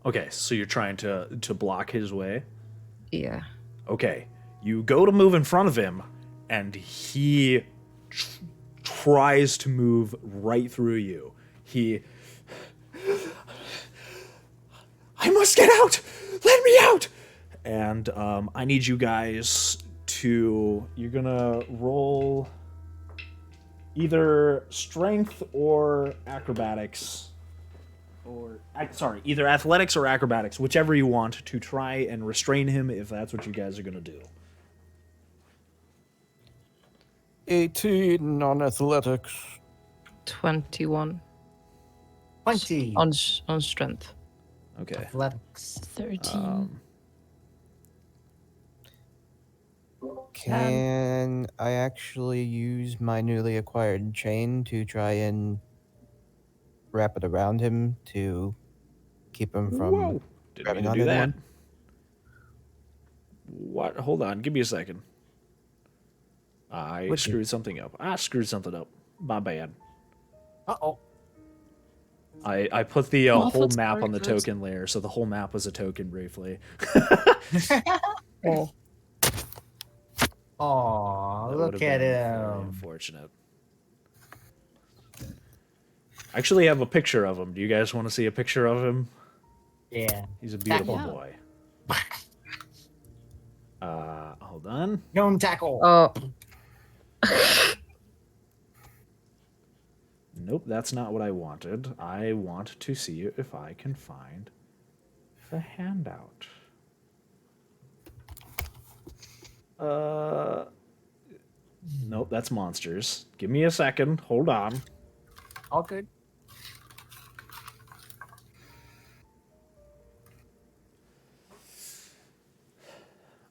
Okay, so you're trying to block his way. Yeah. Okay, you go to move in front of him, and he tries to move right through you. I must get out! Let me out! And I need you guys to... You're gonna roll either strength or acrobatics. Sorry, either athletics or acrobatics, whichever you want, to try and restrain him if that's what you guys are gonna do. 18 on athletics. 21 20. on strength. Okay. Athletics. 13. Can I actually use my newly acquired chain to try and wrap it around him to keep him from Whoa! Didn't mean grabbing to on do that. anyone? What? Hold on. Give me a second. I screwed something up. My bad. Uh-oh. I put the Oh, whole that's map on the very good. token layer, so the whole map was a token briefly. Oh. Aw, That look would've at been very him. unfortunate. I actually have a picture of him. Do you guys want to see a picture of him? Yeah. He's a beautiful Yeah. boy. Hold on. Gnome tackle. Oh. Nope, that's not what I wanted. I want to see if I can find the handout. Nope, that's monsters. Give me a second. Hold on. All good.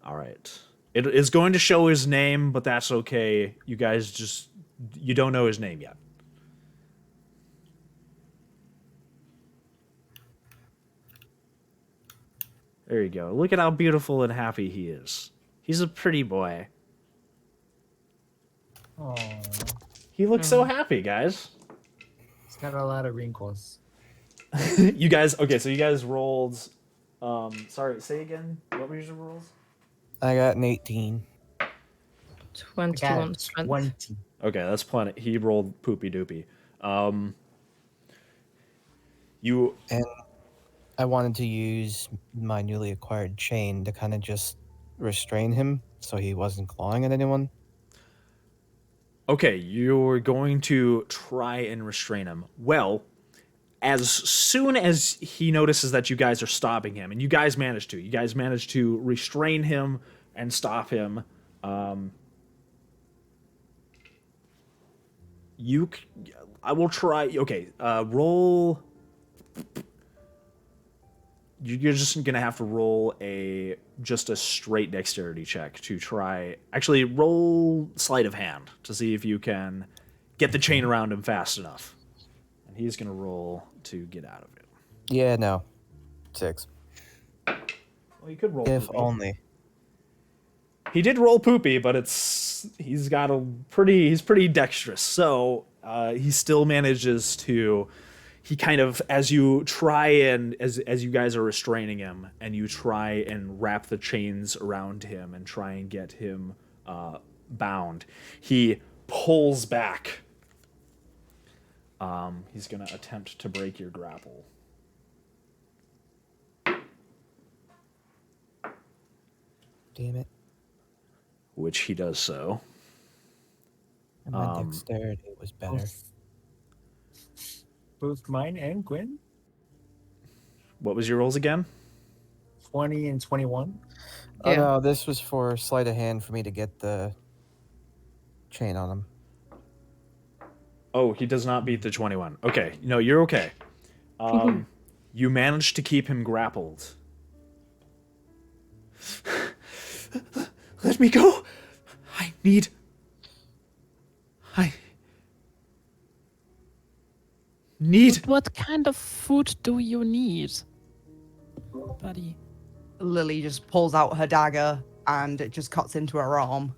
All right. It is going to show his name, but that's okay. You guys you don't know his name yet. There you go. Look at how beautiful and happy he is. He's a pretty boy. Aw. He looks so happy, guys. He's got a lot of wrinkles. You guys, okay, so you guys rolled, sorry, say again, what were your rolls? I got an 18. 21 strength. 20. Okay, that's plenty. He rolled poopy doopy. You, And I wanted to use my newly acquired chain to kind of just restrain him so he wasn't clawing at anyone. okay, you're going to try and restrain him. Well, as soon as he notices that you guys are stopping him, and you guys manage to restrain him and stop him, I will try, okay, roll, you're just gonna have to roll just a straight dexterity check to try, actually roll sleight of hand to see if you can get the chain around him fast enough. And he's gonna roll to get out of it. Yeah, no. 6. Well, you could roll If poopy. only. He did roll poopy, but he's pretty dexterous. So he still manages to, he kind of, as you try and, as you guys are restraining him, and you try and wrap the chains around him and try and get him bound, he pulls back. He's gonna attempt to break your grapple. Damn it. Which he does so. And my dexterity was better. Both mine and Gwyn. What was your rolls again? 20 and 21. Oh Yeah. no, this was for sleight of hand for me to get the chain on him. Oh, he does not beat the 21. Okay, no, you're okay. You managed to keep him grappled. Let me go. I need What kind of food do you need, buddy? Lily just pulls out her dagger and it just cuts into her arm.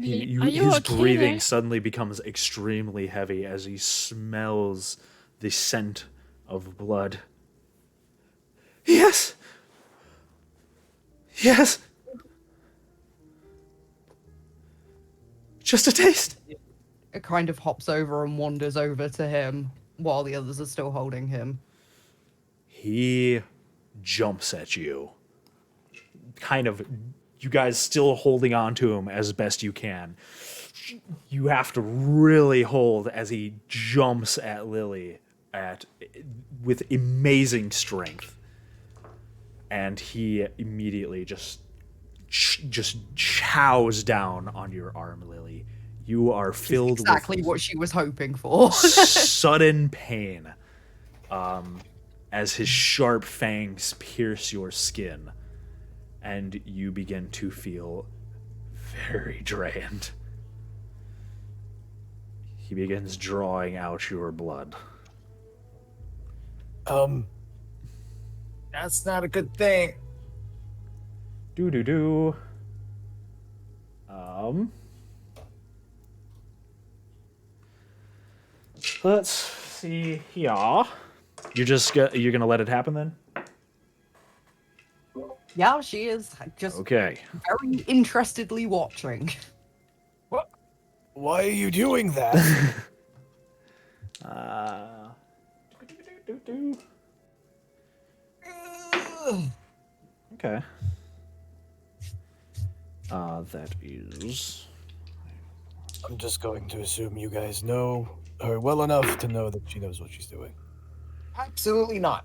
Are you his okay breathing there? suddenly becomes extremely heavy as he smells the scent of blood. Yes. Yes. Just a taste. It kind of hops over and wanders over to him while the others are still holding him. He jumps at you. Kind of, you guys still holding on to him as best you can. You have to really hold as he jumps at Lily with amazing strength. And he immediately just chows down on your arm, Lily. You are filled Exactly with what she was hoping for. sudden pain as his sharp fangs pierce your skin, and you begin to feel very drained. He begins drawing out your blood. That's not a good thing. Do. Let's see here. You're gonna let it happen then? Yeah, she is just Okay. very interestedly watching. Why are you doing that? Okay. That is. I'm just going to assume you guys know her well enough to know that she knows what she's doing. Absolutely not.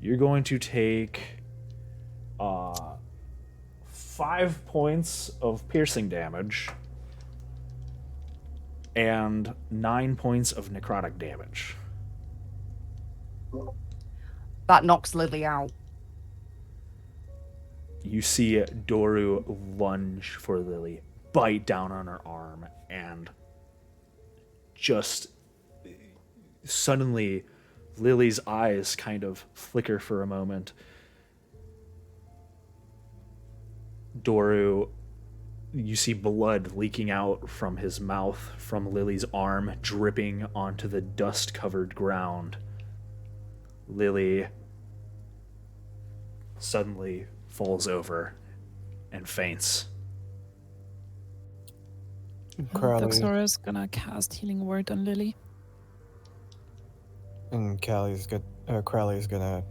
You're going to take 5 points of piercing damage and 9 points of necrotic damage. That knocks Lily out. You see Doru lunge for Lily, bite down on her arm, and just suddenly Lily's eyes kind of flicker for a moment. Doru, you see blood leaking out from his mouth, from Lily's arm, dripping onto the dust-covered ground. Lily suddenly falls over and faints. Crowley Doxora is gonna cast Healing Word on Lily. and Crowley's gonna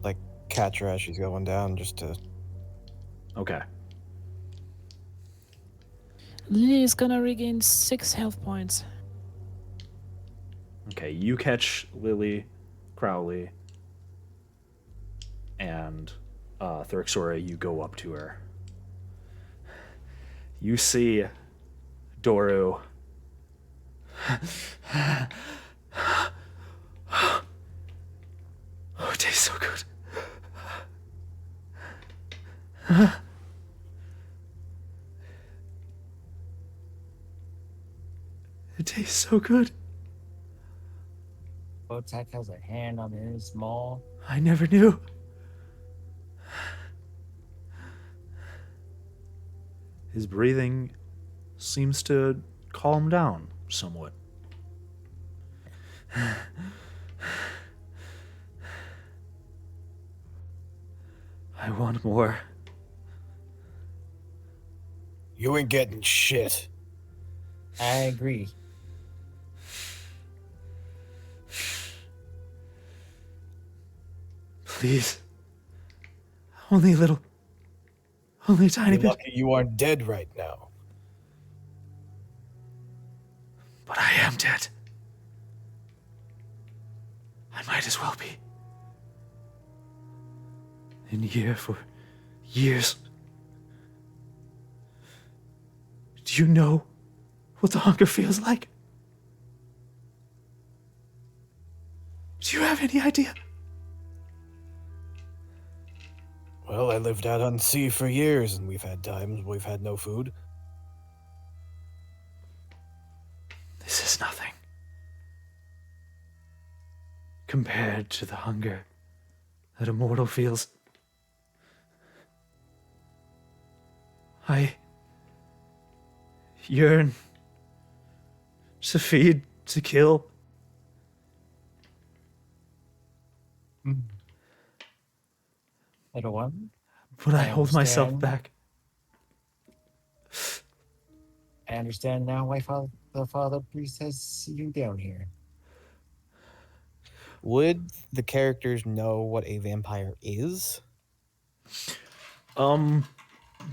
like catch her as she's going down just to. Okay. Lily is gonna regain 6 health points. Okay, you catch Lily, Crowley, and Thyrixora, you go up to her. You see Doru. Oh, it tastes so good. It tastes so good. Botak has a hand on his maw. I never knew. His breathing seems to calm down somewhat. I want more. You ain't getting shit. I agree. Please. Only a little. Only a tiny You're bit. lucky you aren't dead right now. But I am dead. I might as well be. in here for years. Do you know what the hunger feels like? Do you have any idea? Well, I lived out on sea for years, and we've had times we've had no food. This is nothing compared to the hunger that a mortal feels. I yearn to feed, to kill. Little one, But I I hold myself understand. back. I understand now why the father priest has you down here. Would the characters know what a vampire is? Now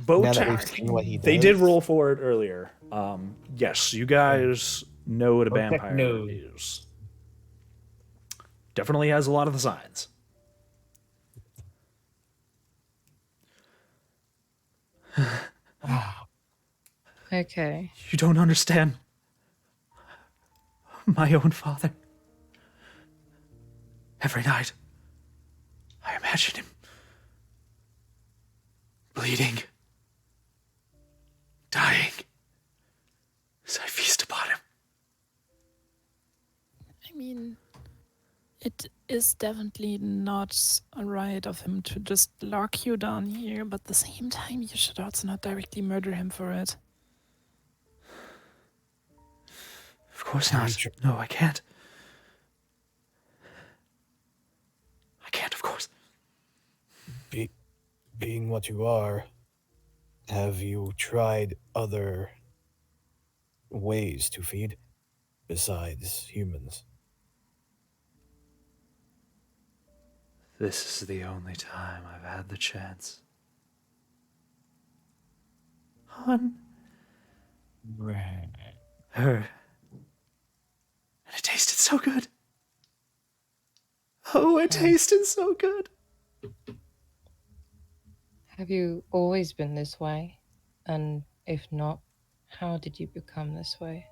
that we've seen what he Botak, they did does? roll for it earlier. Yes, you guys know what a Botak vampire knows. is. Definitely has a lot of the signs. Okay. You don't understand. My own father. Every night, I imagine him bleeding, dying, as I feast upon him. I mean, it is definitely not right of him to just lock you down here, but at the same time, you should also not directly murder him for it. Of course Have not. you tr- No, I can't. I can't, of course. Being what you are, have you tried other ways to feed besides humans? This is the only time I've had the chance. Hun, Right. her. And it tasted so good. Oh, it tasted so good. Have you always been this way? And if not, how did you become this way?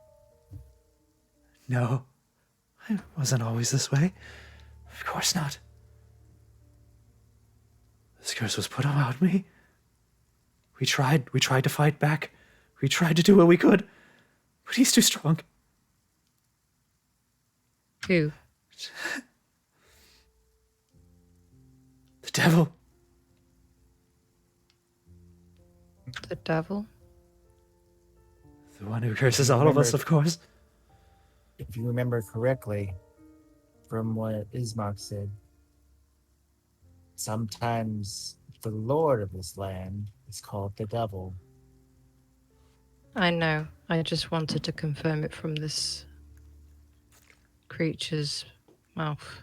No, I wasn't always this way. Of course not. This curse was put on me. We tried to fight back. We tried to do what we could. But he's too strong. Who? The devil. The devil? The one who curses all of us, of course. If you remember correctly, from what Ismark said, sometimes the lord of this land is called the devil. I know. I just wanted to confirm it from this creature's mouth.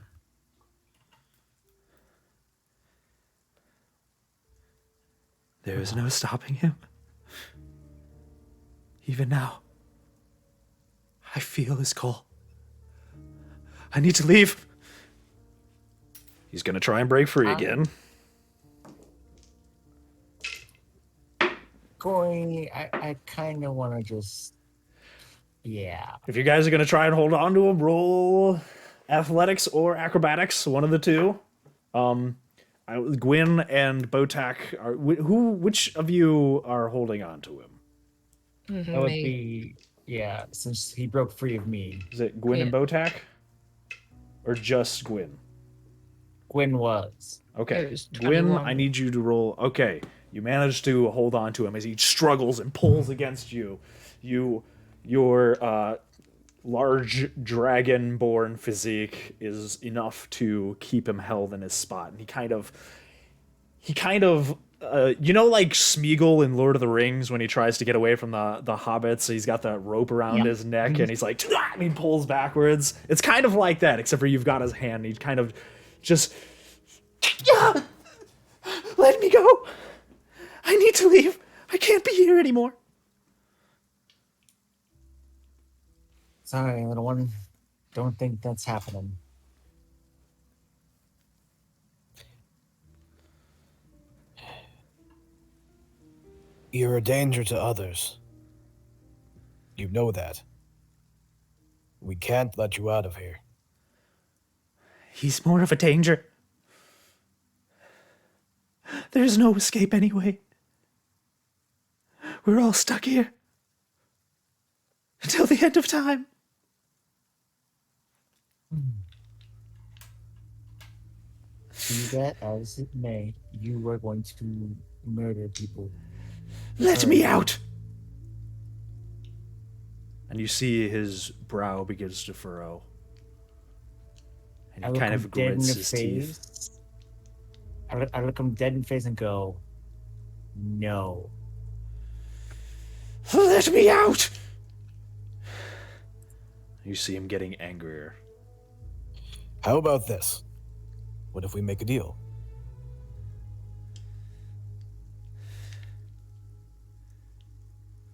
There is no stopping him. Even now, I feel his call. I need to leave. He's gonna try and break free again. Corey, I kind of want to just, yeah. If you guys are gonna try and hold on to him, roll athletics or acrobatics, one of the two. Gwyn and Botak are which of you are holding on to him? That would Me. be, yeah, since he broke free of me. Is it Gwyn and Botak? Or just Gwyn? Gwyn was. Okay. It was Gwyn, 21. I need you to roll. Okay. You manage to hold on to him as he struggles and pulls against you. Your large dragon-born physique is enough to keep him held in his spot. And he kind of you know, like Smeagol in Lord of the Rings when he tries to get away from the hobbits, he's got that rope around his neck and he's like, and he pulls backwards. It's kind of like that, except for you've got his hand. He kind of just, let me go. I need to leave. I can't be here anymore. Sorry, little one. Don't think that's happening. You're a danger to others. You know that. We can't let you out of here. He's more of a danger. There's no escape anyway. We're all stuck here. Until the end of time. Be that as it may, you were going to murder people. Let me out! And you see his brow begins to furrow. And I he look kind him of dead in grits the his teeth. face. I look him dead in the face and go, no. Let me out! You see him getting angrier. How about this? What if we make a deal?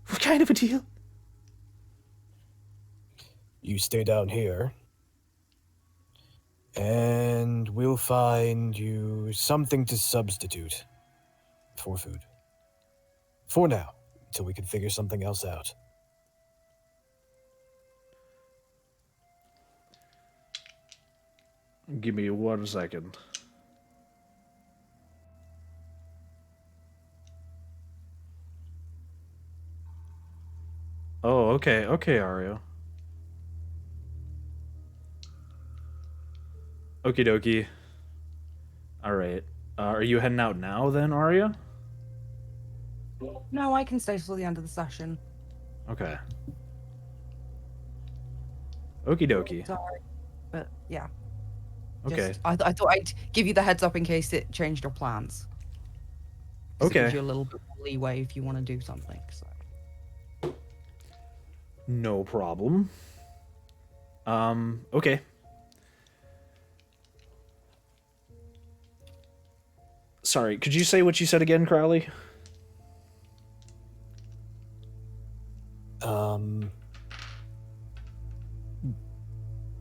What kind of a deal? You stay down here, and we'll find you something to substitute for food. For now, until we can figure something else out. Give me 1 second. Oh, okay, Ario. Okie dokie. Alright. Are you heading out now then, Aria? No, I can stay till the end of the session. Okay. Okie dokie. Sorry. But yeah. Okay. Just, I thought I'd give you the heads up in case it changed your plans. 'Cause it gives Okay. you a little bit more leeway if you want to do something. So. No problem. Okay. Sorry, could you say what you said again, Crowley?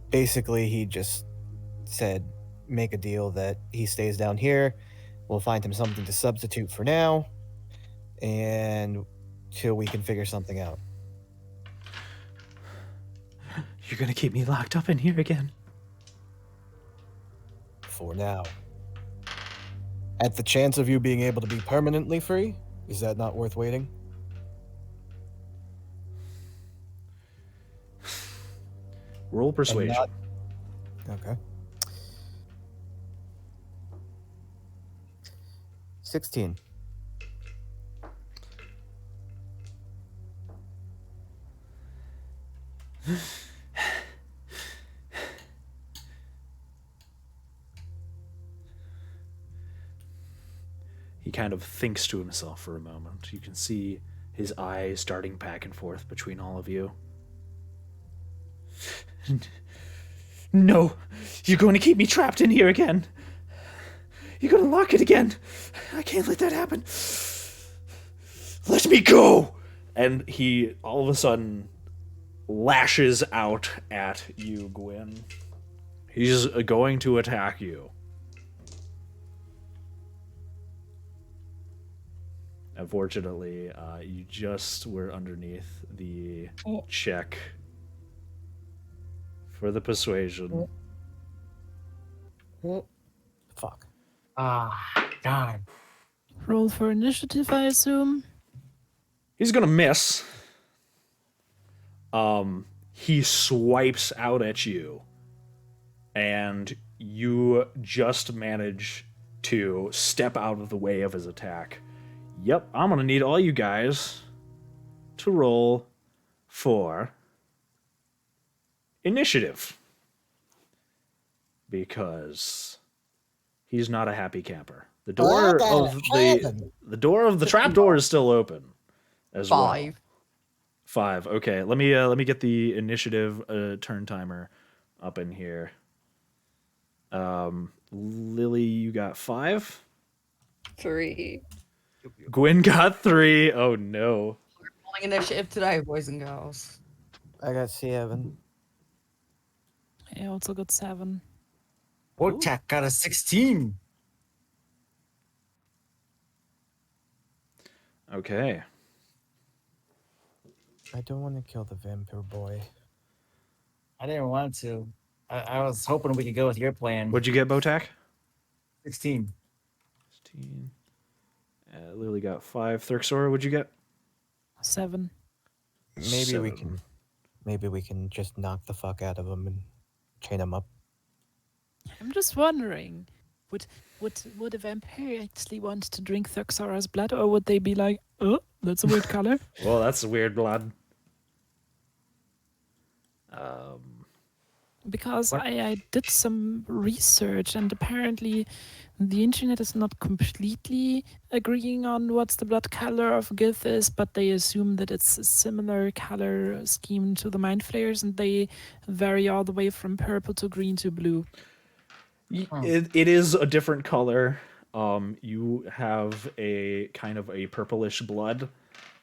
Basically, he just said, make a deal that he stays down here. We'll find him something to substitute for now, and till we can figure something out. You're gonna keep me locked up in here again. For now. At the chance of you being able to be permanently free, is that not worth waiting? Roll persuasion. Okay. 16. He kind of thinks to himself for a moment. You can see his eyes darting back and forth between all of you. No, you're going to keep me trapped in here again. You're going to lock it again. I can't let that happen. Let me go. And he all of a sudden lashes out at you, Gwyn. He's going to attack you. Unfortunately, you just were underneath the check for the persuasion. Fuck. Ah, God. Roll for initiative, I assume. He's gonna miss. He swipes out at you, and you just manage to step out of the way of his attack. Yep, I'm gonna need all you guys to roll for initiative. Because he's not a happy camper. The door of the door of the trap door is still open as 5. well. 5. Okay, let me get the initiative turn timer up in here. Lily, you got 5. 3. Gwyn got 3. Oh no. Rolling initiative today, boys and girls. I got 7. I also got 7. Ortak got a 16. Okay. I don't want to kill the vampire boy. I didn't want to. I was hoping we could go with your plan. What'd you get, Botak? 16. 16. Lily got 5. Thurxora, what'd you get? 7. Maybe we can just knock the fuck out of him and chain him up. I'm just wondering, would a vampire actually want to drink Thuxora's blood, or would they be like, oh, that's a weird color? Well, that's a weird blood. Because I did some research, and apparently the internet is not completely agreeing on what's the blood color of Gith is, but they assume that it's a similar color scheme to the Mind Flayers, and they vary all the way from purple to green to blue. It is a different color. You have a kind of a purplish blood,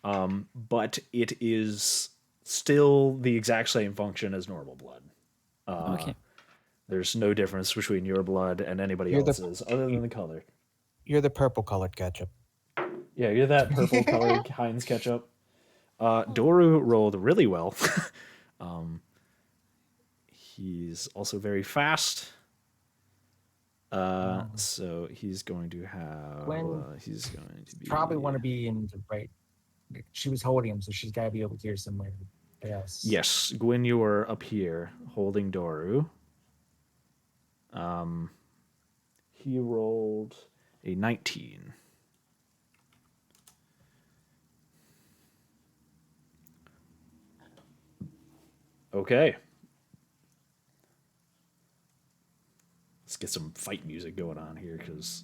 but it is still the exact same function as normal blood. Okay. There's no difference between your blood and anybody else's other than the color. You're the purple colored ketchup. Yeah, you're that purple colored Heinz ketchup. Doru rolled really well. He's also very fast. So he's going to have. He's going to be probably want to be in the right. She was holding him, so she's got to be over here somewhere. Yes. Yes, Gwyn, you are up here holding Doru. He rolled a 19. Okay. Let's get some fight music going on here, because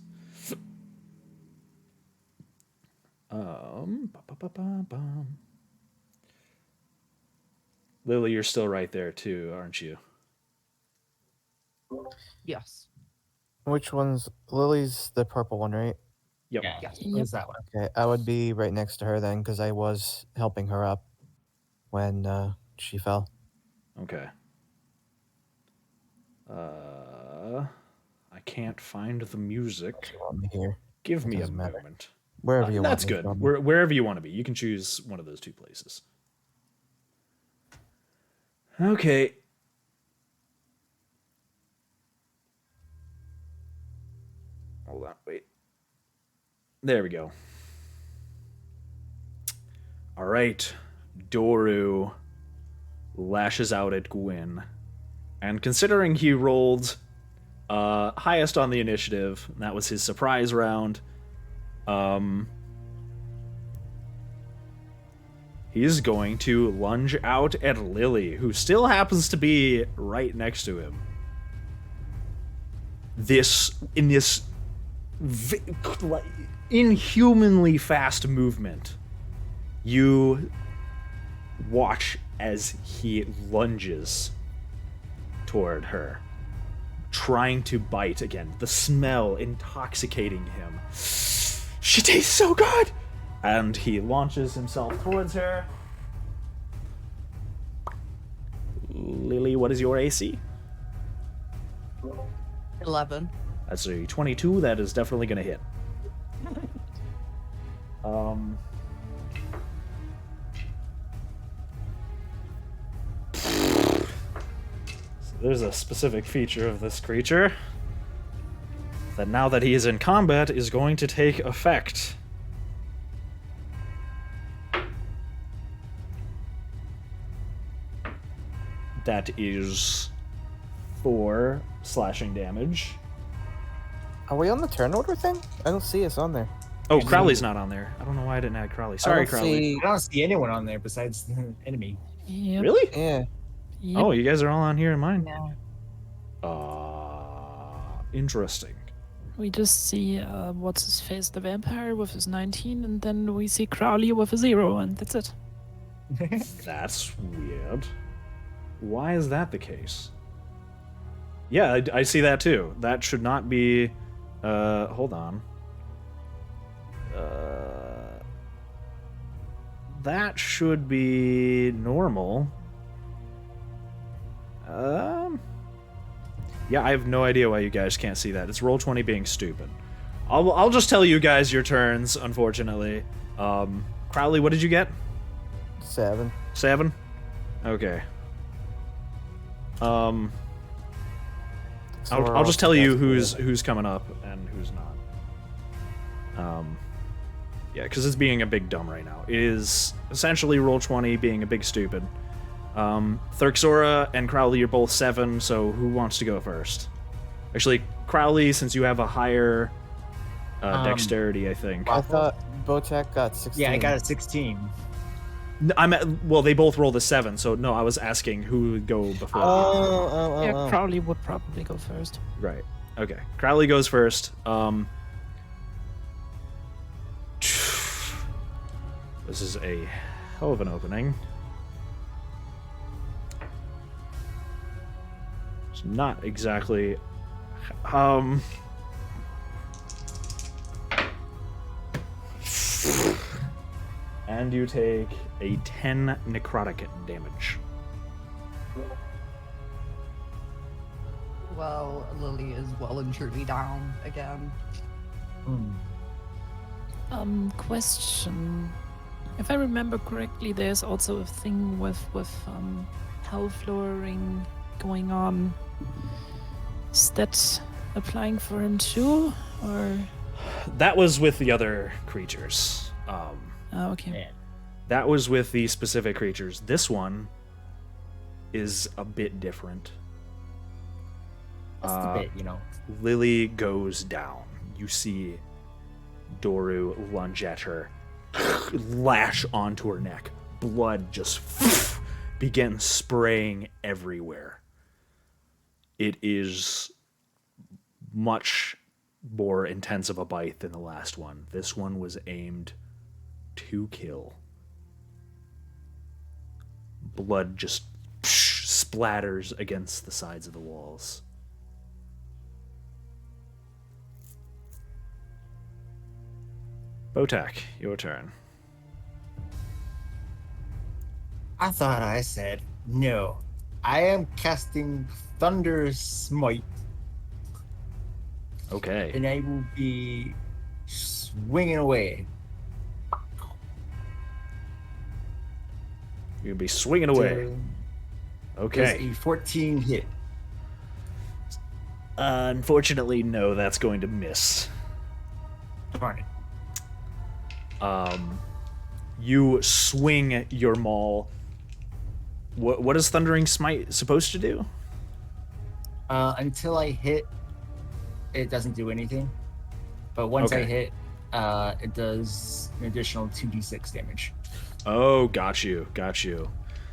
Lily, you're still right there too, aren't you? Yes. Which one's Lily's the purple one, right? Yep. Yeah. Yep. Is that one? Okay, I would be right next to her then, because I was helping her up when she fell. Okay. I can't find the music. You want me here? Give It me a doesn't matter. moment. Wherever you want. That's me, good. Bobby. Wherever you want to be. You can choose one of those two places. Okay. Hold on. Wait. There we go. All right. Doru lashes out at Gwyn. And considering he rolled highest on the initiative, and that was his surprise round, he's going to lunge out at Lily, who still happens to be right next to him. In this inhumanly fast movement, you watch as he lunges toward her, trying to bite again. The smell intoxicating him. She tastes so good! And he launches himself towards her. Lily, what is your AC? 11. That's a 22. That is definitely going to hit. So there's a specific feature of this creature that now that he is in combat is going to take effect. That is 4 slashing damage. Are we on the turn order thing? I don't see us on there. Oh, Crowley's not on there. I don't know why I didn't add Crowley. Sorry, Crowley. I don't see anyone on there besides the enemy. Yep. Really? Yeah. Yep. Oh, you guys are all on here in mine? Yeah. Interesting. We just see what's his face, the vampire with his 19, and then we see Crowley with a 0, and that's it. That's weird. Why is that the case? Yeah, I see that too. That should not be... hold on. That should be normal. Yeah, I have no idea why you guys can't see that. It's Roll20 being stupid. I'll just tell you guys your turns, unfortunately. Crowley, what did you get? 7. 7? Okay. So we're I'll just all tell you together. who's coming up and who's not. Yeah, because it's being a big dumb right now. It is essentially Roll20 being a big stupid. Thurxora and Crowley, you're both 7, so who wants to go first? Actually, Crowley, since you have a higher dexterity, I think. I thought Botek got 16. Yeah, I got a 16. Well, they both rolled a 7, so no, I was asking who would go before. Yeah, Crowley would probably go first. Right. Okay. Crowley goes first. This is a hell of an opening. It's not exactly. And you take a 10 necrotic damage. Well, Lily is well and truly down again. Question. If I remember correctly, there's also a thing with hell flooring going on. Is that applying for him too, or? That was with the other creatures. Oh, okay. Yeah. That was with the specific creatures. This one is a bit different. That's the bit, you know. Lily goes down. You see Doru lunge at her, lash onto her neck. Blood just begins spraying everywhere. It is much more intense of a bite than the last one. This one was aimed to kill. Blood just splatters against the sides of the walls. Botak, your turn. I thought I said no. I am casting Thunder Smite, Okay. and I will be swinging away. You're gonna be swinging away. Does Okay. a 14 hit? Unfortunately, no, that's going to miss. Darn it. You swing your maul. What is Thundering Smite supposed to do? Until I hit, it doesn't do anything. But once I Okay. hit, it does an additional 2d6 damage. Oh, got you.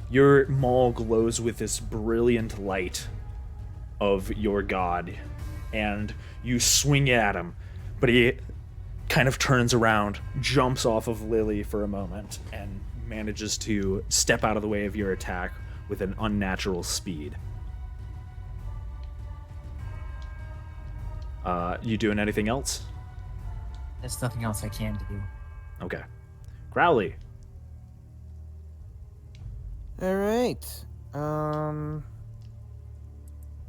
Your maul glows with this brilliant light of your god, and you swing at him, but he kind of turns around, jumps off of Lily for a moment, and manages to step out of the way of your attack with an unnatural speed. You doing anything else? There's nothing else I can do. Okay. Crowley. All right.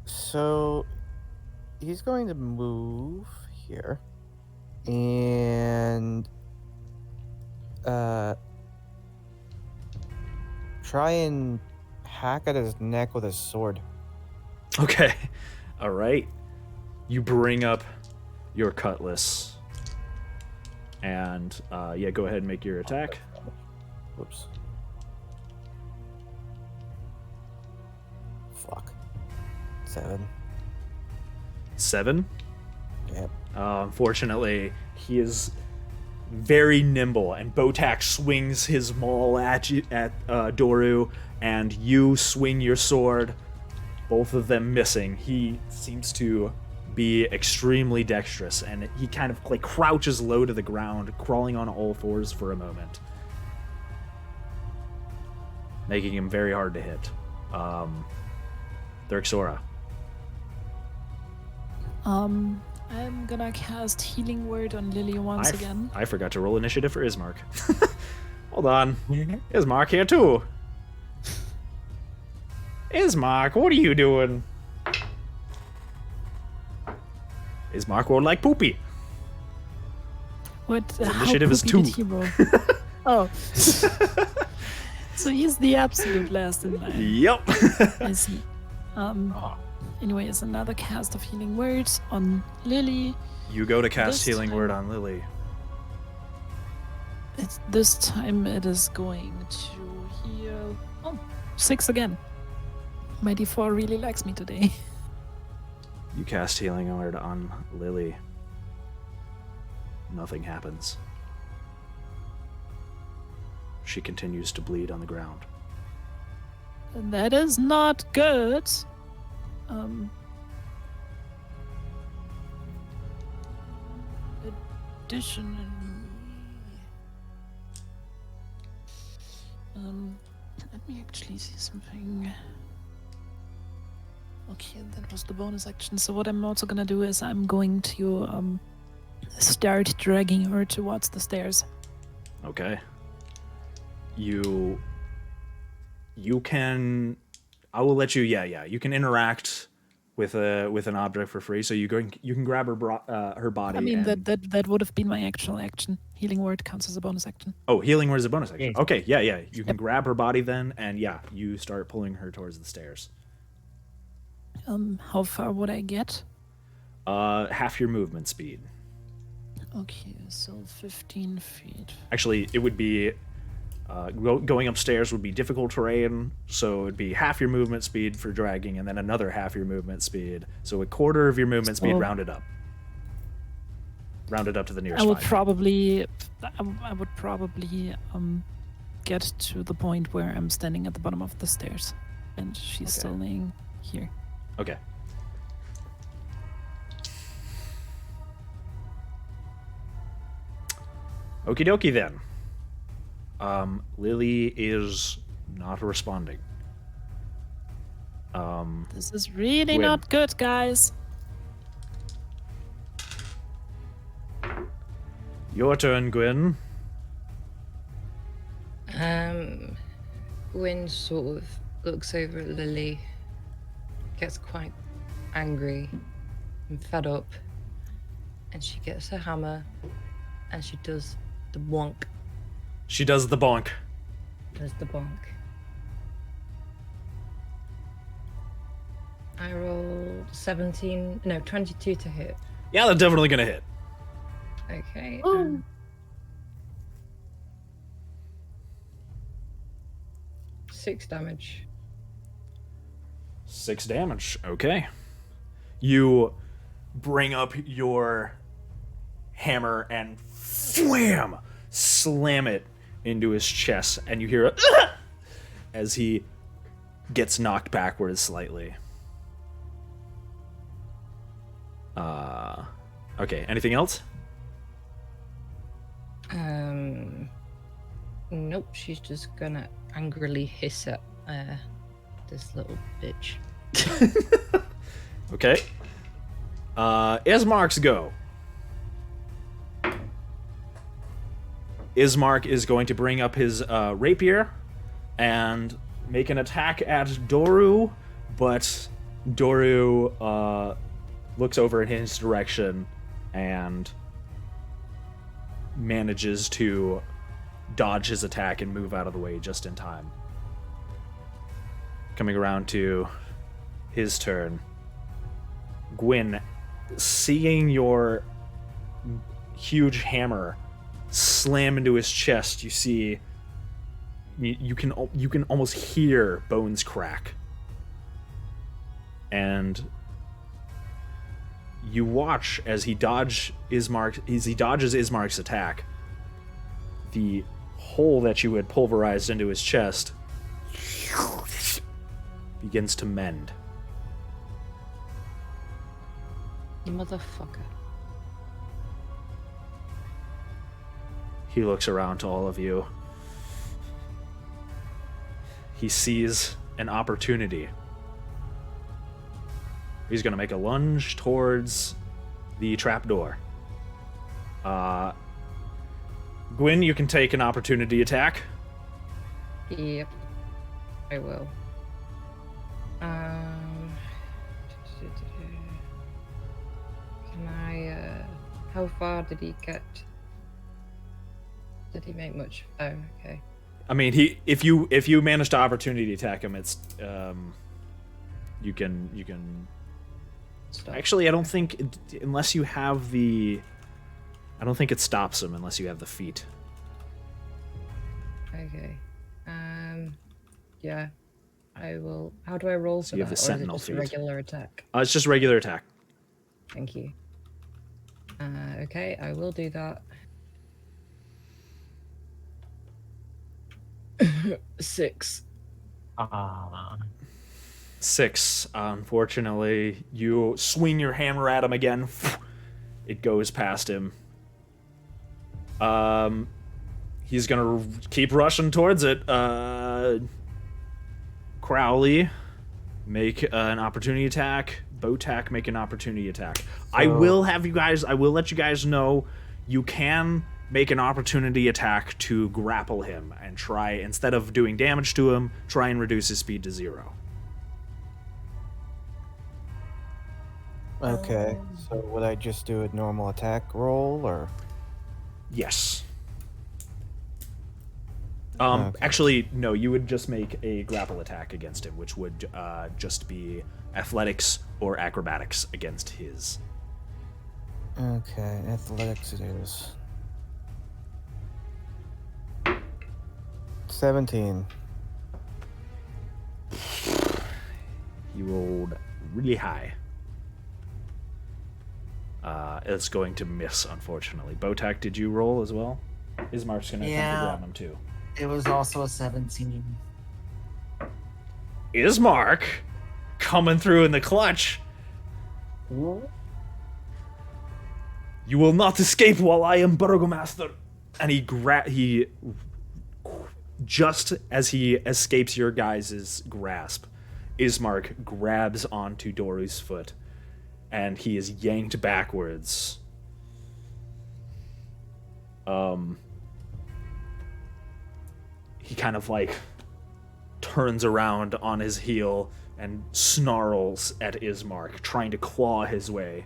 So he's going to move here and try and hack at his neck with his sword. Okay. All right. You bring up your cutlass. And, yeah, go ahead and make your attack. Whoops. Fuck. 7. 7? Yep. Unfortunately, he is very nimble, and Botak swings his maul at Doru, and you swing your sword, both of them missing. He seems to be extremely dexterous, and he kind of like crouches low to the ground, crawling on all fours for a moment, making him very hard to hit. Thurxora. I'm gonna cast Healing Word on Lily once again. I forgot to roll initiative for Ismark. Hold on. Ismark here too. Ismark, what are you doing? Ismark rolled like poopy. What? His How initiative is poopy 2. did he roll? Oh. So he's the absolute last in line. Yep. I see. Anyway, it's another cast of healing words on Lily. You go to cast This healing word time- on Lily. This time it is going to heal. Oh, 6 again. My D4 really likes me today. You cast healing word on Lily. Nothing happens. She continues to bleed on the ground. That is not good. Additionally, let me actually see something. Okay, that was the bonus action. So what I'm also gonna do is I'm going to start dragging her towards the stairs. Okay. You can. I will let you. Yeah. You can interact with an object for free. So you can grab her her body. I mean and, that would have been my actual action. Healing word counts as a bonus action. Oh, healing word is a bonus action. Yes. Okay. Yeah. You can grab her body then, and yeah, you start pulling her towards the stairs. How far would I get? Half your movement speed. Okay, so 15 feet. Actually, it would be going upstairs would be difficult terrain, so it'd be half your movement speed for dragging, and then another half your movement speed. So a quarter of your movement speed So- rounded up. Rounded up to the nearest I would 5. probably get to the point where I'm standing at the bottom of the stairs, and she's Okay. still laying here. Okay. Okie dokie then. Lily is not responding. This is really Gwyn. not good, guys. Your turn, Gwyn. Gwyn sort of looks over at Lily, gets quite angry and fed up, and she gets her hammer and she does the bonk. She does the bonk. Does the bonk. I rolled 22 to hit. Yeah, that's definitely gonna hit. Okay. Oh. 6 damage. 6 damage. Okay. You bring up your hammer and wham! Slam it into his chest, and you hear a as he gets knocked backwards slightly. Okay, anything else? Nope, she's just gonna angrily hiss at this little bitch. Okay. Ismark's go. Ismark is going to bring up his rapier and make an attack at Doru, but Doru looks over in his direction and manages to dodge his attack and move out of the way just in time. Coming around to his turn. Gwyn, seeing your huge hammer slam into his chest, you see you can almost hear bones crack. And you watch as he dodges Ismark's attack. The hole that you had pulverized into his chest begins to mend. You motherfucker. He looks around to all of you. He sees an opportunity. He's going to make a lunge towards the trapdoor. Gwyn, you can take an opportunity attack. Yep. I will. Can I, how far did he get? Did he make much? Oh, okay. I mean, if you manage to opportunity attack him, it's you can. Stop. Actually, I don't think unless you have the. I don't think it stops him unless you have the feat. Okay. Yeah. I will. How do I roll for you have that? the Or is it sentinel just a feat. regular attack? It's just regular attack. Thank you. Okay, I will do that. 6. Ah. 6. Unfortunately, you swing your hammer at him again. It goes past him. He's gonna keep rushing towards it. Crowley, make an opportunity attack. Botac, make an opportunity attack. I will let you guys know, you can make an opportunity attack to grapple him and try, instead of doing damage to him, try and reduce his speed to 0. Okay, so would I just do a normal attack roll, or? Yes. Okay. Actually, no, you would just make a grapple attack against him, which would just be athletics or acrobatics against his. Okay, athletics it is. 17. You rolled really high. It's going to miss, unfortunately. Botac, did you roll as well? Ismark's going to attempt to grab him, too. It was also a 17. Ismark coming through in the clutch. You will not escape while I am Burgomaster. And he just as he escapes your guys' grasp, Ismark grabs onto Dory's foot, and he is yanked backwards. He kind of like turns around on his heel and snarls at Ismark, trying to claw his way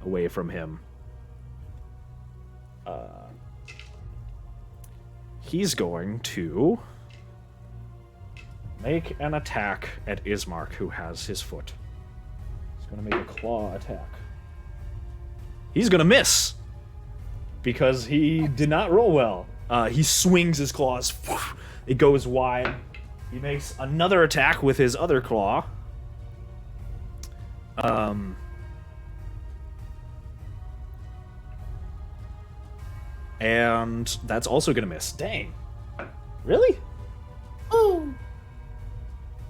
away from him. He's going to make an attack at Ismark, who has his foot. He's going to make a claw attack. He's going to miss, because he did not roll well. He swings his claws. It goes wide. He makes another attack with his other claw. And that's also going to miss. Dang. Really? Oh.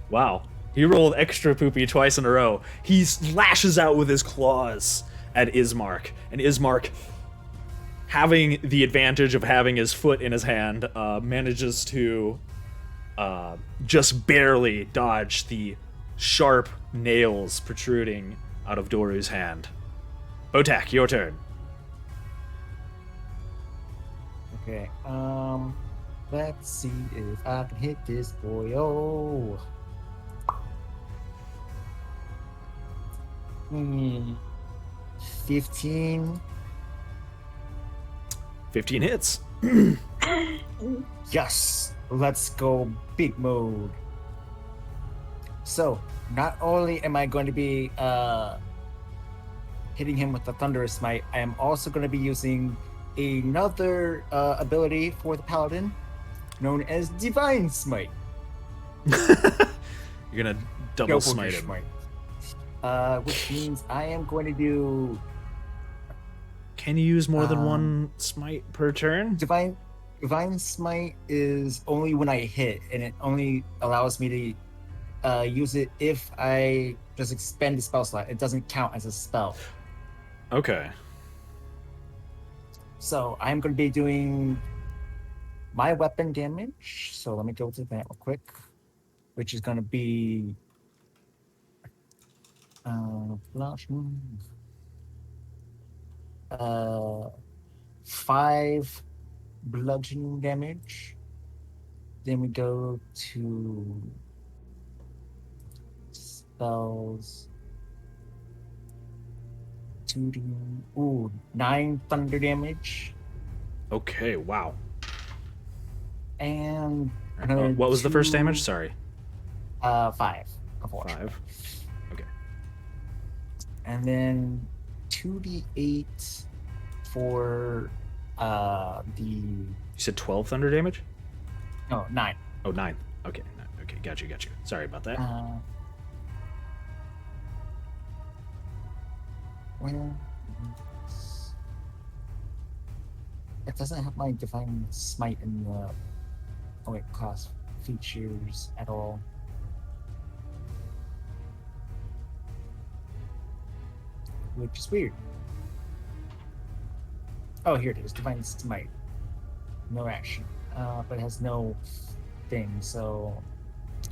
Wow. He rolled extra poopy twice in a row. He lashes out with his claws at Ismark. And Ismark, having the advantage of having his foot in his hand, manages to just barely dodge the sharp nails protruding out of Doru's hand. Botac, your turn. Okay, let's see if I can hit this boy. Oh. 15. 15 hits. Yes, let's go big mode. So, not only am I going to be hitting him with the Thunderous Smite, I am also going to be using another ability for the Paladin, known as Divine Smite. You're gonna double smite him. Which means I am going to do... Can you use more than one smite per turn? Divine Smite is only when I hit, and it only allows me to use it if I just expend the spell slot. It doesn't count as a spell. Okay. So I'm going to be doing my weapon damage. So let me go to that real quick, which is going to be 5 bludgeoning damage. Then we go to spells. 2d, 9 thunder damage. Okay, wow. And another What was the first two- damage? Sorry. 5, unfortunately. 5. Okay. And then 2d8 for the You said 12 thunder damage? 9. Oh, 9. Okay. Okay, got you. Sorry about that. Well, it doesn't have my divine smite in the class features at all. Which is weird. Oh, here it is. Divine Smite. No action. But it has no thing, so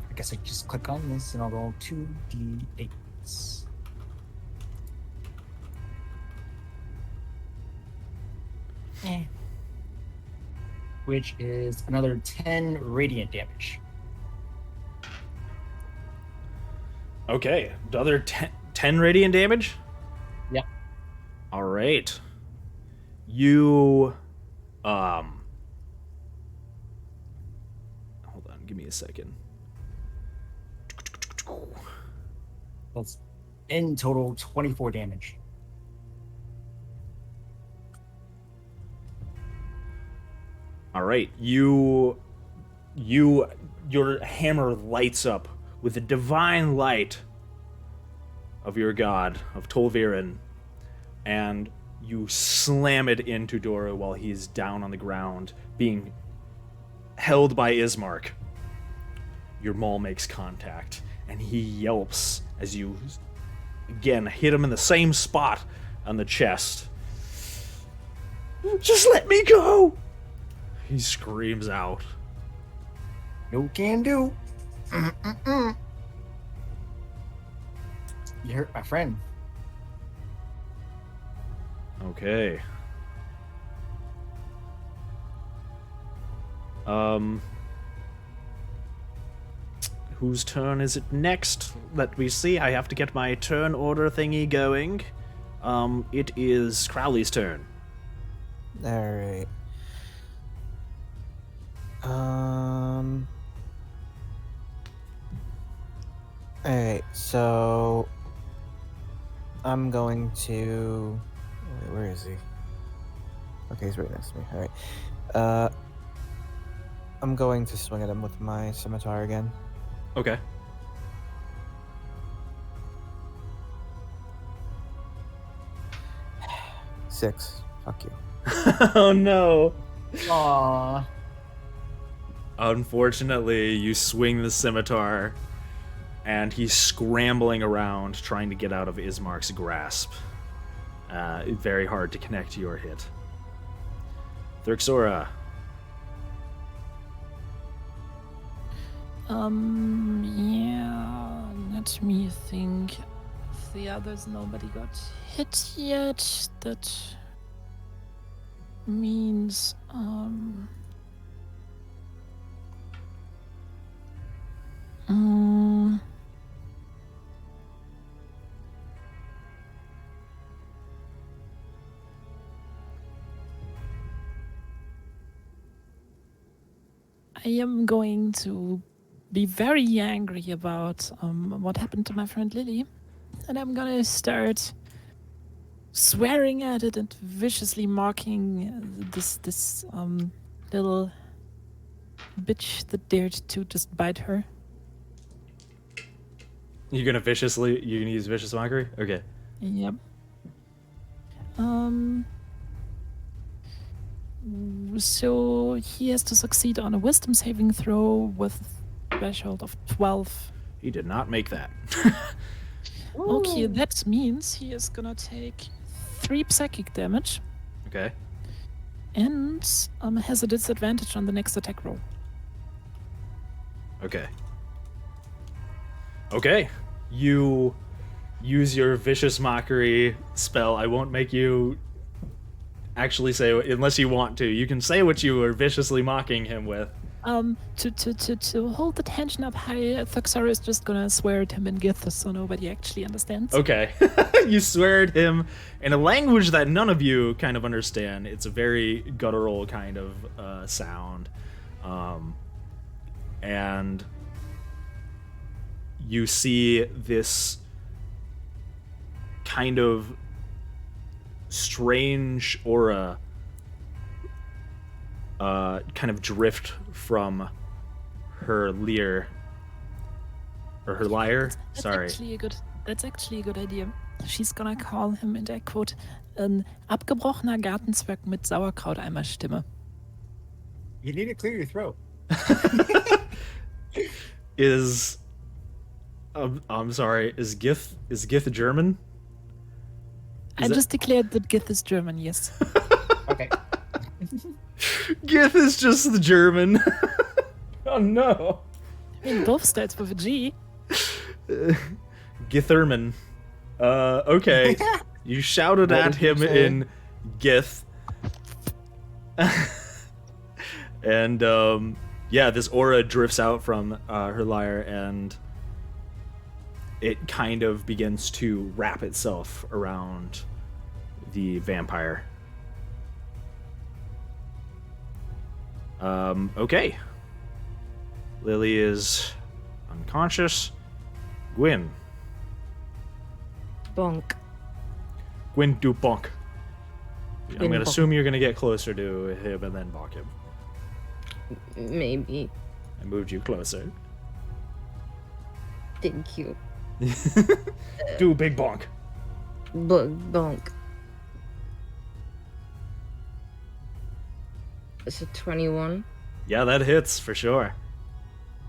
I guess I just click on this and I'll roll 2d8s. Which is another 10 radiant damage. Okay. Another 10 radiant damage? Yep. All right. You hold on, give me a second. That's in total 24 damage. All right. Your hammer lights up with the divine light of your god, of Tolviren, and you slam it into Dora while he's down on the ground, being held by Ismark. Your maul makes contact, and he yelps as you, again, hit him in the same spot on the chest. Just let me go! He screams out. No can do. You hurt my friend. Okay. Whose turn is it next? Let me see. I have to get my turn order thingy going. It is Crowley's turn. Alright. Alright, so I'm going to wait, where is he? Okay, he's right next to me. Alright. I'm going to swing at him with my scimitar again. Okay. Six. Fuck you. Oh no. Aww. Unfortunately, you swing the scimitar, and he's scrambling around trying to get out of Ismark's grasp. Very hard to connect your hit. Thrixora. Yeah, let me think. If the others, nobody got hit yet. That means, I am going to be very angry about what happened to my friend Lily, and I'm gonna start swearing at it and viciously mocking this little bitch that dared to just bite her. You gonna use vicious mockery? Okay. Yep. So he has to succeed on a wisdom saving throw with a threshold of 12. He did not make that. Okay, that means he is gonna take 3 psychic damage Okay. and has a disadvantage on the next attack roll. Okay. Okay. You use your vicious mockery spell. I won't make you actually say unless you want to. You can say what you were viciously mocking him with. To hold the tension up high, Thuxara is just gonna swear at him in Githus so nobody actually understands. Okay. You swear at him in a language that none of you kind of understand. It's a very guttural kind of sound. And you see this kind of strange aura kind of drift from her lyre, or her lyre. Sorry. That's actually a good idea. She's gonna call him, and I quote, ein abgebrochener Gartenzwerg mit Sauerkrauteimerstimme. You need to clear your throat. I'm sorry, is Gith German? I just declared that Gith is German, yes. Okay. Gith is just the German. Oh no. I mean, both starts with a G. Githerman. Okay. You shouted at him in Gith. And this aura drifts out from her lyre, and it kind of begins to wrap itself around the vampire. Okay. Lily is unconscious. Gwyn. Bonk. Gwyn do bonk. I'm Gwyn gonna bonk. assume you're gonna get closer to him and then bonk him. Maybe. I moved you closer. Thank you. Do a big bonk. Bonk. It's a 21. Yeah, that hits for sure.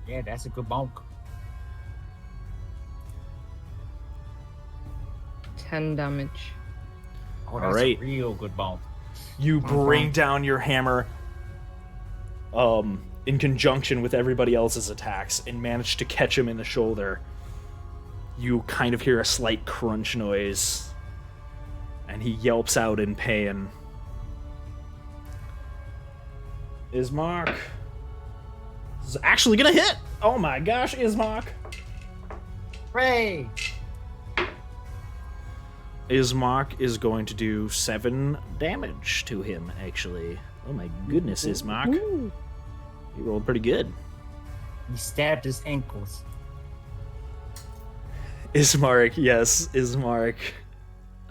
Yeah, that's a good bonk. 10 damage. Oh, that's Alright. a real good bonk. You bring down your hammer in conjunction with everybody else's attacks and manage to catch him in the shoulder. You kind of hear a slight crunch noise, and he yelps out in pain. Ismark is actually gonna hit! Oh my gosh, Ismark! Hooray! Ismark is going to do 7 damage to him, actually. Oh my goodness, Ismark. You rolled pretty good. He stabbed his ankles. Ismark, yes, Ismark.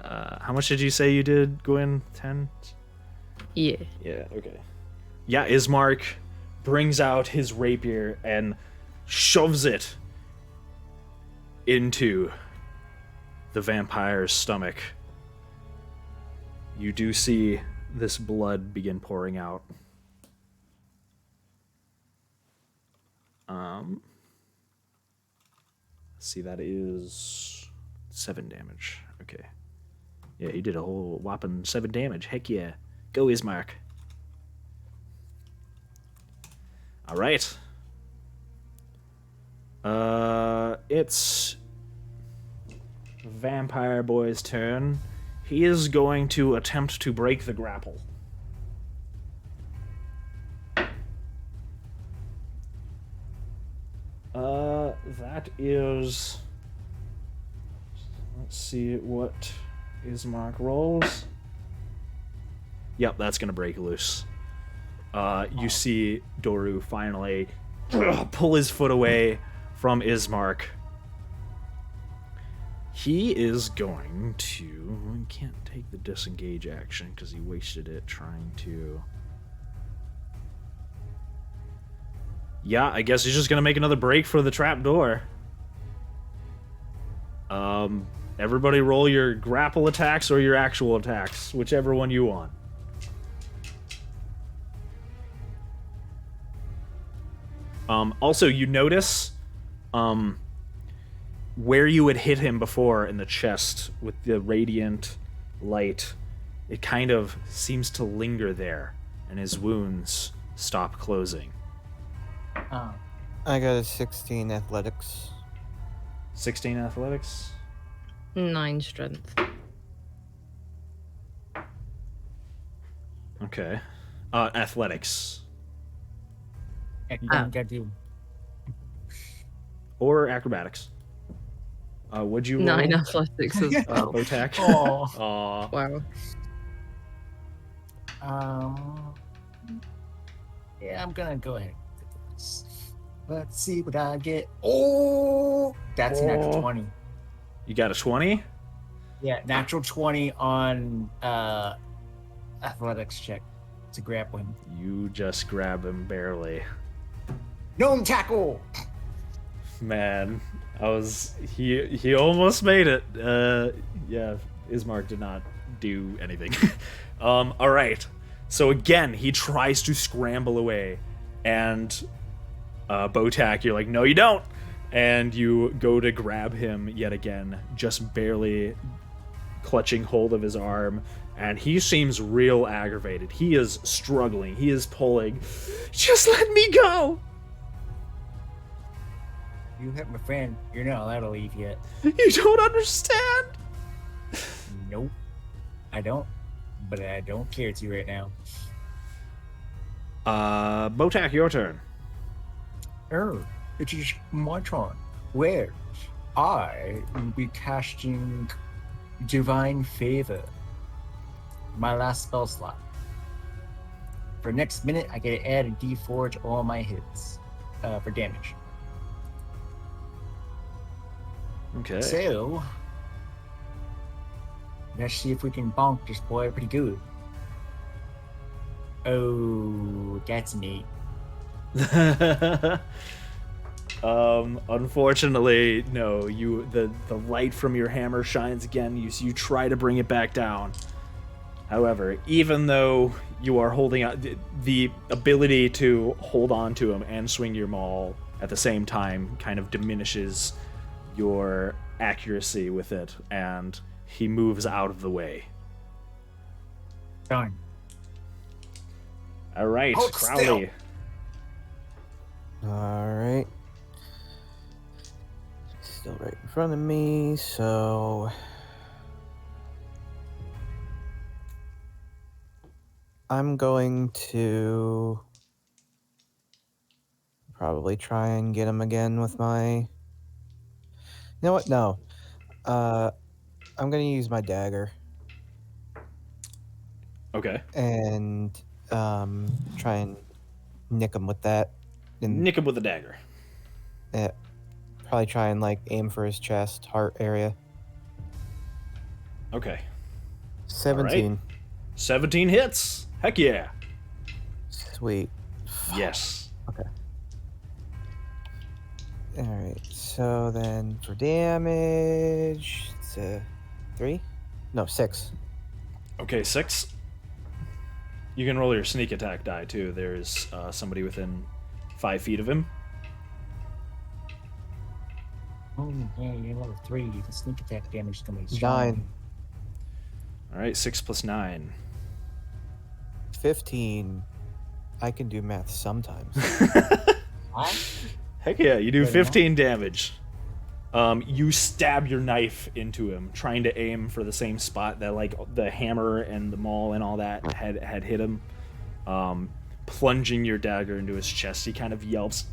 How much did you say you did, Gwyn? 10? Yeah. Yeah, okay. Yeah, Ismark brings out his rapier and shoves it into the vampire's stomach. You do see this blood begin pouring out. See, that is 7 damage. Okay. Yeah, he did a whole whopping 7 damage. Heck yeah. Go, Ismark. Alright. It's Vampire Boy's turn. He is going to attempt to break the grapple. That is... Let's see what Ismark rolls. Yep, that's gonna break loose. You see Doru finally pull his foot away from Ismark. He is going to... He can't take the disengage action because he wasted it trying to... Yeah, I guess he's just gonna make another break for the trap door. Everybody roll your grapple attacks or your actual attacks, whichever one you want. Also, you notice where you had hit him before in the chest with the radiant light, it kind of seems to linger there, and his wounds stop closing. Oh. I got a 16 athletics. 16 athletics? 9 strength. Okay. Athletics. Got you. Or acrobatics. Would you roll? 9 athletics as well. Attack? Oh. Aw. Wow. Yeah, I'm gonna go ahead. Let's see what I get. Oh, that's a natural 20. You got a 20? Yeah, natural 20 on athletics check to grapple him. You just grab him barely. Gnome tackle. Man, he almost made it. Yeah, Ismark did not do anything. All right. So again, he tries to scramble away, and Botak, you're like, no, you don't. And you go to grab him yet again, just barely clutching hold of his arm, and he seems real aggravated. He is struggling. He is pulling. Just let me go. You hit my friend. You're not allowed to leave yet. You don't understand. Nope. I don't. But I don't care to right now. Botak, your turn. It is my turn. Where I will be casting Divine Favor. My last spell slot. For next minute, I get to add a d4 to all my hits for damage. Okay. So, let's see if we can bonk this boy pretty good. Oh, that's neat. Unfortunately, no. The light from your hammer shines again. You try to bring it back down. However, even though you are holding out, the ability to hold on to him and swing your maul at the same time kind of diminishes your accuracy with it, and he moves out of the way. Done. All right, Hold Crowley. All right. Still right in front of me, so I'm going to probably try and get him again with my. You know what? No. I'm gonna use my dagger Okay. and try and nick him with that. And Nick him with a dagger. probably try and like aim for his chest, heart area. Okay. 17. 17 hits. Heck yeah. Sweet. Yes. Okay. All right. So then for damage, it's a 3? No, 6. Okay, 6. You can roll your sneak attack die too. There's somebody within 5 feet of him. Oh, yeah, you're level 3. The sneak attack damage is going to be strong. 9. All right, 6 plus 9. 15. I can do math sometimes. What? Heck yeah, you do Good 15 damage. You stab your knife into him, trying to aim for the same spot that like the hammer and the maul and all that had hit him. Plunging your dagger into his chest, he kind of yelps.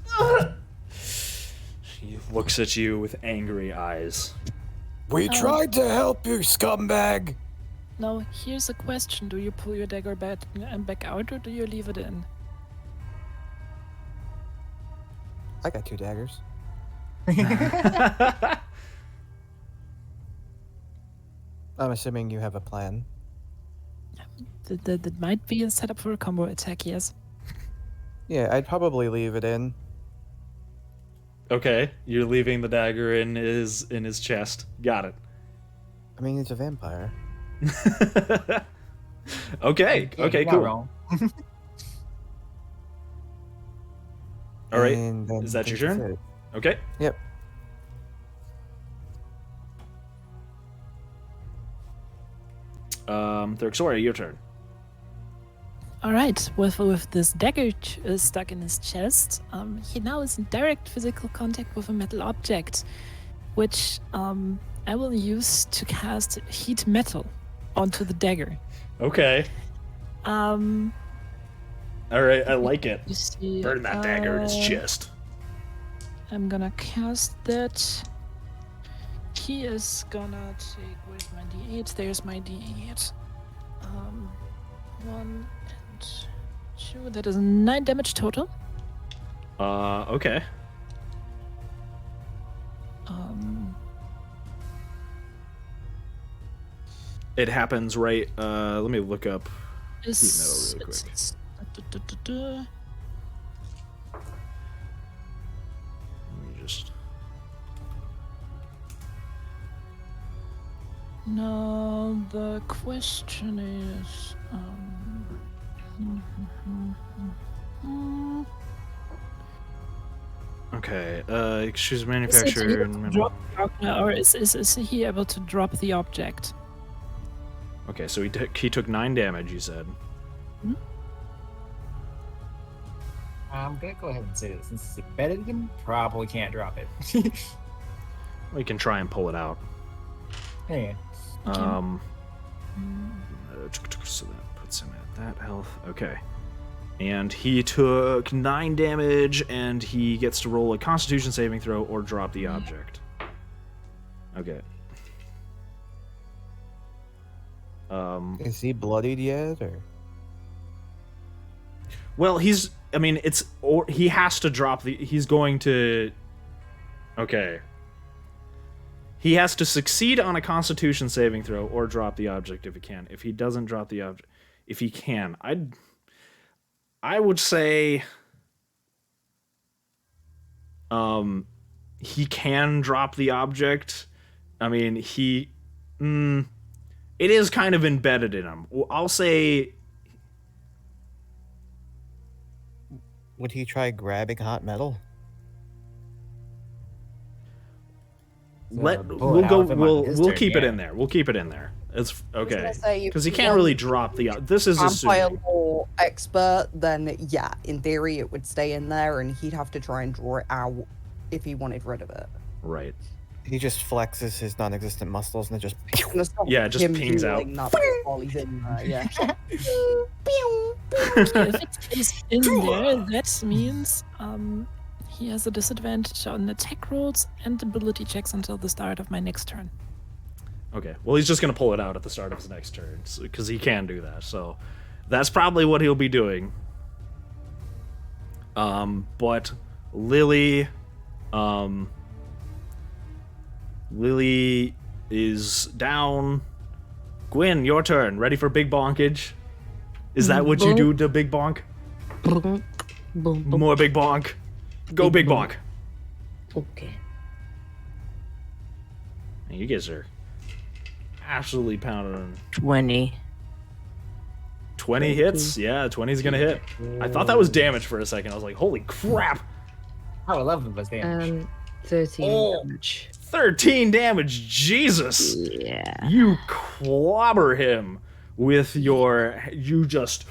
He looks at you with angry eyes. We tried to help you, scumbag. Now, here's a question. Do you pull your dagger back out or do you leave it in? I got 2 daggers. I'm assuming you have a plan. That might be a setup for a combo attack, yes. Yeah, I'd probably leave it in. Okay, you're leaving the dagger in his chest. Got it. I mean, he's a vampire. Okay, Yeah, okay, you're not cool. wrong. All right, And then is that your that's turn? it. Okay. Yep. Thurxora, your turn. All right, with this dagger stuck in his chest, he now is in direct physical contact with a metal object, which I will use to cast heat metal onto the dagger. Okay. All All right, I like it. You see, Burn that dagger in his chest. I'm gonna cast that. He is gonna take, where's my d8? There's my d8. 1 and That is 9 damage total. Okay. It happens right. Let me look up heat metal really quick. Let me just. Now the question is, Okay. Choose manufacturer and or is he able to drop the object? Okay, so he took 9 damage. You said. I'm gonna go ahead and say that since it's embedded in him, probably can't drop it. We can try and pull it out. Yeah. So that puts him at that health. Okay. And he took 9 damage, and he gets to roll a Constitution saving throw or drop the object. Okay. Is he bloodied yet, or? Well, he's. I mean, it's. Or he has to drop the. He's going to. Okay. He has to succeed on a Constitution saving throw or drop the object if he can. If he doesn't drop the object, if he can, I would say. He can drop the object. I mean, he. It is kind of embedded in him. I'll say. Would he try grabbing hot metal? We'll keep it in there. We'll keep it in there. It's okay because he can't really drop the. This is vampire assuming. law expert. Then yeah, in theory it would stay in there, and he'd have to try and draw it out if he wanted rid of it. Right. He just flexes his non-existent muscles and it just. Yeah, it just pings out. While he's in there, yeah. If it stays in there, that means he has a disadvantage on attack rolls and ability checks until the start of my next turn. Okay. Well, he's just gonna pull it out at the start of his next turn because he can do that. So that's probably what he'll be doing. But Lily, Lily is down. Gwyn, your turn. Ready for big bonkage? Is that what you do to big bonk? More big bonk. Go big bonk. Okay. You guys are absolutely pounding. 20. 20 hits? Yeah, 20's gonna hit. I thought that was damage for a second. I was like, holy crap. Oh, 11 was damage. 13 damage. 13 damage, Jesus! Yeah. You clobber him with your. You just.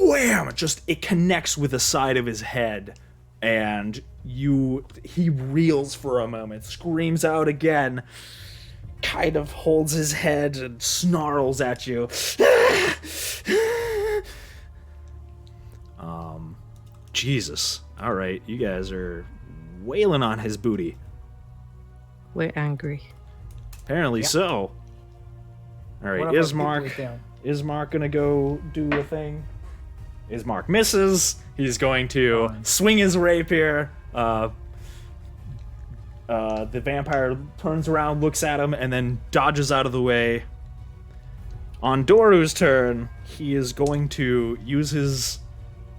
Wham! Just, it connects with the side of his head. And he reels for a moment, screams out again, kind of holds his head and snarls at you. Jesus. Alright, you guys are wailing on his booty. We're angry. Apparently so. Alright, Ismark gonna go do a thing. Ismark misses. He's going to swing his rapier. The vampire turns around, looks at him, and then dodges out of the way. On Doru's turn, he is going to use his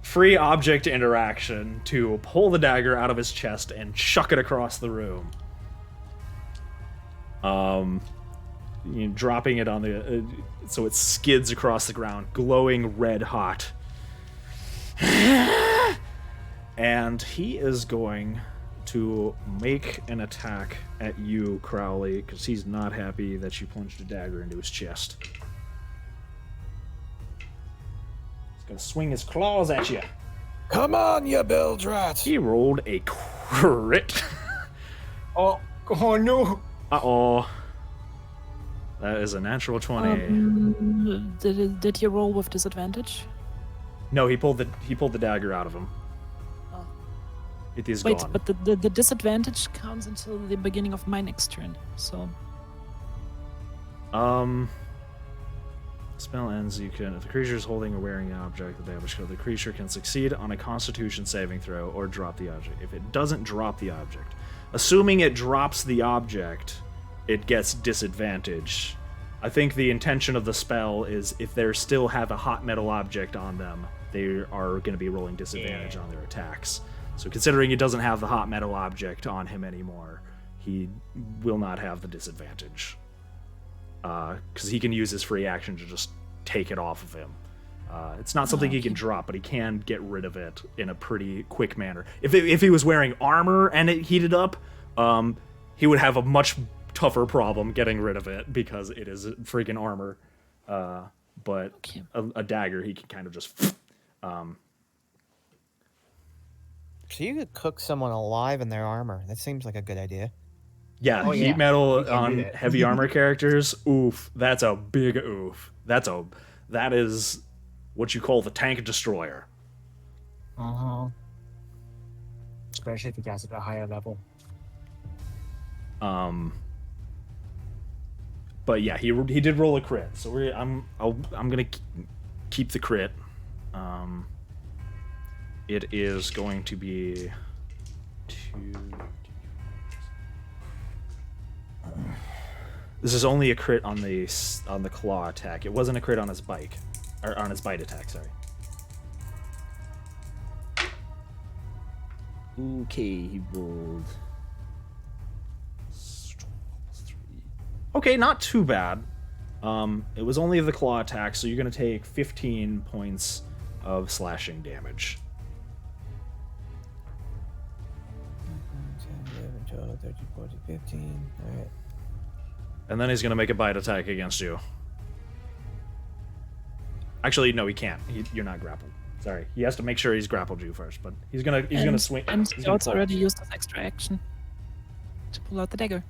free object interaction to pull the dagger out of his chest and chuck it across the room. Dropping it on the so it skids across the ground, glowing red hot. And he is going to make an attack at you, Crowley, because he's not happy that you plunged a dagger into his chest. He's gonna swing his claws at you. Come on, you Bildrat! He rolled a crit. Oh no! Uh-oh. That is a natural 20. Did he roll with disadvantage? No, he pulled the dagger out of him. Oh. It is Wait, gone. but the disadvantage counts until the beginning of my next turn. So. Spell ends. You can, if the creature is holding or wearing an object, the damage code, the creature can succeed on a Constitution saving throw or drop the object. If it doesn't drop the object, assuming it drops the object, it gets disadvantage. I think the intention of the spell is if they still have a hot metal object on them, they are going to be rolling disadvantage on their attacks. So considering he doesn't have the hot metal object on him anymore, he will not have the disadvantage. Because he can use his free action to just take it off of him. It's not something he can drop, but he can get rid of it in a pretty quick manner. If he was wearing armor and it heated up, he would have a much tougher problem getting rid of it because it is freaking armor. But a dagger, he can kind of just... So you could cook someone alive in their armor. That seems like a good idea. Yeah, heat metal on heavy armor characters, oof. That's a big oof. That is what you call the tank destroyer. Especially if he casts at a higher level. But yeah, he did roll a crit, so I'm gonna keep the crit. It is going to be 2. This is only a crit on the claw attack. It wasn't a crit on his bite attack. Sorry. Okay, he rolled. Okay, not too bad. It was only the claw attack, so you're gonna take 15 points of slashing damage. 30, 40, 15. All right. And then he's going to make a bite attack against you. Actually, no, he can't. You're not grappled. Sorry. He has to make sure he's grappled you first, but he's going to swing. And he also already used his extra action to pull out the dagger.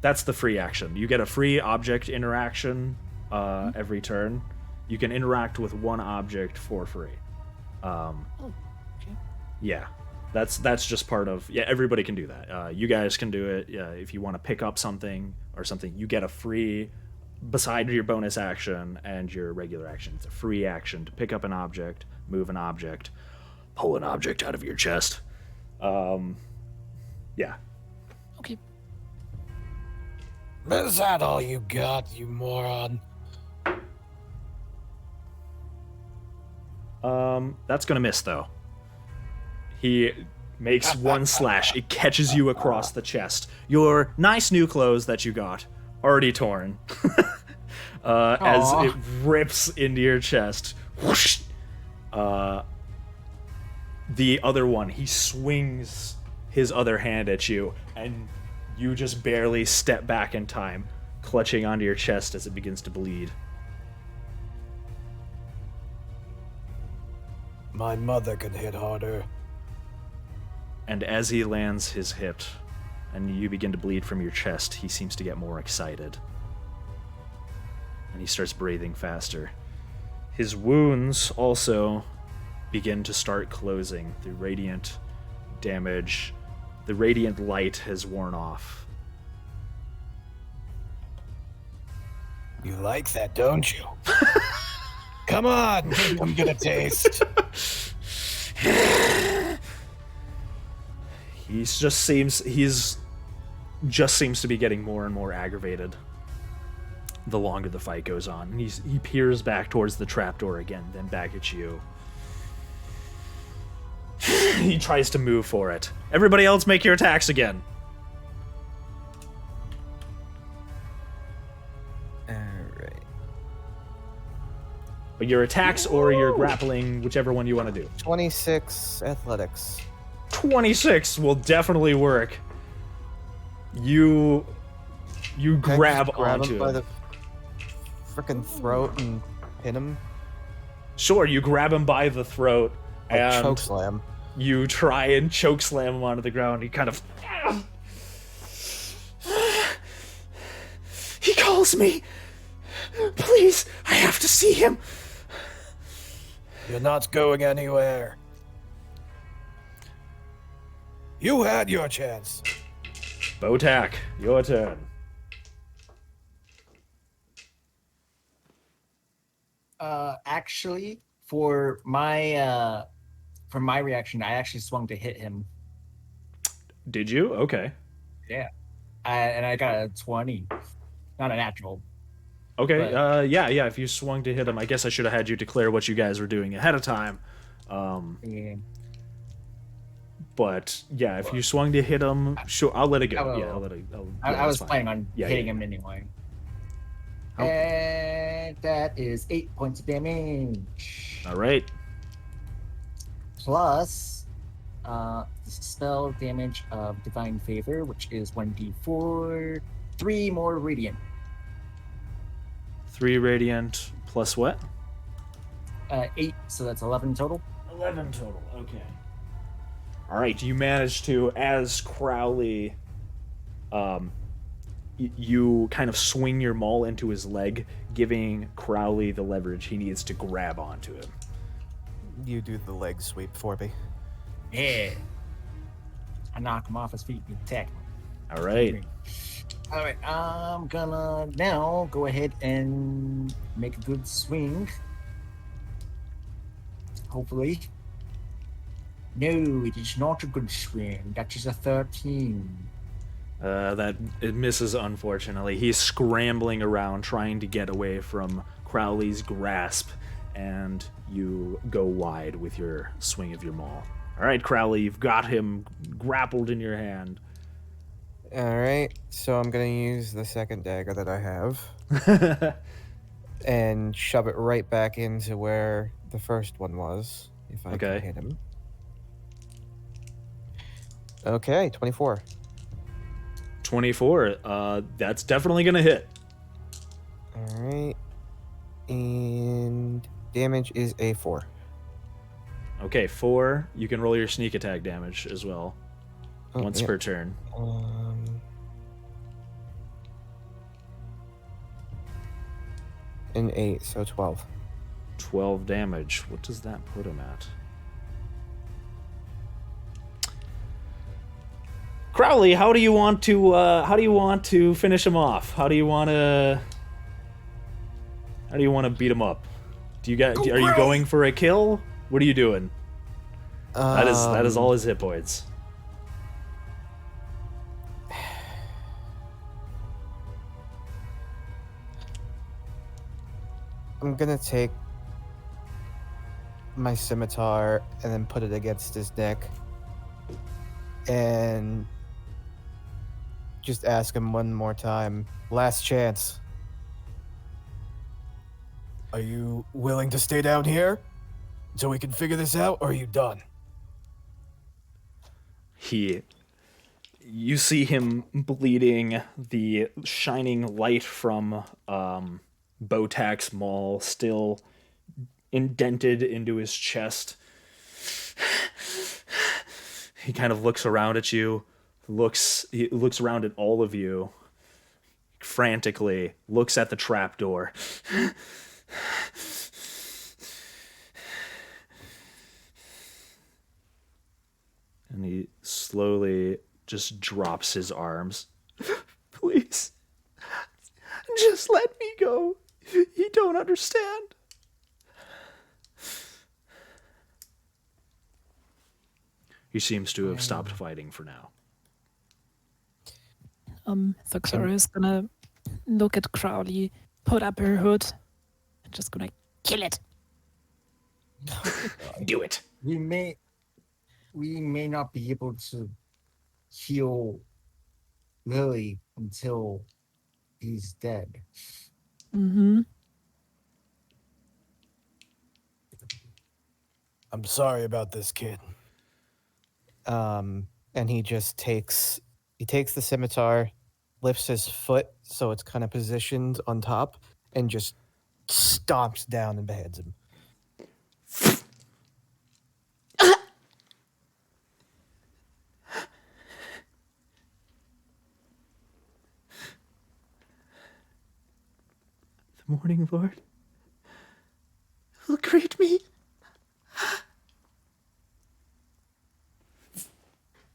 That's the free action. You get a free object interaction every turn. You can interact with one object for free. Yeah. That's just part of... Yeah, everybody can do that. You guys can do it. If you want to pick up something or something, you get a free... Beside your bonus action and your regular action, it's a free action to pick up an object, move an object, pull an object out of your chest. Yeah. Okay. Is that all you got, you moron? That's gonna miss, though. He makes one slash. It catches you across the chest. Your nice new clothes that you got, already torn. As it rips into your chest. Whoosh! The other one, he swings his other hand at you, and you just barely step back in time, clutching onto your chest as it begins to bleed. My mother could hit harder. And as he lands his hit, and you begin to bleed from your chest, he seems to get more excited. And he starts breathing faster. His wounds also begin to start closing. The radiant damage, the radiant light has worn off. You like that, don't you? Come on, come get a taste. He just seems to be getting more and more aggravated the longer the fight goes on. And he peers back towards the trapdoor again, then back at you. He tries to move for it. Everybody else make your attacks again. Alright. But your attacks or your grappling, whichever one you want to do. 26 athletics. 26 will definitely work. You grab onto him by him. the frickin' throat and pin him. Sure, you grab him by the throat and choke slam. You try and choke slam him onto the ground. He kind of... He calls me. Please, I have to see him. You're not going anywhere. You had your chance. Botak, your turn. Actually, for my reaction, I actually swung to hit him. Did you? Okay. Yeah, and I got a 20, not a natural. Okay. But- Yeah. If you swung to hit him, I guess I should have had you declare what you guys were doing ahead of time. Yeah. But yeah, if you swung to hit him, sure, I'll let it go. Yeah, I'll let it. I was fine. planning on Yeah, hitting yeah. him anyway. How- And that is 8 points of damage. All right. Plus the spell damage of Divine Favor, which is 1d4, 3 more Radiant. 3 radiant plus what? 8, so that's 11 total. 11 total. Okay. All right. You manage to, as Crowley, you kind of swing your maul into his leg, giving Crowley the leverage he needs to grab onto him. You do the leg sweep for me. Yeah. I knock him off his feet and attack him. All right. All right, I'm gonna now go ahead and make a good swing. Hopefully. No, it is not a good swing. That is a 13. That it misses, unfortunately. He's scrambling around trying to get away from Crowley's grasp, and you go wide with your swing of your maul. All right, Crowley, you've got him grappled in your hand. All right, so I'm gonna use the second dagger that I have and shove it right back into where the first one was, if I Okay. can hit him. Okay, 24. 24. That's definitely gonna hit. All right, and damage is a 4. Okay, 4. You can roll your sneak attack damage as well, once yeah. per turn. An 8, so 12. 12 damage. What does that put him at? Crowley, how do you want to finish him off? How do you want to beat him up? Are you going for a kill? What are you doing? That is all his hit points. I'm gonna take my scimitar and then put it against his neck and just ask him one more time. Last chance. Are you willing to stay down here until we can figure this out, or are you done? You see him bleeding, the shining light from Botax Maul still indented into his chest. He kind of looks around at you, he looks around at all of you frantically, looks at the trapdoor. And he slowly just drops his arms. Please, just let me go. You don't understand. He seems to have stopped fighting for now. Thuxora is gonna look at Crowley, put up her hood, and just gonna kill it. Do it. We may not be able to heal Lily until he's dead. Mm-hmm. I'm sorry about this, kid. And he just takes the scimitar, lifts his foot so it's kind of positioned on top, and just stomps down and beheads him. The Morning Lord will greet me.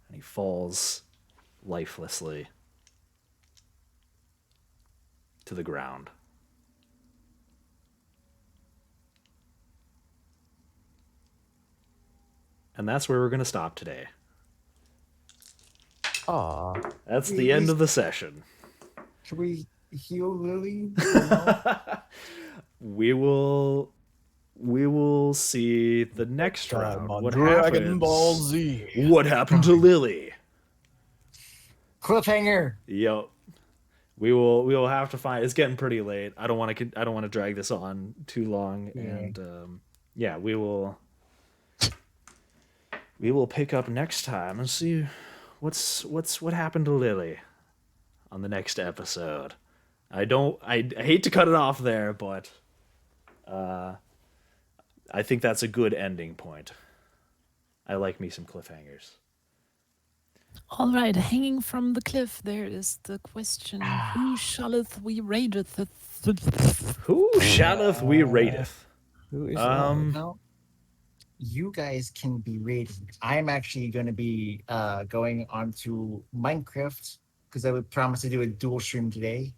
And he falls lifelessly to the ground. And that's where we're going to stop today. Aw. That's the end of the session. Should we heal Lily? We will see the next Time round. on What Dragon happens? Ball Z. What happened to Lily? Cliffhanger. Yep. We will have to find. It's getting pretty late. I don't want to drag this on too long. Yeah. And yeah, we will pick up next time and see what happened to Lily on the next episode. I hate to cut it off there, but I think that's a good ending point. I like me some cliffhangers. All right, hanging from the cliff, there is the question: Who shalleth we raideth? Who shalleth we raideth? Who is Well, you guys can be rated. I'm actually going to be going on to Minecraft because I would promise to do a dual stream today.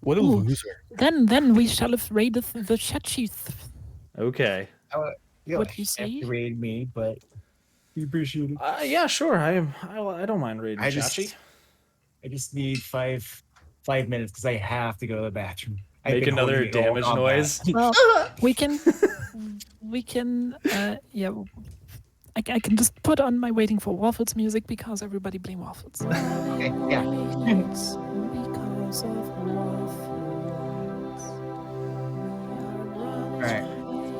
What a Ooh. loser. Then we shalleth raideth the Shachith. Okay. You What don't you have say? to raid me, but we appreciate it. Yeah, sure. I don't mind raiding I Chachi. just need five minutes because I have to go to the bathroom. I've Make been another holding it all damage on noise. that. Well, we can yeah. I can just put on my waiting for waffles music because everybody blame waffles. Okay, yeah. Because of waffles. All right,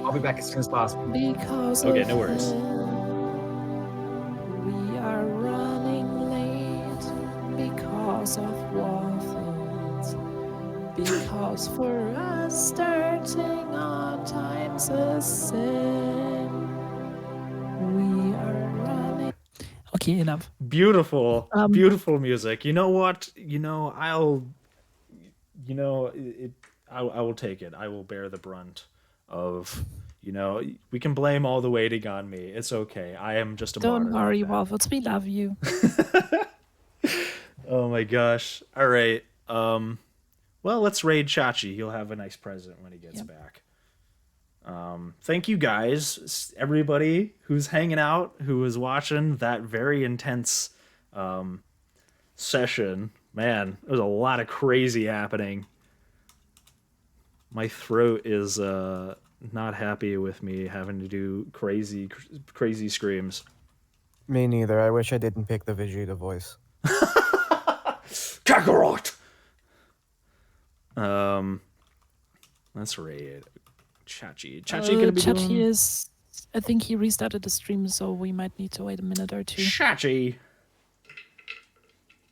I'll be back as soon as possible. Because Okay, of no worries. him, we are running late because of waffles. Because for us starting on time's a sin. We are running. Okay, enough. Beautiful, beautiful music. You know what? I will take it. I will bear the brunt of. We can blame all the waiting on me. It's okay. I am just a Don't martyr worry, like that. waffles. We love you. Oh my gosh. All right. Well, let's raid Chachi. He'll have a nice present when he gets back. Thank you guys, everybody who's hanging out, who was watching that very intense session. Man, there was a lot of crazy happening. My throat is not happy with me having to do crazy screams. Me neither. I wish I didn't pick the Vegeta voice. Kakarot! Let's raid Chachi. Chachi gonna be Chachi doing... is. I think he restarted the stream, so we might need to wait a minute or two. Chachi!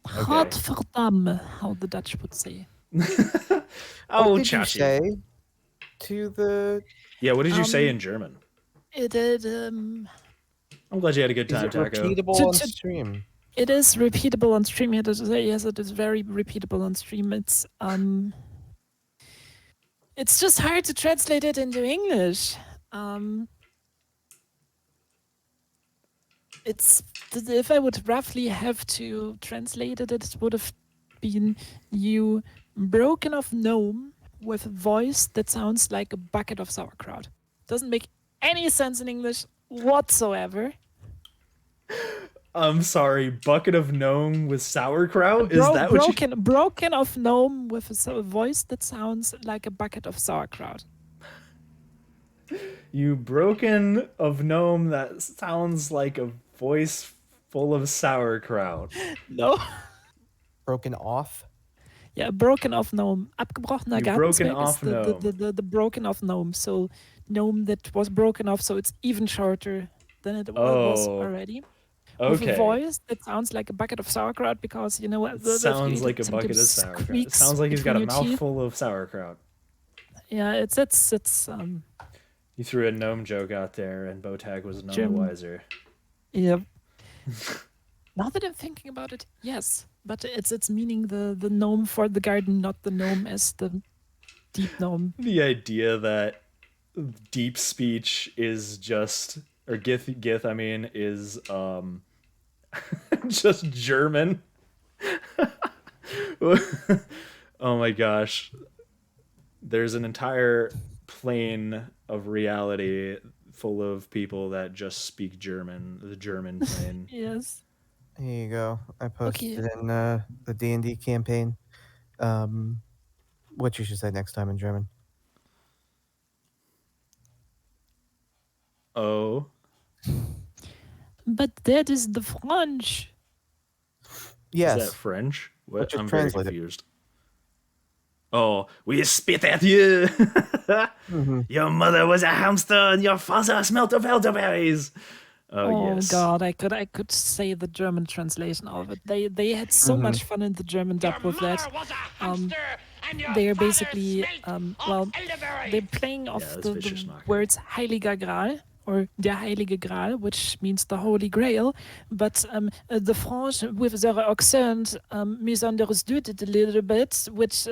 Godverdamme, how the Dutch would say. Oh, what did Chachi. you say to the... Yeah, what did you say in German? It did. I'm glad you had a good time, Is it Taco. repeatable on stream? It is repeatable on stream. Yes, it is very repeatable on stream. It's just hard to translate it into English. If I would roughly have to translate it, it would have been you broken off gnome with a voice that sounds like a bucket of sauerkraut. Doesn't make any sense in English whatsoever. I'm sorry, bucket of gnome with sauerkraut? Is that what you... Broken off gnome with a voice that sounds like a bucket of sauerkraut. You broken of gnome that sounds like a voice full of sauerkraut. No. Broken off? Yeah, broken off gnome. Abgebrochener You broken Gartenzwerg off is the broken off gnome. So gnome that was broken off, so it's even shorter than it was already. With a voice that sounds like a bucket of sauerkraut because, you know what? Sounds like a bucket of sauerkraut. It sounds like he's got a mouthful of sauerkraut. Yeah, it's You threw a gnome joke out there and Botag was none the wiser. Yep. Now that I'm thinking about it, yes. But it's meaning the gnome for the garden, not the gnome as the deep gnome. The idea that deep speech is just, or Gith I mean, is just German. Oh my gosh. There's an entire plane of reality full of people that just speak German. The German plane. Yes. Here you go. I posted Okay. it in the D&D campaign. What you should say next time in German. Oh. But that is the French. Yes. Is that French? What? Which is I'm very translated. confused. Oh, we spit at you. Mhm. Your mother was a hamster and your father smelt of elderberries. Oh, yes. God, I could say the German translation of it. They had so Mhm. much fun in the German dub with that. They're basically they're playing off that's the vicious mockery. words Heiliger Gral or Der Heilige Gral, which means the Holy Grail, but the French with their accent misunderstood it a little bit, which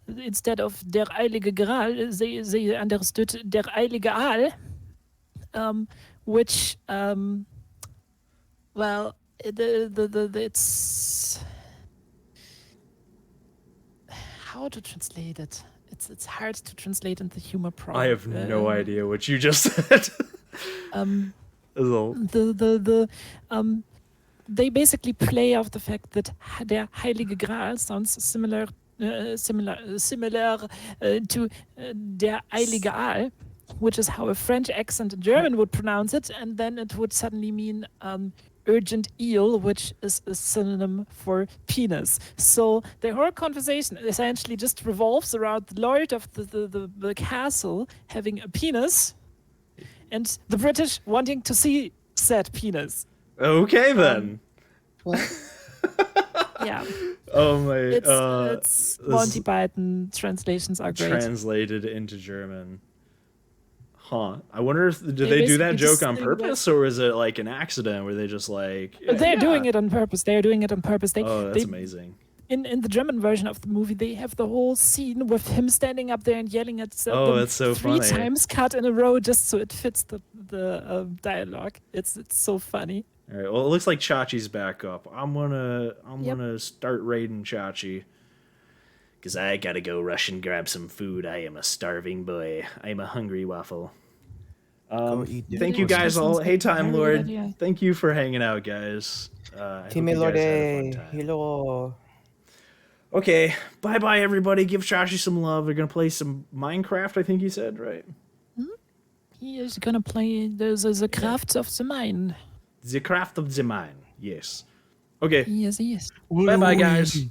instead of Der Heilige Gral, they understood Der Heilige Aal, which well, it's how to translate it. It's hard to translate in the humor program. I have no idea what you just said. They basically play off the fact that Der Heilige Gral sounds similar to Der Heilige Aal, which is how a French accent in German would pronounce it, and then it would suddenly mean urgent eel, which is a synonym for penis. So the whole conversation essentially just revolves around the lord of the castle having a penis, and the British wanting to see said penis. Okay, then. Yeah. Oh my! It's Monty Python translations are great. Translated into German. Huh. I wonder if did They they do that basically joke just on think purpose, or is it like an accident where they just like? They're doing it on purpose. They're doing it on purpose. Oh, that's amazing. In the German version of the movie, they have the whole scene with him standing up there and yelling at them that's so three funny. times cut in a row just so it fits the dialogue. It's so funny. All right. Well, it looks like Chachi's back up. I'm gonna start raiding Chachi. Cause I gotta go rush and grab some food. I am a starving boy. I am a hungry waffle. Thank you guys all. Hey, Time Lord. Thank you for hanging out, guys. I hope you guys had a fun time. Hello. Okay, bye everybody. Give Chachi some love. We're gonna play some Minecraft. I think you said, right? He is gonna play the crafts of the mine. The craft of the mine. Yes. Okay. Yes. Bye guys.